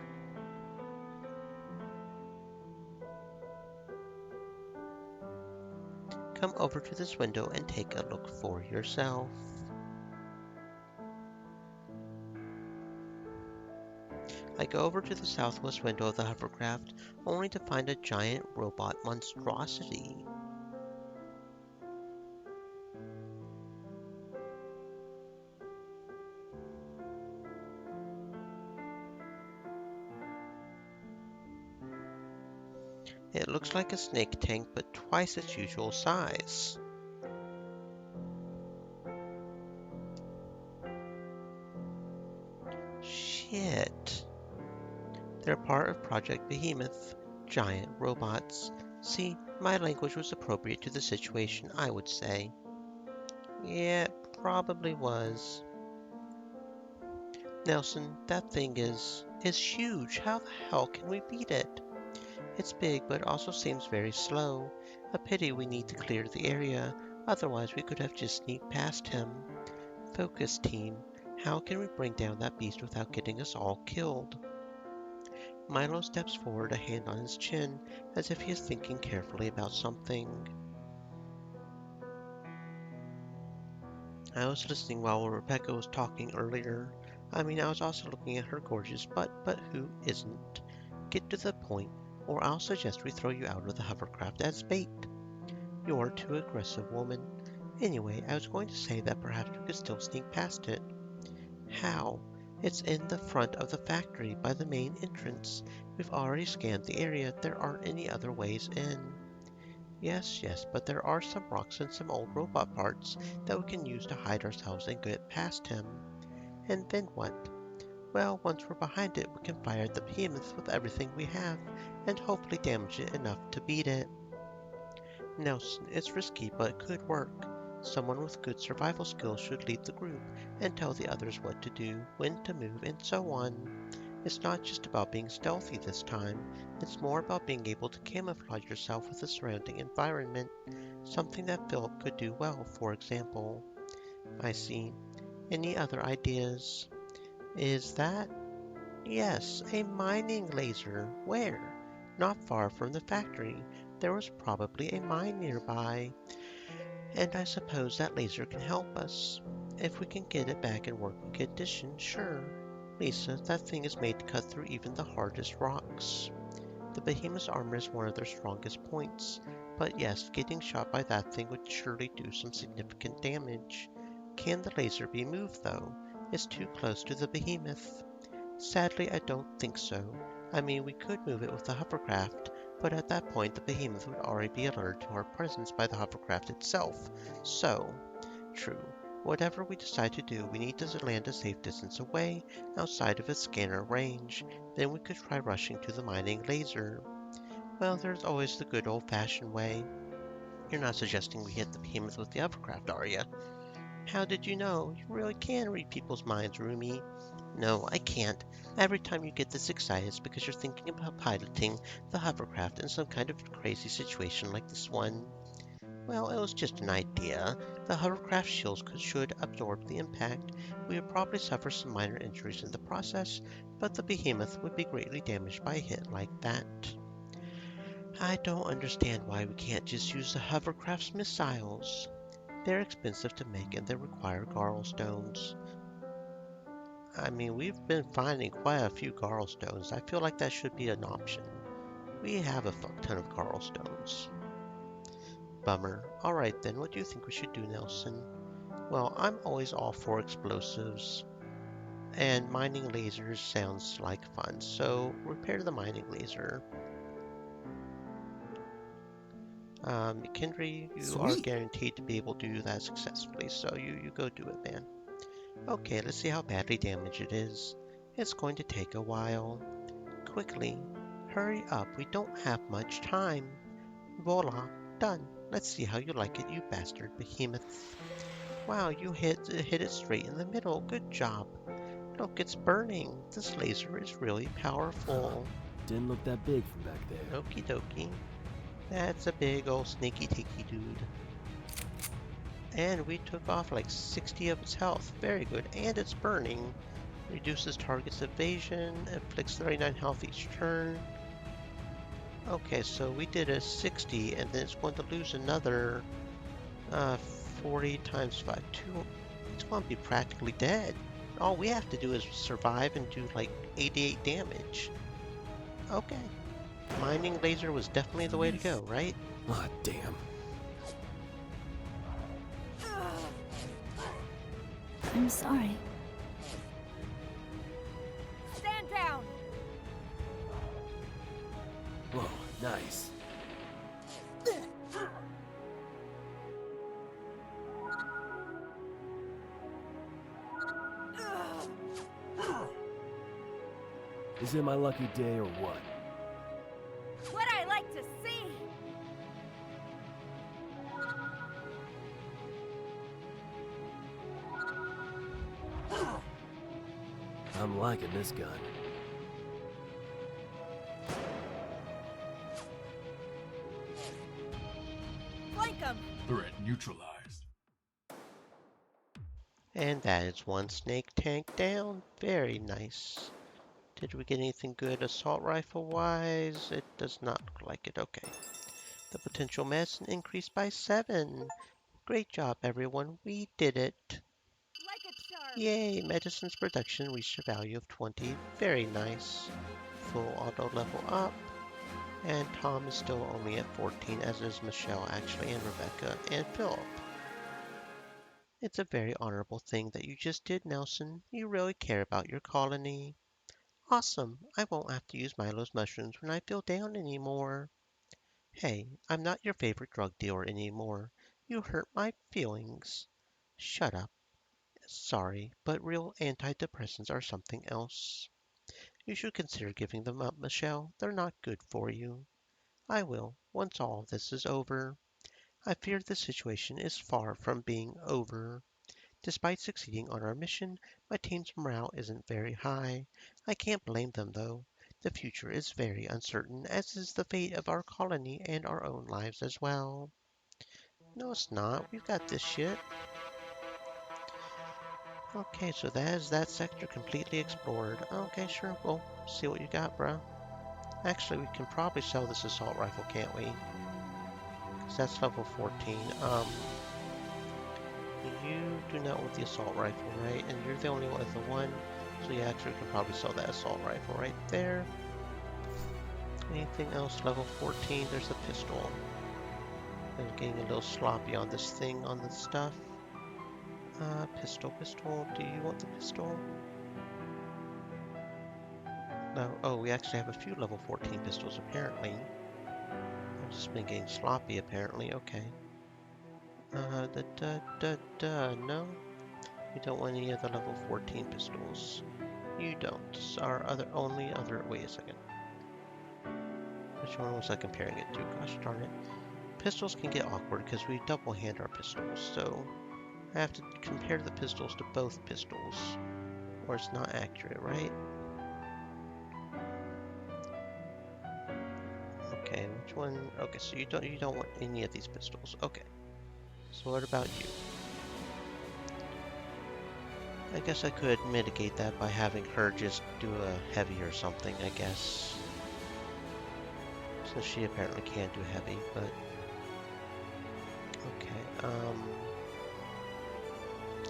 Come over to this window and take a look for yourself. I go over to the southwest window of the hovercraft, only to find a giant robot monstrosity. It looks like a snake tank, but twice its usual size. Shit. They're part of Project Behemoth, giant robots. See, my language was appropriate to the situation, I would say. Yeah, it probably was. Nelson, that thing is huge. How the hell can we beat it? It's big, but also seems very slow. A pity we need to clear the area, otherwise we could have just sneaked past him. Focus, team. How can we bring down that beast without getting us all killed? Milo steps forward, a hand on his chin, as if he is thinking carefully about something. I was listening while Rebecca was talking earlier. I was also looking at her gorgeous butt, but who isn't? Get to the point, or I'll suggest we throw you out of the hovercraft as bait. You're too aggressive, woman. Anyway, I was going to say that perhaps we could still sneak past it. How? It's in the front of the factory, by the main entrance. We've already scanned the area. There aren't any other ways in. Yes, but there are some rocks and some old robot parts that we can use to hide ourselves and get past him. And then what? Well, once we're behind it, we can fire at the behemoth with everything we have, and hopefully damage it enough to beat it. Nelson, it's risky, but it could work. Someone with good survival skills should lead the group and tell the others what to do, when to move, and so on. It's not just about being stealthy this time, it's more about being able to camouflage yourself with the surrounding environment, something that Philip could do well, for example. I see. Any other ideas? Is that? Yes, a mining laser. Where? Not far from the factory. There was probably a mine nearby. And I suppose that laser can help us. If we can get it back in working condition, sure. Lisa, that thing is made to cut through even the hardest rocks. The behemoth's armor is one of their strongest points, but yes, getting shot by that thing would surely do some significant damage. Can the laser be moved, though? It's too close to the behemoth. Sadly, I don't think so. I mean, we could move it with the hovercraft, but at that point the behemoth would already be alerted to our presence by the hovercraft itself. So, true. Whatever we decide to do, we need to land a safe distance away, outside of its scanner range. Then we could try rushing to the mining laser. Well, there's always the good old-fashioned way. You're not suggesting we hit the behemoth with the hovercraft, are you? How did you know? You really can read people's minds, Rumi. No, I can't. Every time you get this excited, it's because you're thinking about piloting the hovercraft in some kind of crazy situation like this one. Well, it was just an idea. The hovercraft shields should absorb the impact. We would probably suffer some minor injuries in the process, but the behemoth would be greatly damaged by a hit like that. I don't understand why we can't just use the hovercraft's missiles. They're expensive to make and they require Garl stones. I mean, we've been finding quite a few Garl stones. I feel like that should be an option. We have a fuck ton of Garl stones. Bummer. Alright then, what do you think we should do, Nelson? Well, I'm always all for explosives. And mining lasers sounds like fun, so repair the mining laser. Kendry, you are Sweet. guaranteed to be able to do that successfully, so you go do it, man. Okay, let's see how badly damaged it is. It's going to take a while. Quickly, hurry up, we don't have much time. Voila, done. Let's see how you like it, you bastard behemoth. Wow, you hit it straight in the middle. Good job. Look, it's burning. This laser is really powerful. Didn't look that big from back there. Okie dokie. That's a big old snaky takey dude. And we took off like 60 of its health. Very good. And it's burning. Reduces target's evasion. Inflicts 39 health each turn. Okay, so we did a 60, and then it's going to lose another 40 times 5. It's going to be practically dead. All we have to do is survive and do like 88 damage. Okay. Mining laser was definitely the way to go, right? Ah, damn. I'm sorry. Stand down! Whoa, nice. Is it my lucky day or what? What I like to see! I'm liking this gun. Flank 'em! Threat neutralized. And that is one snake tank down. Very nice. Did we get anything good assault rifle wise? It does not look like it. Okay. The potential medicine increased by 7. Great job, everyone. We did it. Like a charm! Yay, medicine's production reached a value of 20. Very nice. Full auto level up. And Tom is still only at 14, as is Michelle, actually, and Rebecca, and Philip. It's a very honorable thing that you just did, Nelson. You really care about your colony. Awesome. I won't have to use Milo's mushrooms when I feel down anymore. Hey, I'm not your favorite drug dealer anymore. You hurt my feelings. Shut up. Sorry, but real antidepressants are something else. You should consider giving them up, Michelle. They're not good for you. I will, once all of this is over. I fear the situation is far from being over. Despite succeeding on our mission, my team's morale isn't very high. I can't blame them, though. The future is very uncertain, as is the fate of our colony and our own lives as well. No, it's not. We've got this shit. Okay, so that is that sector completely explored. Okay, sure. We'll see what you got, bro. Actually, we can probably sell this assault rifle, can't we? Because that's level 14. You do not want the assault rifle, right? And you're the only one with the one. So yeah, actually we can probably sell that assault rifle right there. Anything else? Level 14, there's a pistol. I'm getting a little sloppy on this thing, on this stuff. Pistol. Do you want the pistol? No. Oh, we actually have a few level 14 pistols, apparently. I've just been getting sloppy, apparently. Okay. No. You don't want any other level 14 pistols. You don't. Our wait a second. Which one was I comparing it to? Gosh darn it. Pistols can get awkward because we double hand our pistols, so I have to compare the pistols to both pistols, or it's not accurate, right? Okay, which one? Okay, so you don't want any of these pistols. Okay. So what about you? I guess I could mitigate that by having her just do a heavy or something, I guess. Since she apparently can't do heavy, but okay,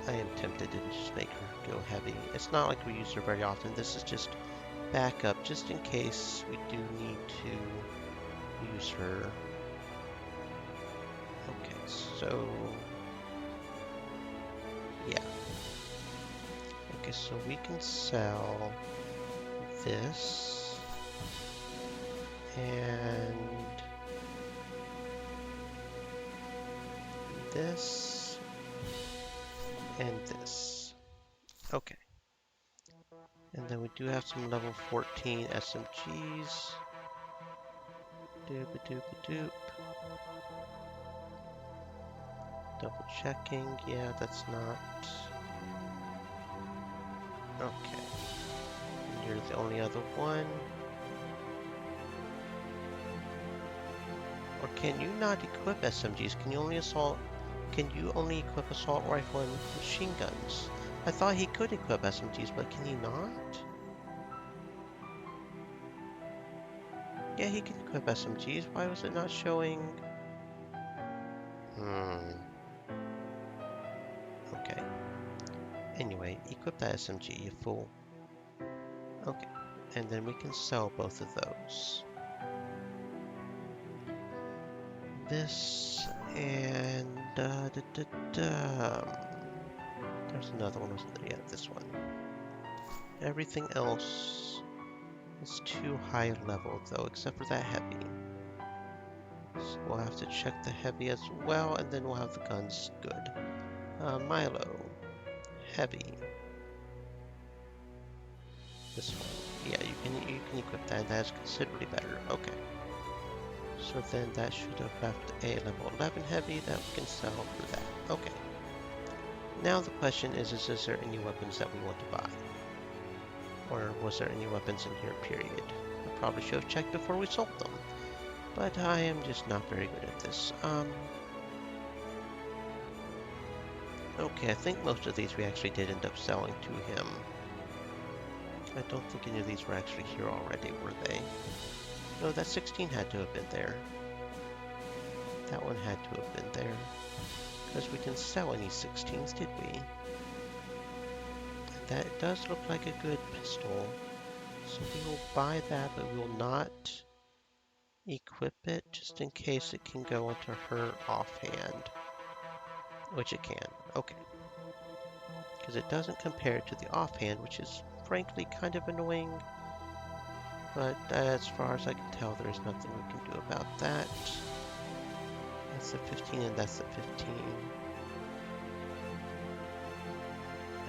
I am tempted to just make her go heavy. It's not like we use her very often. This is just backup, just in case we do need to use her. Okay, so yeah. Okay, so we can sell this and this and this. Okay. And then we do have some level 14 SMGs. Doop-a-doop-a-doop. Double checking. Yeah, that's not... Okay. And you're the only other one. Or can you not equip SMGs? Can you only equip assault rifle and machine guns? I thought he could equip SMGs, but can he not? Yeah, he can equip SMGs. Why was it not showing? Okay. Anyway, equip that SMG, you fool. Okay. And then we can sell both of those. This and there's another one, wasn't there? Yeah, this one. Everything else is too high level though, except for that heavy. So we'll have to check the heavy as well, and then we'll have the guns good. Milo, heavy. This one. Yeah, you can equip that. That is considerably better. Okay. So then that should have left a level 11 heavy that we can sell for that. Okay. Now the question is there any weapons that we want to buy? Or was there any weapons in here, period? I probably should have checked before we sold them. But I am just not very good at this. Okay, I think most of these we actually did end up selling to him. I don't think any of these were actually here already, were they? No, that 16 had to have been there. That one had to have been there. Because we didn't sell any 16s, did we? That does look like a good pistol. So we will buy that, but we will not equip it, just in case it can go onto her offhand. Which it can. Okay. Because it doesn't compare to the offhand, which is frankly kind of annoying. But as far as I can tell, there is nothing we can do about that. That's the 15 and that's the 15.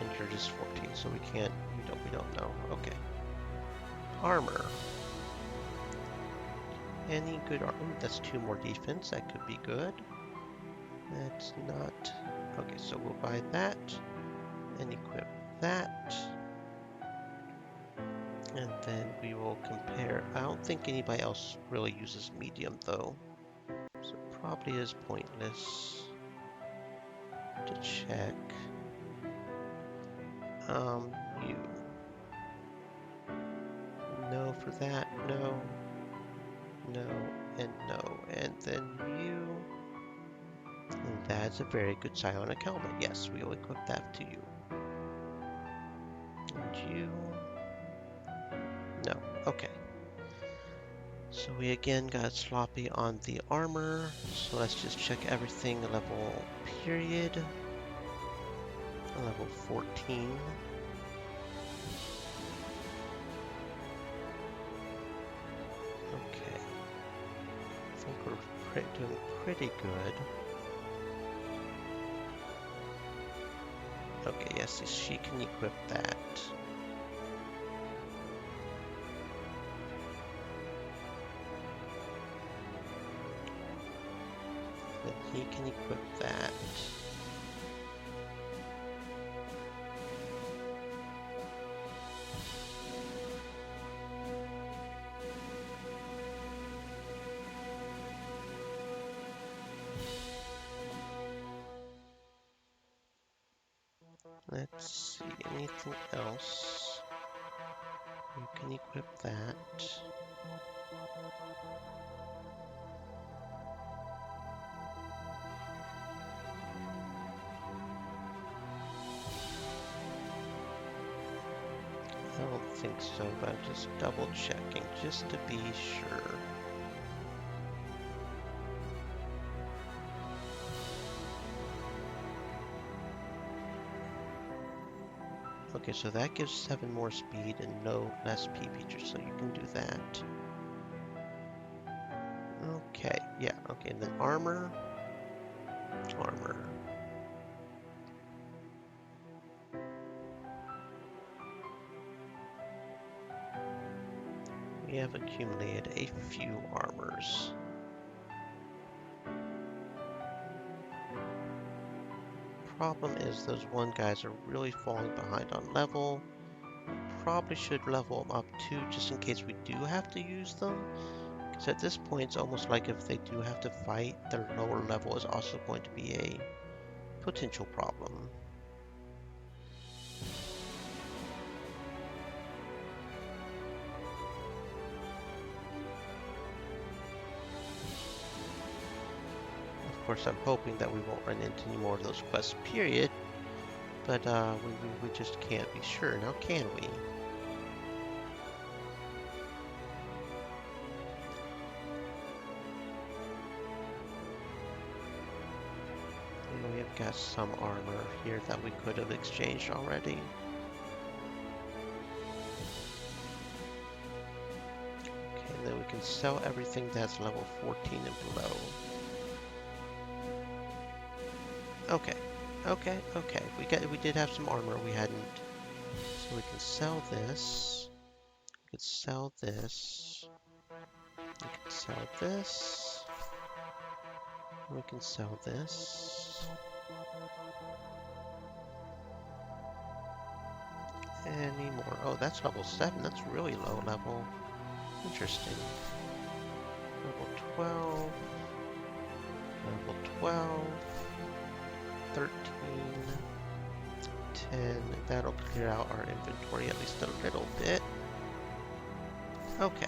And you're just 14, so we can't, we don't know. Okay. Armor. Any good armor? That's 2 more defense, that could be good. That's not... Okay, so we'll buy that. And equip that. And then we will compare. I don't think anybody else really uses medium though. So it probably is pointless to check. You. No for that, no. No, and no. And then you. And that's a very good psionic helmet. Yes, we will equip that to you. And review. No. Okay. So we again got sloppy on the armor. So let's just check everything level period. Level 14. Okay. I think we're doing pretty good. Okay, yes, she can equip that. Then he can equip that. Let's see, anything else? You can equip that. I don't think so, but I'm just double checking just to be sure. Okay, so that gives 7 more speed and no less P features, so you can do that. Okay, yeah, okay, and then armor. Armor. We have accumulated a few armors. Problem is those one guys are really falling behind on level. Probably should level them up too, just in case we do have to use them. Because at this point, it's almost like if they do have to fight, their lower level is also going to be a potential problem. Of course, I'm hoping that we won't run into any more of those quests, period. But we just can't be sure. Now, can we? We have got some armor here that we could have exchanged already. Okay, and then we can sell everything that's level 14 and below. Okay, okay. We did have some armor we hadn't. So we can sell this. We could sell this. We can sell this. We can sell this. Any more? Oh, that's level 7. That's really low level. Interesting. Level 12. Level 12. 13. 10. That'll clear out our inventory at least a little bit. Okay.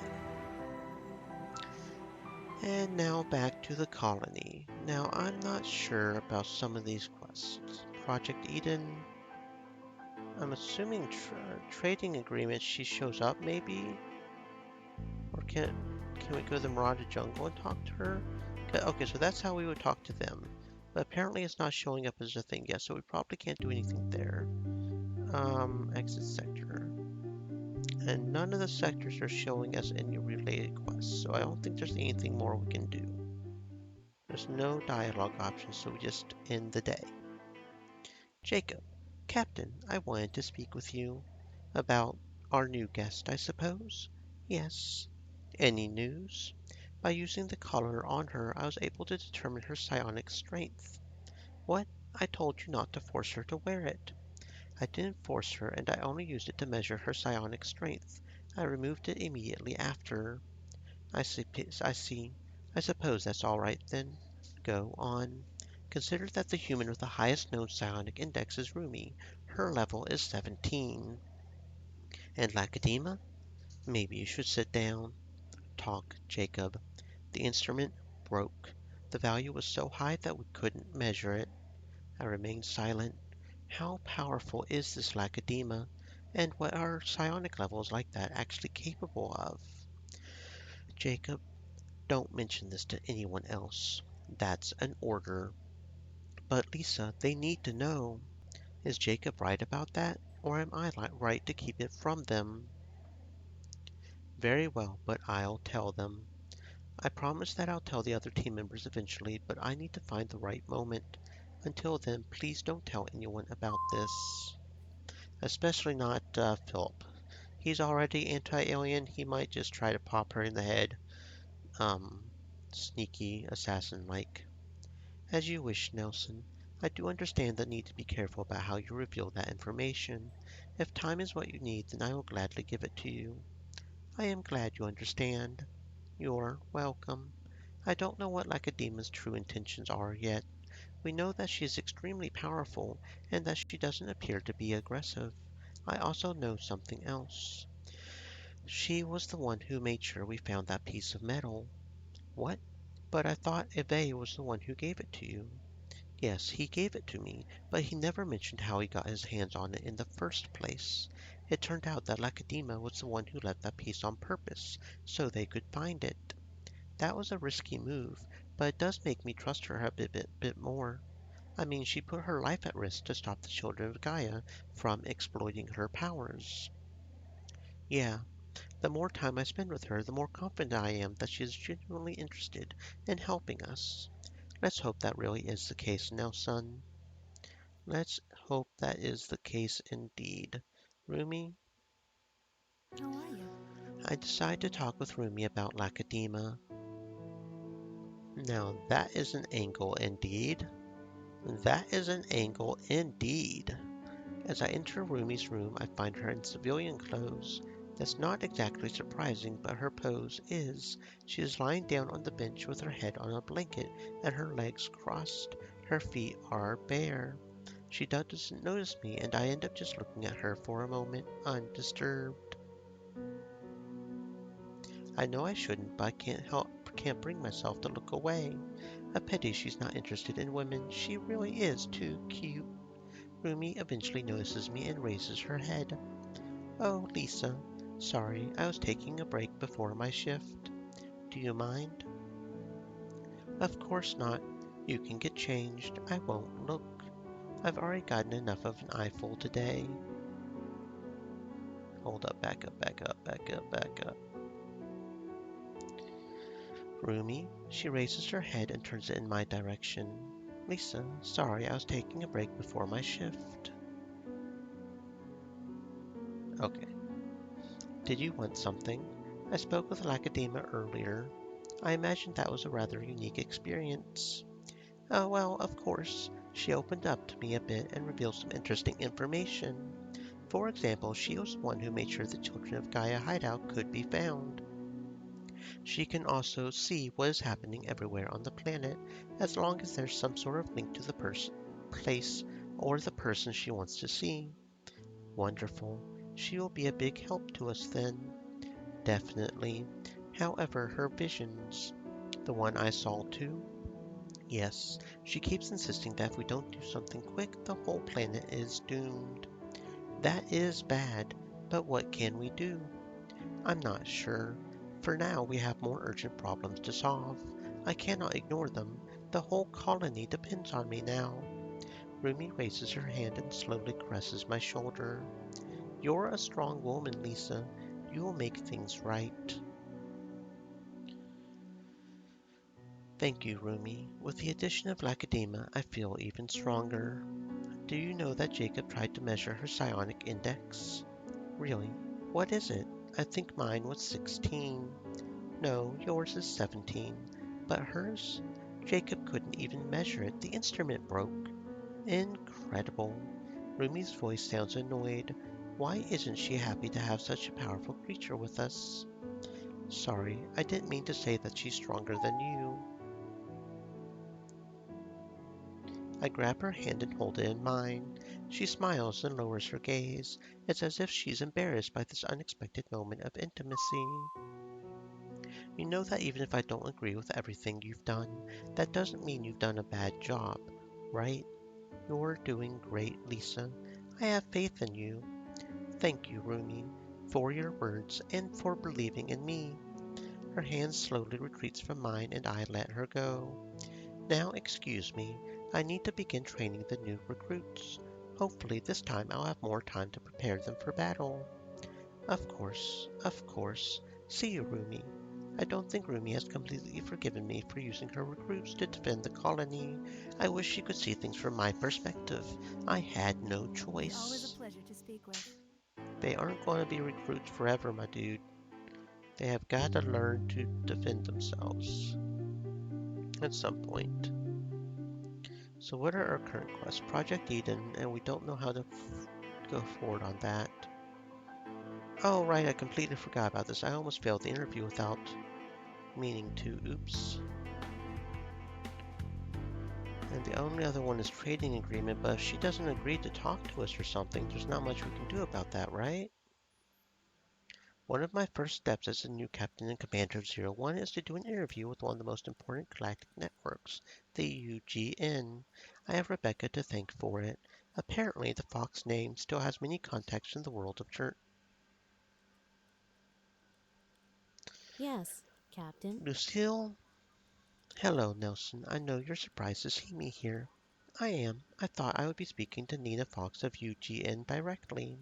And now back to the colony. Now, I'm not sure about some of these quests. Project Eden. I'm assuming trading agreements, she shows up maybe? Or can we go to the Mirage Jungle and talk to her? Okay, so that's how we would talk to them. But apparently it's not showing up as a thing yet, so we probably can't do anything there. Exit sector. And none of the sectors are showing as any related quests, so I don't think there's anything more we can do. There's no dialogue option, so we just end the day. Jacob, Captain, I wanted to speak with you. About our new guest, I suppose? Yes. Any news? By using the collar on her, I was able to determine her psionic strength. What? I told you not to force her to wear it. I didn't force her, and I only used it to measure her psionic strength. I removed it immediately after. I see. I suppose that's all right, then. Go on. Consider that the human with the highest known psionic index is Rumi. Her level is 17. And Lacedaemon? Maybe you should sit down. Talk, Jacob. The instrument broke. The value was so high that we couldn't measure it. I remained silent. How powerful is this Lacedaemon? and what are psionic levels like that actually capable of. Jacob, don't mention this to anyone else. That's an order. But Lisa, they need to know. Is Jacob right about that? Or am I right to keep it from them? Very well, but I'll tell them. I promise that I'll tell the other team members eventually, but I need to find the right moment. Until then, please don't tell anyone about this. Especially not Philip. He's already anti-alien. He might just try to pop her in the head. Sneaky assassin-like. As you wish, Nelson. I do understand the need to be careful about how you reveal that information. If time is what you need, then I will gladly give it to you. I am glad you understand. You're welcome. I don't know what Lacedaema's true intentions are yet. We know that she is extremely powerful and that she doesn't appear to be aggressive. I also know something else. She was the one who made sure we found that piece of metal. What? But I thought Eve was the one who gave it to you. Yes, he gave it to me, but he never mentioned how he got his hands on it in the first place. It turned out that Lacedaema was the one who left that piece on purpose, so they could find it. That was a risky move, but it does make me trust her a bit more. I mean, she put her life at risk to stop the children of Gaia from exploiting her powers. Yeah, the more time I spend with her, the more confident I am that she is genuinely interested in helping us. Let's hope that really is the case now, son. Let's hope that is the case indeed. Rumi, How are you? I decide to talk with Rumi about Lacedaema. Now that is an angle indeed. That is an angle indeed. As I enter Rumi's room, I find her in civilian clothes. That's not exactly surprising, but her pose is. She is lying down on the bench with her head on a blanket and her legs crossed. Her feet are bare. She doesn't notice me, and I end up just looking at her for a moment, undisturbed. I know I shouldn't, but I can't bring myself to look away. A pity she's not interested in women. She really is too cute. Rumi eventually notices me and raises her head. Oh, Lisa. Sorry, I was taking a break before my shift. Do you mind? Of course not. You can get changed. I won't look. I've already gotten enough of an eyeful today. Hold up, back up, back up, back up, back up. Rumi, she raises her head and turns it in my direction. Lisa, sorry, I was taking a break before my shift. Okay. Did you want something? I spoke with Lacedaema earlier. I imagined that was a rather unique experience. Oh, well, of course. She opened up to me a bit and revealed some interesting information. For example, she was the one who made sure the Children of Gaia hideout could be found. She can also see what is happening everywhere on the planet, as long as there's some sort of link to the place, or the person she wants to see. Wonderful. She will be a big help to us then. Definitely. However, her visions, the one I saw too, yes, she keeps insisting that if we don't do something quick, the whole planet is doomed. That is bad, but what can we do? I'm not sure. For now, we have more urgent problems to solve. I cannot ignore them. The whole colony depends on me now. Rumi raises her hand and slowly caresses my shoulder. You're a strong woman, Lisa. You will make things right. Thank you, Rumi. With the addition of Lacedaema, I feel even stronger. Do you know that Jacob tried to measure her psionic index? Really? What is it? I think mine was 16. No, yours is 17. But hers? Jacob couldn't even measure it. The instrument broke. Incredible. Rumi's voice sounds annoyed. Why isn't she happy to have such a powerful creature with us? Sorry, I didn't mean to say that she's stronger than you. I grab her hand and hold it in mine. She smiles and lowers her gaze. It's as if she's embarrassed by this unexpected moment of intimacy. You know that even if I don't agree with everything you've done, that doesn't mean you've done a bad job, right? You're doing great, Lisa. I have faith in you. Thank you, Rumi, for your words and for believing in me. Her hand slowly retreats from mine and I let her go. Now excuse me, I need to begin training the new recruits. Hopefully this time I'll have more time to prepare them for battle. Of course, of course. See you, Rumi. I don't think Rumi has completely forgiven me for using her recruits to defend the colony. I wish she could see things from my perspective. I had no Always a choice. pleasure to speak with. They aren't going to be recruits forever, my dude. They have got to learn to defend themselves at some point. So what are our current quests? Project Eden, and we don't know how to go forward on that. Oh, right, I completely forgot about this. I almost failed the interview without meaning to. Oops. And the only other one is trading agreement, but if she doesn't agree to talk to us or something, there's not much we can do about that, right? One of my first steps as a new captain and commander of Zero One is to do an interview with one of the most important galactic networks, the UGN. I have Rebecca to thank for it. Apparently, the Fox name still has many contacts in the world of Yes, Captain. Lucille. Hello, Nelson. I know you're surprised to see me here. I am. I thought I would be speaking to Nina Fox of UGN directly.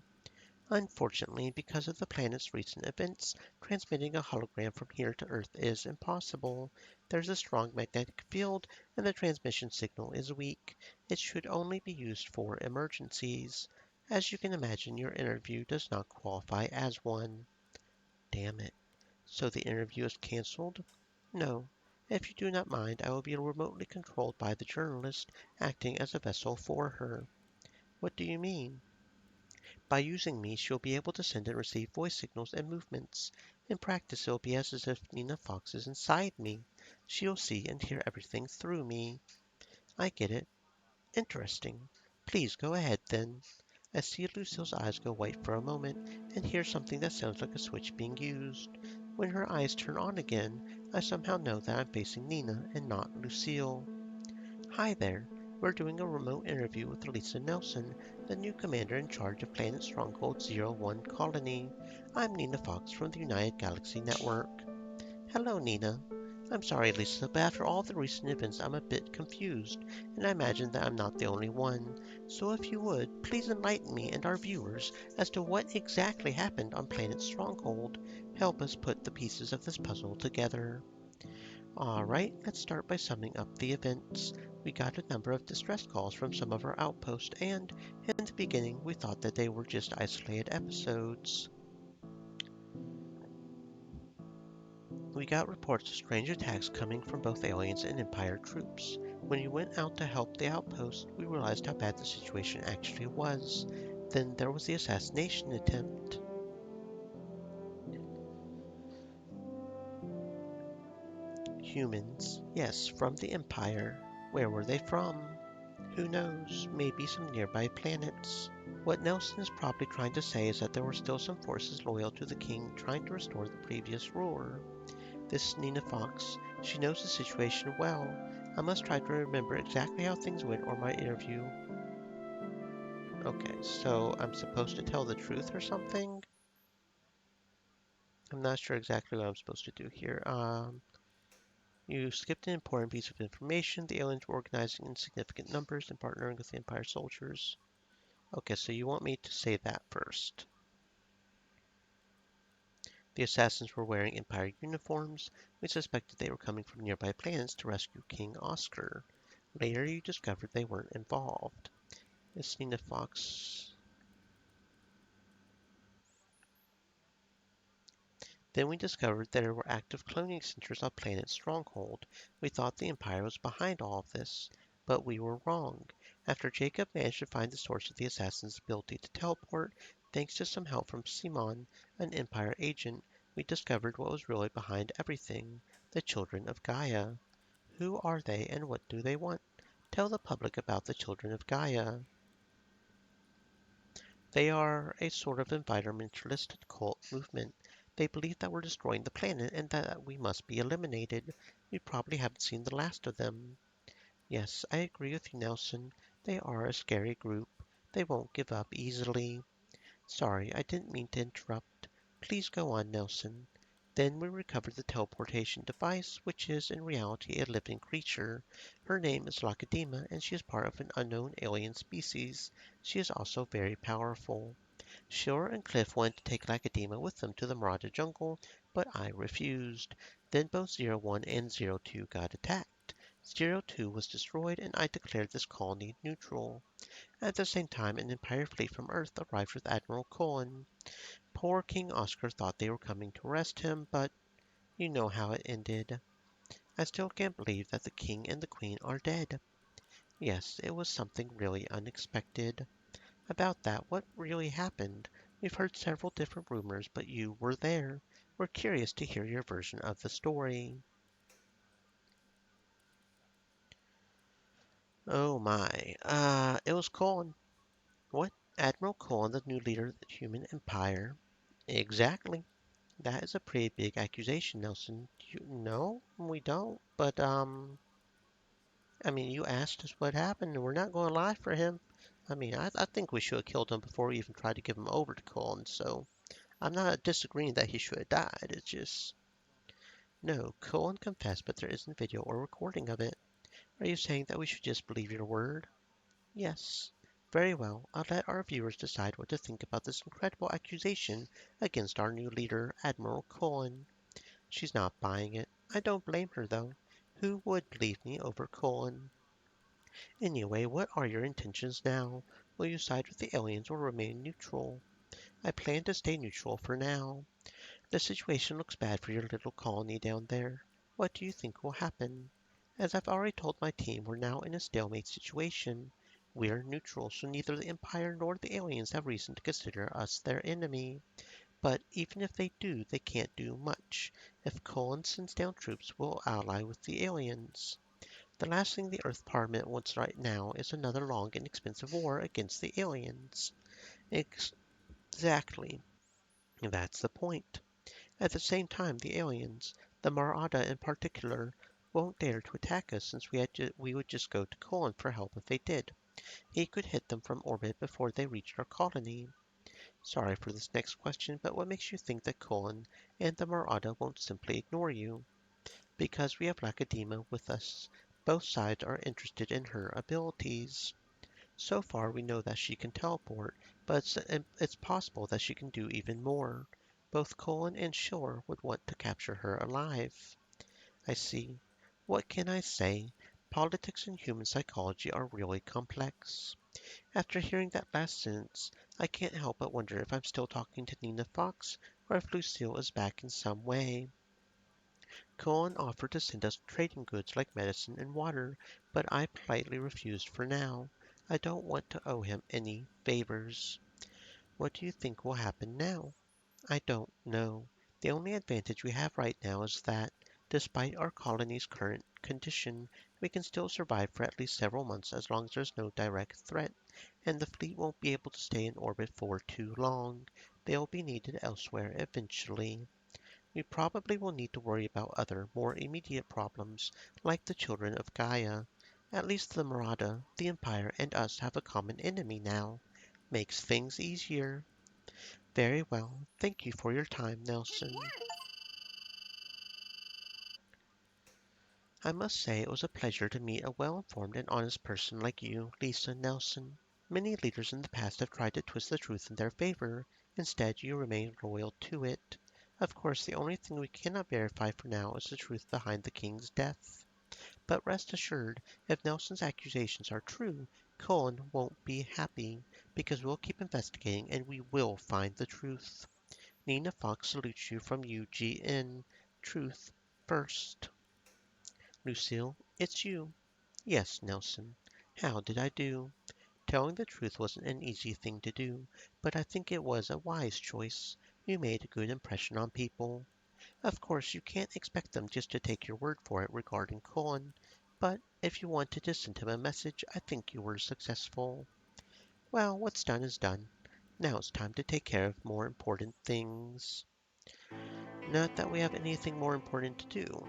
Unfortunately, because of the planet's recent events, transmitting a hologram from here to Earth is impossible. There's a strong magnetic field, and the transmission signal is weak. It should only be used for emergencies. As you can imagine, your interview does not qualify as one. Damn it. So the interview is cancelled? No. If you do not mind, I will be remotely controlled by the journalist, acting as a vessel for her. What do you mean? By using me, she'll be able to send and receive voice signals and movements. In practice, it'll be as if Nina Fox is inside me. She'll see and hear everything through me. I get it. Interesting. Please go ahead, then. I see Lucille's eyes go white for a moment and hear something that sounds like a switch being used. When her eyes turn on again, I somehow know that I'm facing Nina and not Lucille. Hi there. We're doing a remote interview with Lisa Nelson, the new commander in charge of Planet Stronghold Zero One Colony. I'm Nina Fox from the United Galaxy Network. Hello, Nina. I'm sorry, Lisa, but after all the recent events, I'm a bit confused, and I imagine that I'm not the only one. So if you would, please enlighten me and our viewers as to what exactly happened on Planet Stronghold. Help us put the pieces of this puzzle together. Alright, let's start by summing up the events. We got a number of distress calls from some of our outposts, and in the beginning we thought that they were just isolated episodes. We got reports of strange attacks coming from both aliens and Empire troops. When we went out to help the outpost, we realized how bad the situation actually was. Then there was the assassination attempt. Humans, yes, from the Empire. Where were they from? Who knows, maybe some nearby planets. What Nelson is probably trying to say is that there were still some forces loyal to the king trying to restore the previous ruler. This is Nina Fox. She knows the situation well. I must try to remember exactly how things went or my interview. Okay, so I'm supposed to tell the truth or something? I'm not sure exactly what I'm supposed to do here. You skipped an important piece of information. The aliens were organizing in significant numbers and partnering with the Empire soldiers. Okay, so you want me to say that first. The assassins were wearing Empire uniforms. We suspected they were coming from nearby planets to rescue King Oscar. Later, you discovered they weren't involved. Miss Nina Fox. Then we discovered there were active cloning centers on planet Stronghold. We thought the Empire was behind all of this, but we were wrong. After Jacob managed to find the source of the assassin's ability to teleport, thanks to some help from Simon, an Empire agent, we discovered what was really behind everything, the Children of Gaia. Who are they and what do they want? Tell the public about the Children of Gaia. They are a sort of environmentalist cult movement. They believe that we're destroying the planet and that we must be eliminated. We probably haven't seen the last of them. Yes, I agree with you, Nelson. They are a scary group. They won't give up easily. Sorry, I didn't mean to interrupt. Please go on, Nelson. Then we recovered the teleportation device, which is in reality a living creature. Her name is Lacadema, and she is part of an unknown alien species. She is also very powerful. Shore and Cliff wanted to take Lacadema with them to the Marauder jungle, but I refused. Then both Zero One and Zero Two got attacked. Zero Two was destroyed, and I declared this colony neutral. At the same time, an Empire fleet from Earth arrived with Admiral Cullen. Poor King Oscar thought they were coming to arrest him, but you know how it ended. I still can't believe that the King and the Queen are dead. Yes, it was something really unexpected. About that, what really happened? We've heard several different rumors, but you were there. We're curious to hear your version of the story. Oh my. It was Cullen. What? Admiral Cullen, the new leader of the human empire? Exactly. That is a pretty big accusation, Nelson. No, we don't. But, I mean, you asked us what happened, and we're not going to lie for him. I mean, I think we should have killed him before we even tried to give him over to Cullen, so I'm not disagreeing that he should have died. It's just, no, Cullen confessed, but there isn't video or recording of it. Are you saying that we should just believe your word? Yes. Very well. I'll let our viewers decide what to think about this incredible accusation against our new leader, Admiral Cullen. She's not buying it. I don't blame her, though. Who would believe me over Cullen? Anyway, what are your intentions now? Will you side with the aliens or remain neutral? I plan to stay neutral for now. The situation looks bad for your little colony down there. What do you think will happen? As I've already told my team, we're now in a stalemate situation. We're neutral, so neither the Empire nor the aliens have reason to consider us their enemy. But even if they do, they can't do much. If Cullen sends down troops, we'll ally with the aliens. The last thing the Earth Parliament wants right now is another long and expensive war against the aliens. Exactly. That's the point. At the same time, the aliens, the Marauder in particular, won't dare to attack us since we would just go to Cullen for help if they did. He could hit them from orbit before they reached our colony. Sorry for this next question, but what makes you think that Cullen and the Marauder won't simply ignore you? Because we have Lacadema with us. Both sides are interested in her abilities. So far, we know that she can teleport, but it's possible that she can do even more. Both Cullen and Shore would want to capture her alive. I see. What can I say? Politics and human psychology are really complex. After hearing that last sentence, I can't help but wonder if I'm still talking to Nina Fox or if Lucille is back in some way. Cullen offered to send us trading goods like medicine and water, but I politely refused for now. I don't want to owe him any favors. What do you think will happen now? I don't know. The only advantage we have right now is that, despite our colony's current condition, we can still survive for at least several months as long as there's no direct threat, and the fleet won't be able to stay in orbit for too long. They'll be needed elsewhere eventually. We probably will need to worry about other, more immediate problems, like the children of Gaia. At least the Marauder, the Empire, and us have a common enemy now. Makes things easier. Very well. Thank you for your time, Nelson. I must say it was a pleasure to meet a well-informed and honest person like you, Lisa Nelson. Many leaders in the past have tried to twist the truth in their favor. Instead, you remain loyal to it. Of course, the only thing we cannot verify for now is the truth behind the king's death. But rest assured, if Nelson's accusations are true, Cullen won't be happy, because we'll keep investigating and we will find the truth. Nina Fox salutes you from UGN. Truth first. Lucille, it's you. Yes, Nelson. How did I do? Telling the truth wasn't an easy thing to do, but I think it was a wise choice. You made a good impression on people. Of course, you can't expect them just to take your word for it regarding Cullen, but if you wanted to send him a message, I think you were successful. Well, what's done is done. Now it's time to take care of more important things. Not that we have anything more important to do.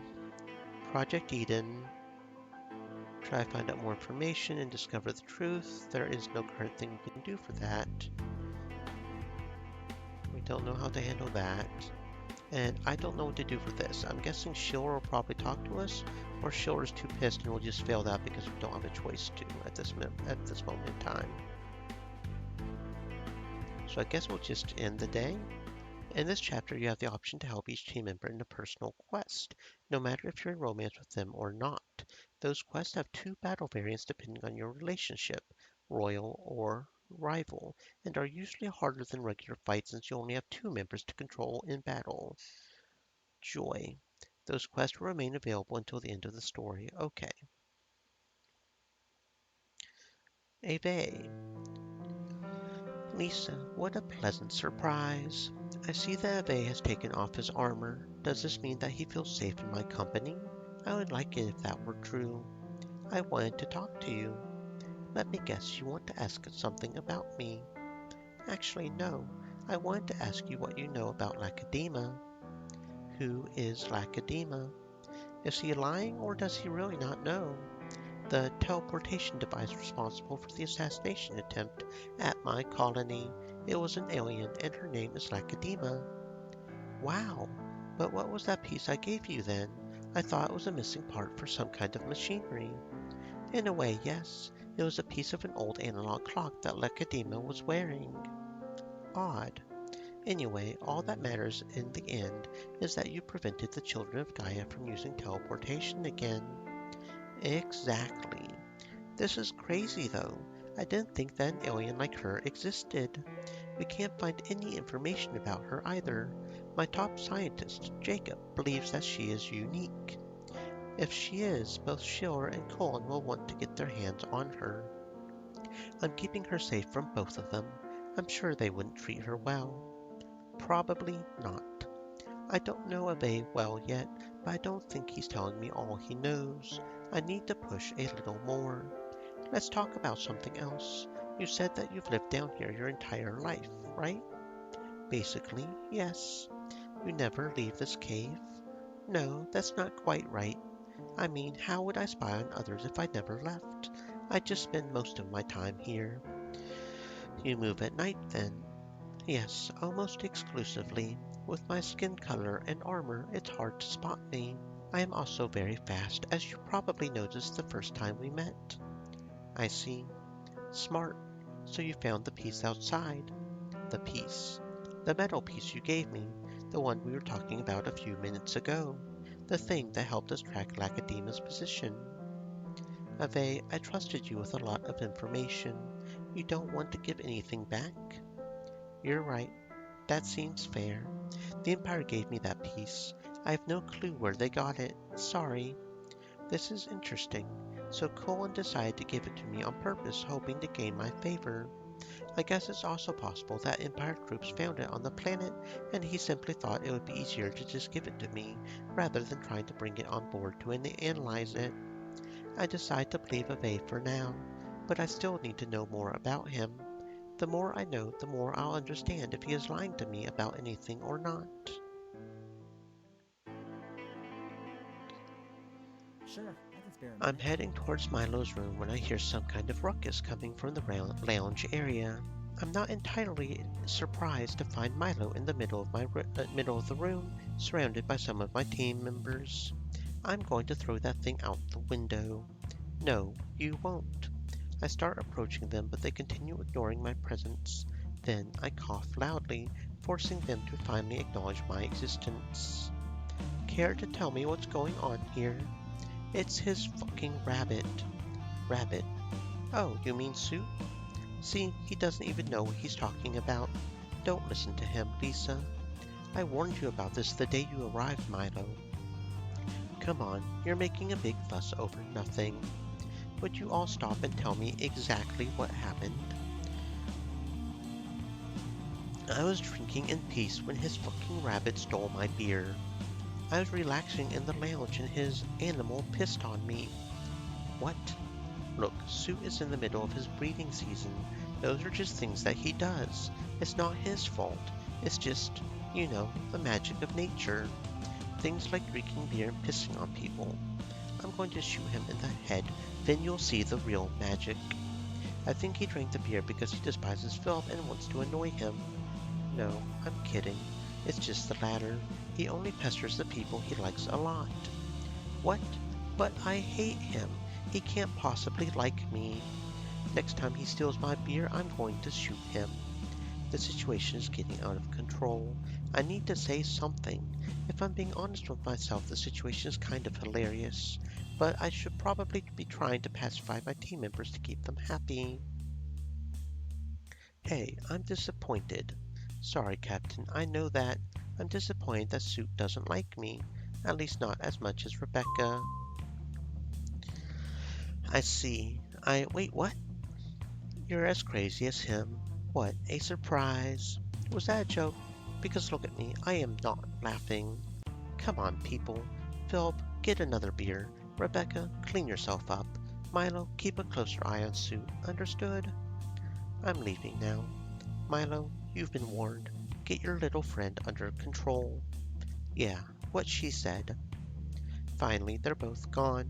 Project Eden. Try to find out more information and discover the truth. There is no current thing we can do for that. don't know how to handle that. And I don't know what to do for this. I'm guessing Schiller will probably talk to us, or Schiller's too pissed and we'll just fail that because we don't have a choice to at this moment in time. So I guess we'll just end the day. In this chapter, you have the option to help each team member in a personal quest, no matter if you're in romance with them or not. Those quests have 2 battle variants depending on your relationship, royal or rival, and are usually harder than regular fights since you only have 2 members to control in battle. Joy. Those quests will remain available until the end of the story. Okay. Ave. Lisa, what a pleasant surprise. I see that Ave has taken off his armor. Does this mean that he feels safe in my company? I would like it if that were true. I wanted to talk to you. Let me guess, you want to ask something about me. Actually, no. I wanted to ask you what you know about Lacadema. Who is Lacadema? Is he lying or does he really not know? The teleportation device responsible for the assassination attempt at my colony. It was an alien, and her name is Lacadema. Wow, but what was that piece I gave you then? I thought it was a missing part for some kind of machinery. In a way, yes. It was a piece of an old analog clock that Lacadema was wearing. Odd. Anyway, all that matters in the end is that you prevented the children of Gaia from using teleportation again. Exactly. This is crazy, though. I didn't think that an alien like her existed. We can't find any information about her either. My top scientist, Jacob, believes that she is unique. If she is, both Schiller and Colin will want to get their hands on her. I'm keeping her safe from both of them. I'm sure they wouldn't treat her well. Probably not. I don't know Abe well yet, but I don't think he's telling me all he knows. I need to push a little more. Let's talk about something else. You said that you've lived down here your entire life, right? Basically, yes. You never leave this cave? No, that's not quite right. I mean, how would I spy on others if I never left? I'd just spend most of my time here. You move at night, then? Yes, almost exclusively. With my skin color and armor, it's hard to spot me. I am also very fast, as you probably noticed the first time we met. I see. Smart. So you found the piece outside. The piece. The metal piece you gave me. The one we were talking about a few minutes ago. The thing that helped us track Lacadema's position. Ave, I trusted you with a lot of information. You don't want to give anything back? You're right. That seems fair. The Empire gave me that piece. I have no clue where they got it. Sorry. This is interesting. So Colin decided to give it to me on purpose, hoping to gain my favor. I guess it's also possible that Empire troops found it on the planet, and he simply thought it would be easier to just give it to me, rather than trying to bring it on board to analyze it. I decide to believe Ave for now, but I still need to know more about him. The more I know, the more I'll understand if he is lying to me about anything or not. Sure, I can spare a I'm minute. heading towards Milo's room when I hear some kind of ruckus coming from the lounge area. I'm not entirely surprised to find Milo in the middle of the room, surrounded by some of my team members. I'm going to throw that thing out the window. No, you won't. I start approaching them, but they continue ignoring my presence. Then I cough loudly, forcing them to finally acknowledge my existence. Care to tell me what's going on here? It's his fucking rabbit. Rabbit? Oh, you mean Suit? See, he doesn't even know what he's talking about. Don't listen to him, Lisa. I warned you about this the day you arrived, Milo. Come on, you're making a big fuss over nothing. Would you all stop and tell me exactly what happened? I was drinking in peace when his fucking rabbit stole my beer. I was relaxing in the lounge and his animal pissed on me. What? Look, Sue is in the middle of his breeding season. Those are just things that he does. It's not his fault. It's just, you know, the magic of nature. Things like drinking beer and pissing on people. I'm going to shoot him in the head, then you'll see the real magic. I think he drank the beer because he despises Philip and wants to annoy him. No, I'm kidding. It's just the latter. He only pesters the people he likes a lot. What? But I hate him. He can't possibly like me. Next time he steals my beer, I'm going to shoot him. The situation is getting out of control. I need to say something. If I'm being honest with myself, the situation is kind of hilarious. But I should probably be trying to pacify my team members to keep them happy. Hey, I'm disappointed. Sorry, Captain, I know that. I'm disappointed that Suit doesn't like me. At least not as much as Rebecca. I see. Wait, what? You're as crazy as him. What, a surprise? Was that a joke? Because look at me, I am not laughing. Come on, people. Philip, get another beer. Rebecca, clean yourself up. Milo, keep a closer eye on Suit. Understood? I'm leaving now. Milo, you've been warned. Get your little friend under control. Yeah, what she said. Finally, they're both gone.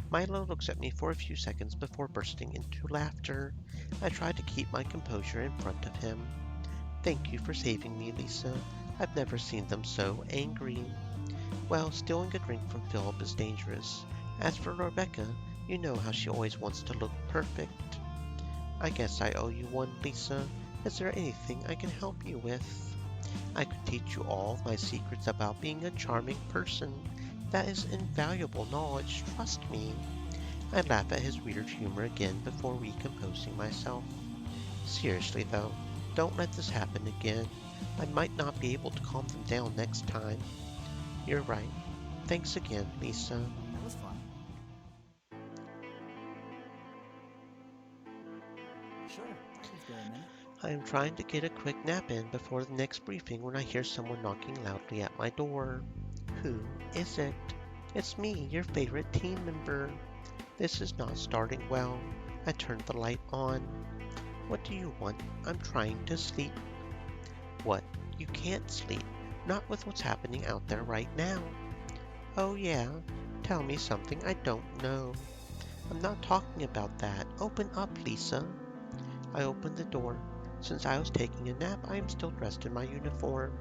Milo looks at me for a few seconds before bursting into laughter. I try to keep my composure in front of him. Thank you for saving me, Lisa. I've never seen them so angry. Well, stealing a drink from Philip is dangerous. As for Rebecca, you know how she always wants to look perfect. I guess I owe you one, Lisa. Is there anything I can help you with? I could teach you all my secrets about being a charming person. That is invaluable knowledge, trust me. I laugh at his weird humor again before recomposing myself. Seriously though, don't let this happen again. I might not be able to calm them down next time. You're right. Thanks again, Lisa. That was fun. Sure, I can spare a minute. I am trying to get a quick nap in before the next briefing when I hear someone knocking loudly at my door. Who is it? It's me, your favorite team member. This is not starting well. I turned the light on. What do you want? I'm trying to sleep. What? You can't sleep. Not with what's happening out there right now. Oh yeah? Tell me something I don't know. I'm not talking about that. Open up, Lisa. I opened the door. Since I was taking a nap, I am still dressed in my uniform.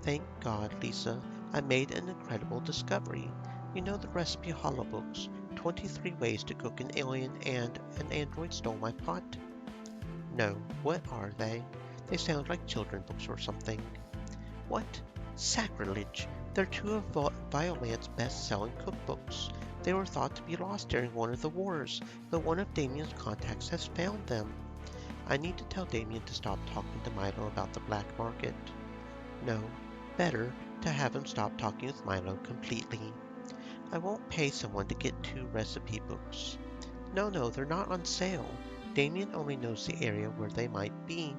Thank God, Lisa. I made an incredible discovery. You know the recipe holobooks, 23 ways to cook an alien and an android stole my pot? No, what are they? They sound like children books or something. What? Sacrilege! They're two of Violet's best-selling cookbooks. They were thought to be lost during one of the wars, though one of Damien's contacts has found them. I need to tell Damien to stop talking to Milo about the black market. No, better to have him stop talking with Milo completely. I won't pay someone to get 2 recipe books. No, they're not on sale. Damien only knows the area where they might be.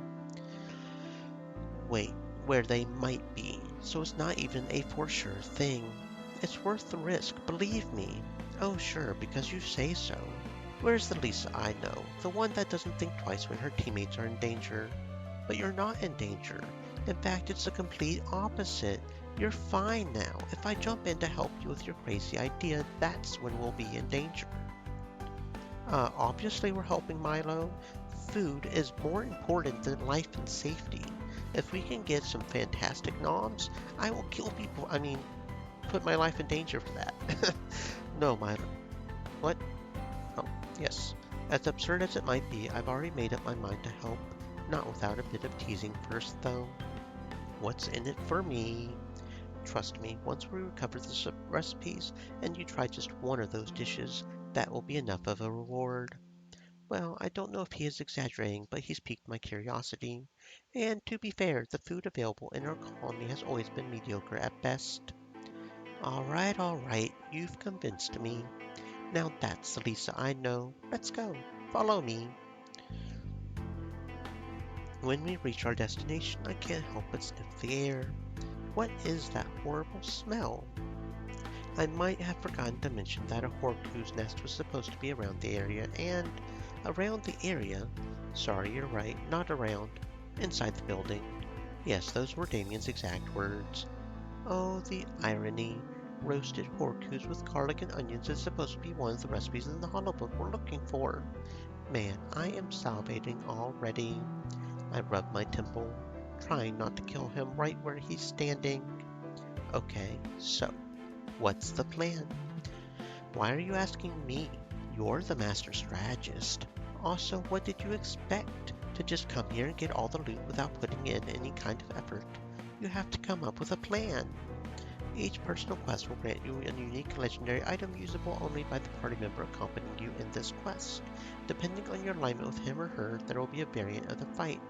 Wait, where they might be, so it's not even a for sure thing. It's worth the risk, believe me. Oh sure, because you say so. Where's the Lisa I know, the one that doesn't think twice when her teammates are in danger? But you're not in danger. In fact, it's the complete opposite. You're fine now. If I jump in to help you with your crazy idea, that's when we'll be in danger. Obviously we're helping Milo. Food is more important than life and safety. If we can get some fantastic noms, I will kill people. Put my life in danger for that. No, Milo. What? Oh, yes. As absurd as it might be, I've already made up my mind to help. Not without a bit of teasing first, though. What's in it for me? Trust me, once we recover the recipes, and you try just one of those dishes, that will be enough of a reward. Well, I don't know if he is exaggerating, but he's piqued my curiosity. And to be fair, the food available in our colony has always been mediocre at best. Alright, you've convinced me. Now that's the Lisa I know. Let's go. Follow me. When we reach our destination, I can't help but sniff the air. What is that horrible smell? I might have forgotten to mention that a Horcrux's nest was supposed to be around the area, and around the area? Sorry, you're right, not around. Inside the building. Yes, those were Damien's exact words. Oh, the irony. Roasted Horcrux with garlic and onions is supposed to be one of the recipes in the holobook we're looking for. Man, I am salivating already. I rub my temple. trying not to kill him right where he's standing. Okay, so what's the plan? Why are you asking me? You're the master strategist. Also, what did you expect? To just come here and get all the loot without putting in any kind of effort? You have to come up with a plan. Each personal quest will grant you a unique legendary item usable only by the party member accompanying you in this quest. Depending on your alignment with him or her, there will be a variant of the fight.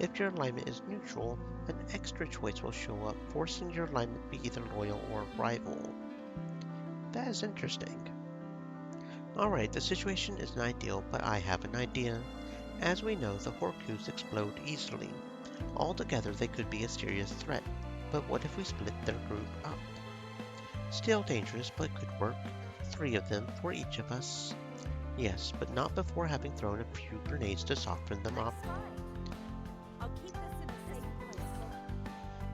If your alignment is neutral, an extra choice will show up, forcing your alignment to be either loyal or rival. That is interesting. Alright, the situation isn't ideal, but I have an idea. As we know, the Horkus explode easily. Altogether, they could be a serious threat, but what if we split their group up? Still dangerous, but could work. 3 of them for each of us. Yes, but not before having thrown a few grenades to soften them up. I'll keep this in a safe place.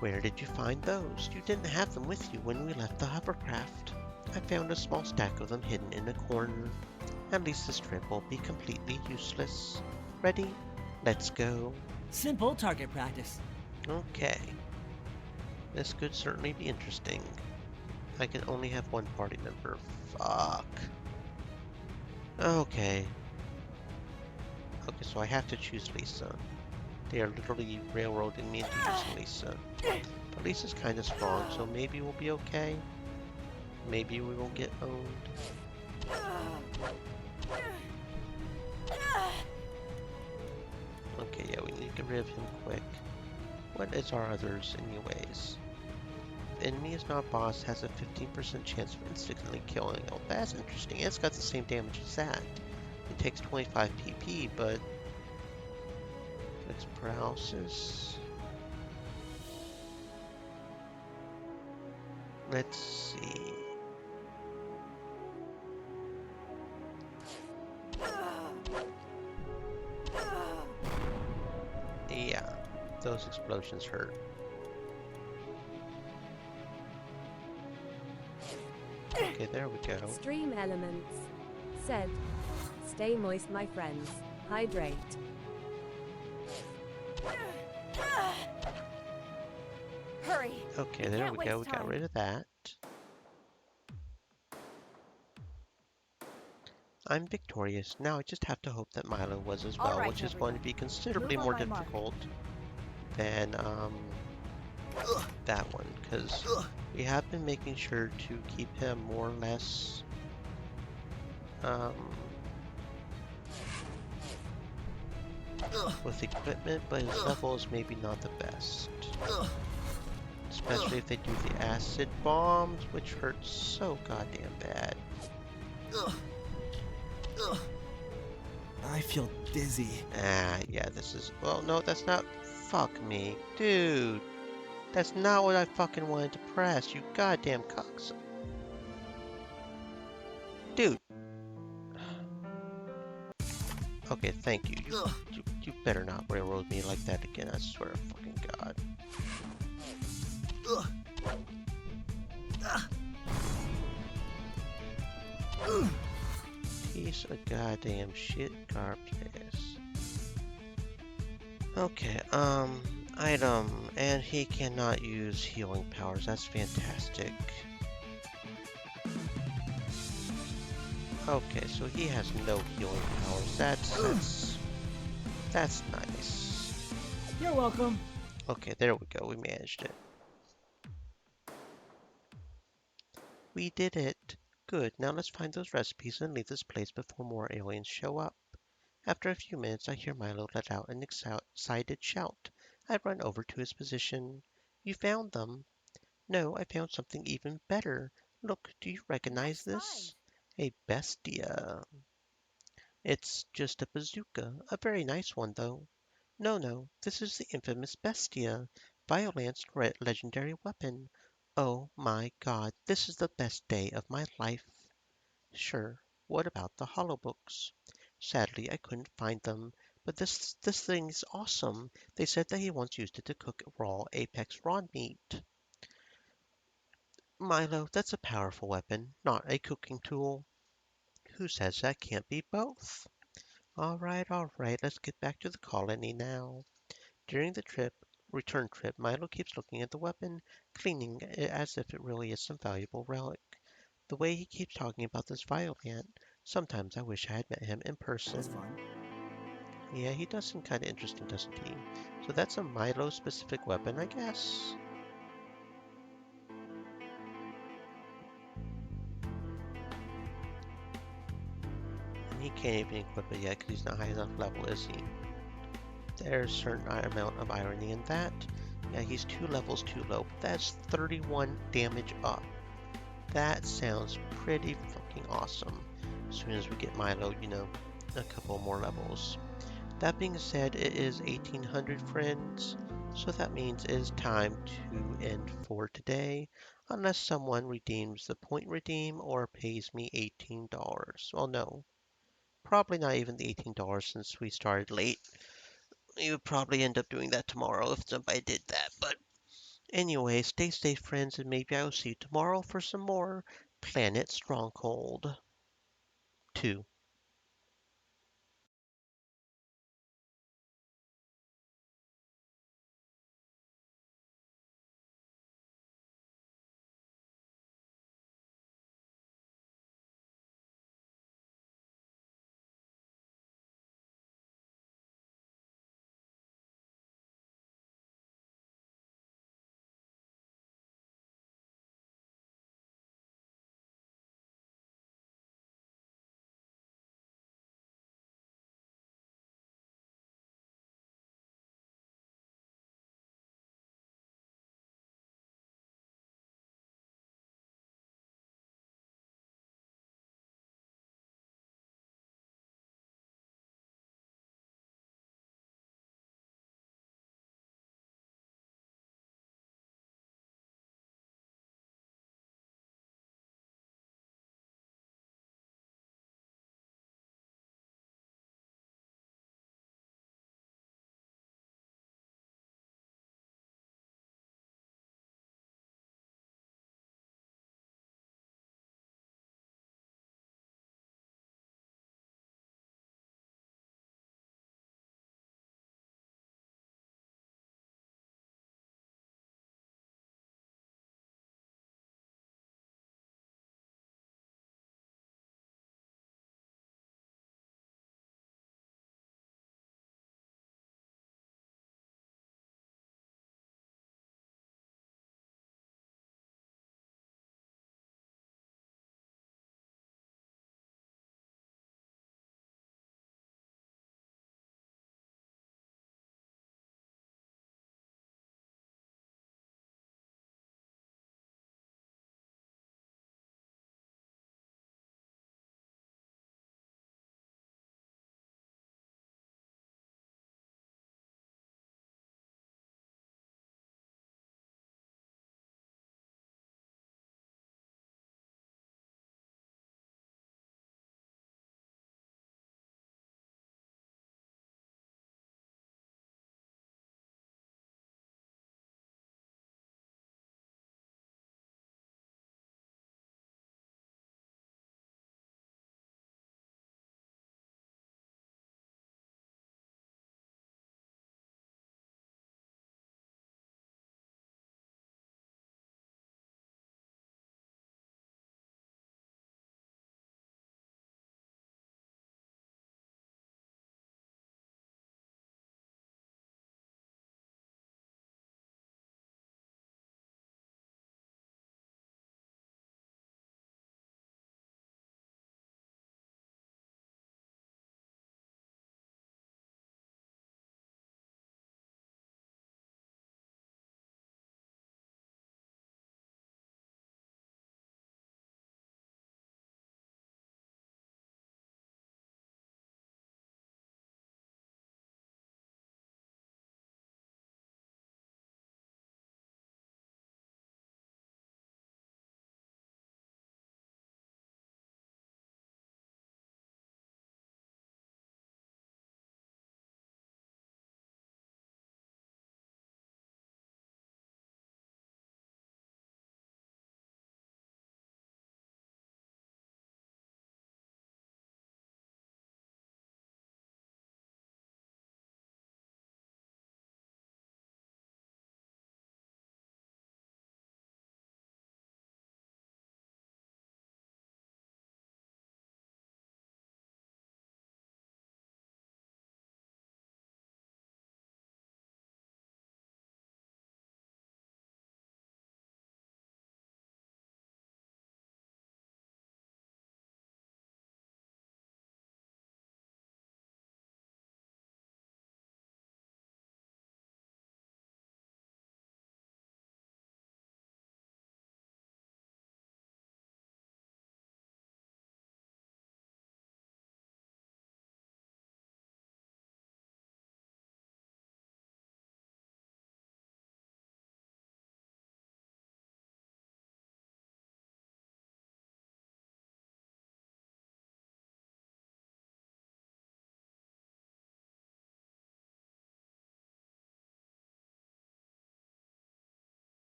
Where did you find those? You didn't have them with you when we left the hovercraft. I found a small stack of them hidden in a corner. At least this trip will be completely useless. Ready? Let's go. Simple target practice. Okay. This could certainly be interesting. I can only have one party member. Fuck. Okay. Okay, so I have to choose Lisa. They are literally railroading me into using Lisa. But Lisa's kind of strong, so maybe we'll be okay. Maybe we won't get owned. Okay, yeah, we need to get rid of him quick. What is our others anyways? The enemy is not boss has a 15% chance of instantly killing. Oh, that's interesting. It's got the same damage as that. It takes 25 PP, but it's paralysis. Let's see. Yeah, those explosions hurt. Okay, there we go. Stream Elements said, "Stay moist, my friends. Hydrate." Hurry. Okay, there we go. We got time. rid of that. I'm victorious. Now I just have to hope that Milo was as well, All right, which is going to be considerably Move on more my mark. difficult than that one, because we have been making sure to keep him more or less with equipment, but his level is maybe not the best. Especially if they do the acid bombs, which hurts so goddamn bad. I feel dizzy. Ah, yeah, this is... Well, no, that's not... Fuck me. Dude. That's not what I fucking wanted to press, you goddamn cocks. Dude. Okay, thank you. You better not railroad me like that again, I swear to fucking God. Piece of goddamn shit garbage. Okay, item, and he cannot use healing powers. That's fantastic. Okay, so he has no healing powers. That's nice. You're welcome. Okay, there we go. We managed it. We did it. Good. Now let's find those recipes and leave this place before more aliens show up. After a few minutes, I hear Milo let out an excited shout. I run over to his position. You found them? No, I found something even better. Look, do you recognize this? A bestia. It's just a bazooka. A very nice one, though. No, this is the infamous bestia. Violence legendary weapon. Oh my god, this is the best day of my life. Sure, what about the hollow books? Sadly, I couldn't find them, but this thing is awesome. They said that he once used it to cook raw apex raw meat. Milo, that's a powerful weapon, not a cooking tool. Who says that can't be both? All right, let's get back to the colony now. During the trip, Return trip. Milo keeps looking at the weapon, cleaning it as if it really is some valuable relic. The way he keeps talking about this Violent, sometimes I wish I had met him in That's person. fun. Yeah, he does seem kind of interesting, doesn't he? So that's a Milo-specific weapon, I guess. And he can't even equip it yet because he's not high enough level, is he? There's a certain amount of irony in that. Yeah, he's 2 levels too low, but that's 31 damage up. That sounds pretty fucking awesome. As soon as we get Milo, a couple more levels. That being said, it is 1800 friends, so that means it is time to end for today, unless someone redeems the point redeem or pays me $18. Well, no, probably not even the $18 since we started late. You would probably end up doing that tomorrow if somebody did that, but anyway, stay safe, friends, and maybe I will see you tomorrow for some more Planet Stronghold 2.